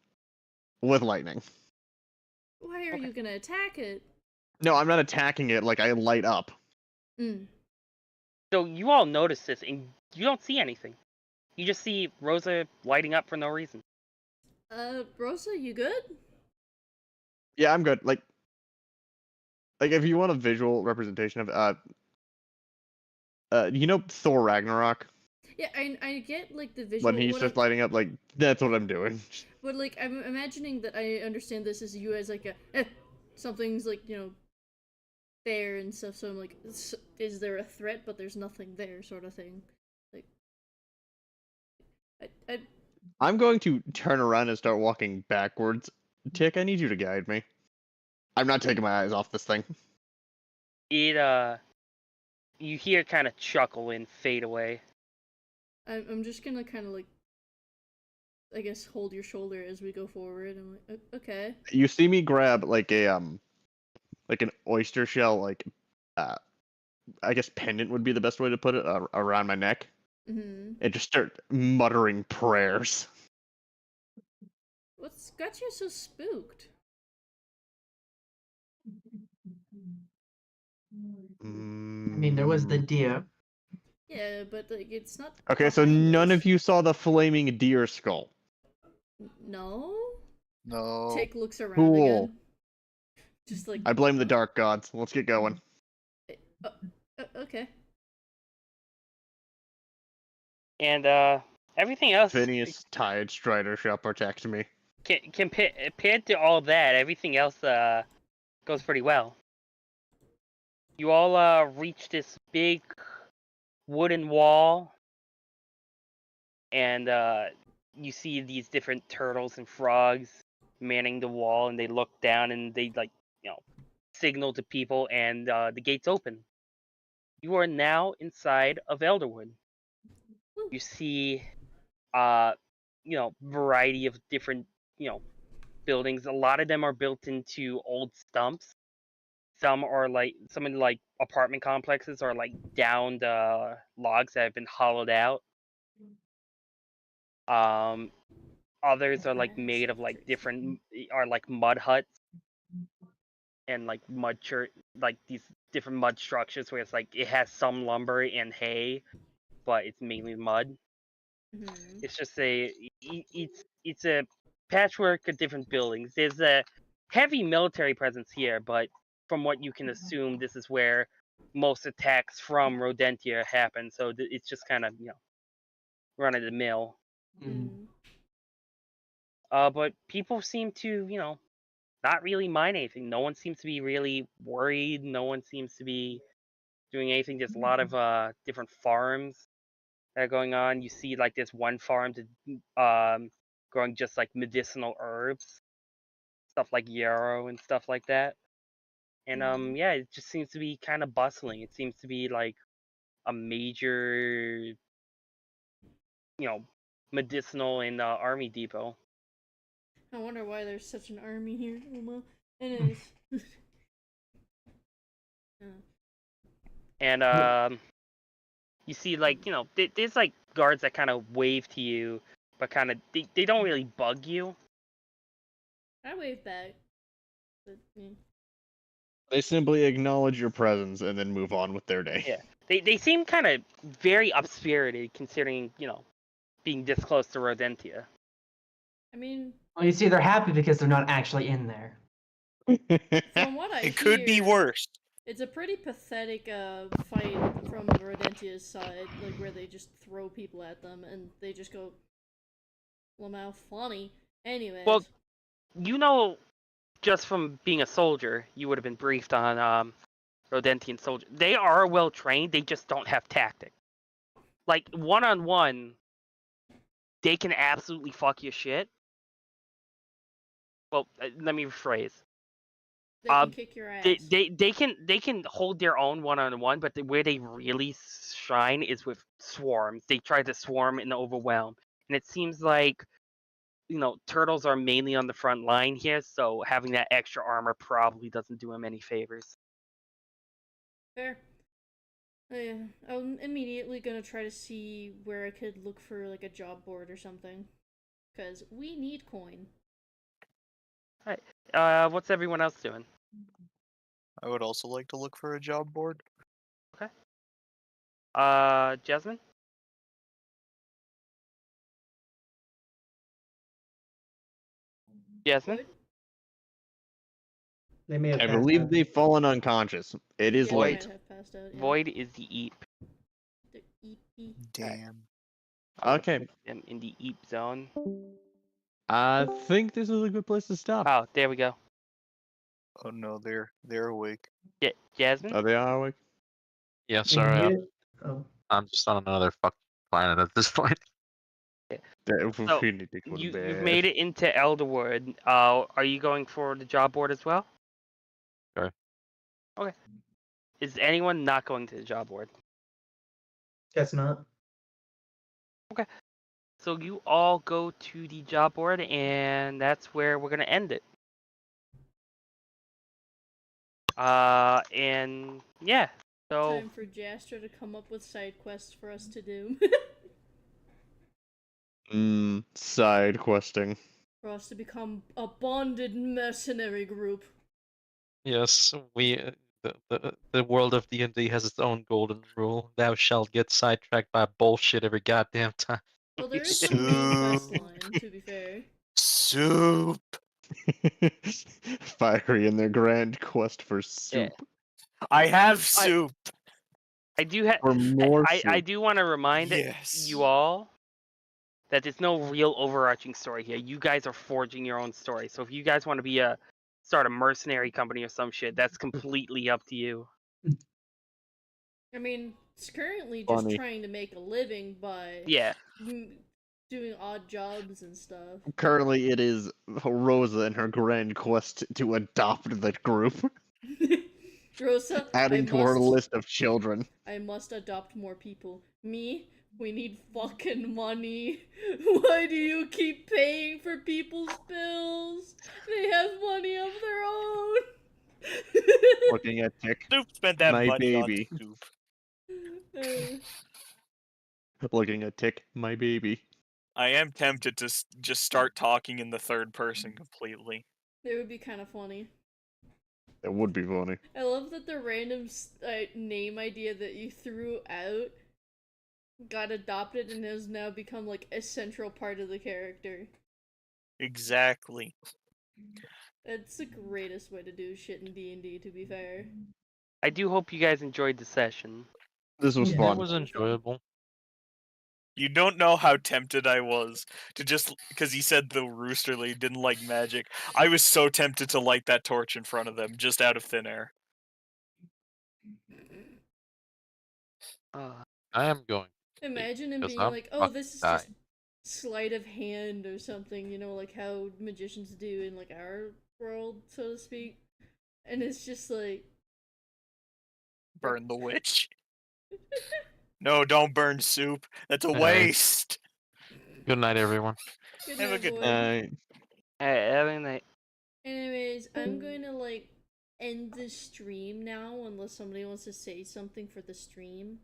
with lightning. Why are you gonna attack it? No, I'm not attacking it, like, I light up. So you all notice this, and you don't see anything. You just see Rosa lighting up for no reason. Rosa, you good? Yeah, I'm good. Like, if you want a visual representation of Thor Ragnarok? Yeah, I get, like, the visual... When he's just lighting up, like, that's what I'm doing. But, like, I'm imagining that I understand this as you as, like, something's, like, there and stuff, so I'm like, is there a threat, but there's nothing there, sort of thing. Like, I'm going to turn around and start walking backwards. Tick, I need you to guide me. I'm not taking my eyes off this thing. It you hear kind of chuckle and fade away. I'm just gonna kind of like, I guess, hold your shoulder as we go forward. I'm like, okay. You see me grab like an oyster shell, I guess pendant would be the best way to put it, around my neck, Mm-hmm. and just start muttering prayers. What's got you so spooked? I mean, there was the deer. Yeah, but like, it's not. Okay, so behind none us. of you saw the flaming deer skull. No. No. Tick looks around Cool. again. Just like. I blame the dark gods. Let's get going. Okay. And everything else Phineas, Tide, Strider shall protect me. compared to all that, everything else goes pretty well. You all reach this big wooden wall, and you see these different turtles and frogs manning the wall, and they look down and they signal to people, and the gates open. You are now inside of Elderwood. You see variety of different buildings. A lot of them are built into old stumps. Some of the apartment complexes are like downed logs that have been hollowed out. Others are like made of like mud huts and like like these different mud structures where it's like it has some lumber and hay, but it's mainly mud. Mm-hmm. It's just it's a patchwork of different buildings. There's a heavy military presence here, but from what you can assume, this is where most attacks from Rodentia happen. So it's just kind of run of the mill. Mm-hmm. But people seem to not really mind anything. No one seems to be really worried. No one seems to be doing anything. There's a lot of different farms that are going on. You see like this one farm growing just like medicinal herbs, stuff like yarrow and stuff like that. And yeah, it just seems to be kind of bustling. It seems to be like a major medicinal and army depot. I wonder why there's such an army here. Well, anyways. And you see like there's like guards that kind of wave to you, but kind of they don't really bug you. I wave back. But, yeah. They simply acknowledge your presence and then move on with their day. Yeah, they seem kind of very upspirited considering being this close to Rodentia. I mean, Well, you see, they're happy because they're not actually in there. from what I hear, It could be worse. it's a pretty pathetic fight from Rodentia's side, like where they just throw people at them and they just go, "Lamau, funny." Anyways. Well, just from being a soldier, you would have been briefed on Rodentian soldiers. They are well trained. They just don't have tactic. Like 1-on-1, they can absolutely fuck your shit. Well, let me rephrase. They can kick your ass. They can hold their own 1-on-1, but where they really shine is with swarms. They try to swarm and overwhelm, and it seems like turtles are mainly on the front line here, so having that extra armor probably doesn't do him any favors. Fair. Oh, yeah, I'm immediately gonna try to see where I could look for like a job board or something, because we need coin. Alright. What's everyone else doing? I would also like to look for a job board. Okay. Jasmine? Jasmine? Wood? They may have I passed believe out. they've fallen unconscious. It is Yeah, late. might have passed out, yeah. Void is the Eep. The EP. Damn. Okay. In the Eep zone. I think this is a good place to stop. Oh, there we go. Oh no, they're awake. Jasmine? Oh, they are awake? Yeah, They sorry. made it- Oh. I'm just on another fucking planet at this point. So, We need to go to You've bed. made it into Elderwood. Are you going for the job board as well? Okay. Is anyone not going to the job board? Guess not. Okay. So you all go to the job board, and that's where we're gonna end it. And yeah. So Time for Jaster to come up with side quests for us to do. Side questing. For us to become a bonded mercenary group. Yes, we. The world of D&D has its own golden rule. Thou shalt get sidetracked by bullshit every goddamn time. Well, there is a main quest line, to be fair. Soup. Fiery in their grand quest for soup. I have soup. I do have. For more I soup. do want to remind Yes. you all that there's no real overarching story here. You guys are forging your own story. So if you guys want to start a mercenary company or some shit, that's completely up to you. I mean, it's currently just Funny. trying to make a living by Yeah. doing odd jobs and stuff. Currently, it is Rosa and her grand quest to adopt the group, Rosa, adding to her list of children. I must adopt more people. Me? We need fucking money. Why do you keep paying for people's bills? They have money of their own. Looking at Tick, Soup spent that my money baby. on soup. Looking at Tick, my baby. I am tempted to just start talking in the third person completely. It would be kind of funny. That would be funny. I love that the random name idea that you threw out got adopted and has now become like a central part of the character. Exactly. That's the greatest way to do shit in D&D, to be fair. I do hope you guys enjoyed the session. This was Yeah. fun. It was enjoyable. You don't know how tempted I was to just because he said the roosterly didn't like magic. I was so tempted to light that torch in front of them just out of thin air. I am going. Imagine him Because being I'm like, oh, fucking this is dying. just sleight of hand or something, you know, like how magicians do in like our world, so to speak. And it's just like, Burn the witch. No, don't burn soup. That's a Hey. waste. Good night, everyone. good Have a night, good boy. night. Having that. Anyways, I'm going to like end the stream now unless somebody wants to say something for the stream.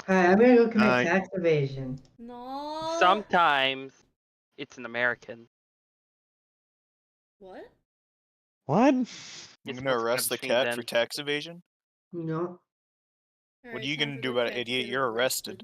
Hi, I'm gonna go commit Hi. tax evasion. No. Sometimes it's an American. What? What? I'm It's gonna supposed to arrest the have cat changed for then. tax evasion. No. What are you gonna do about it, idiot? You're arrested.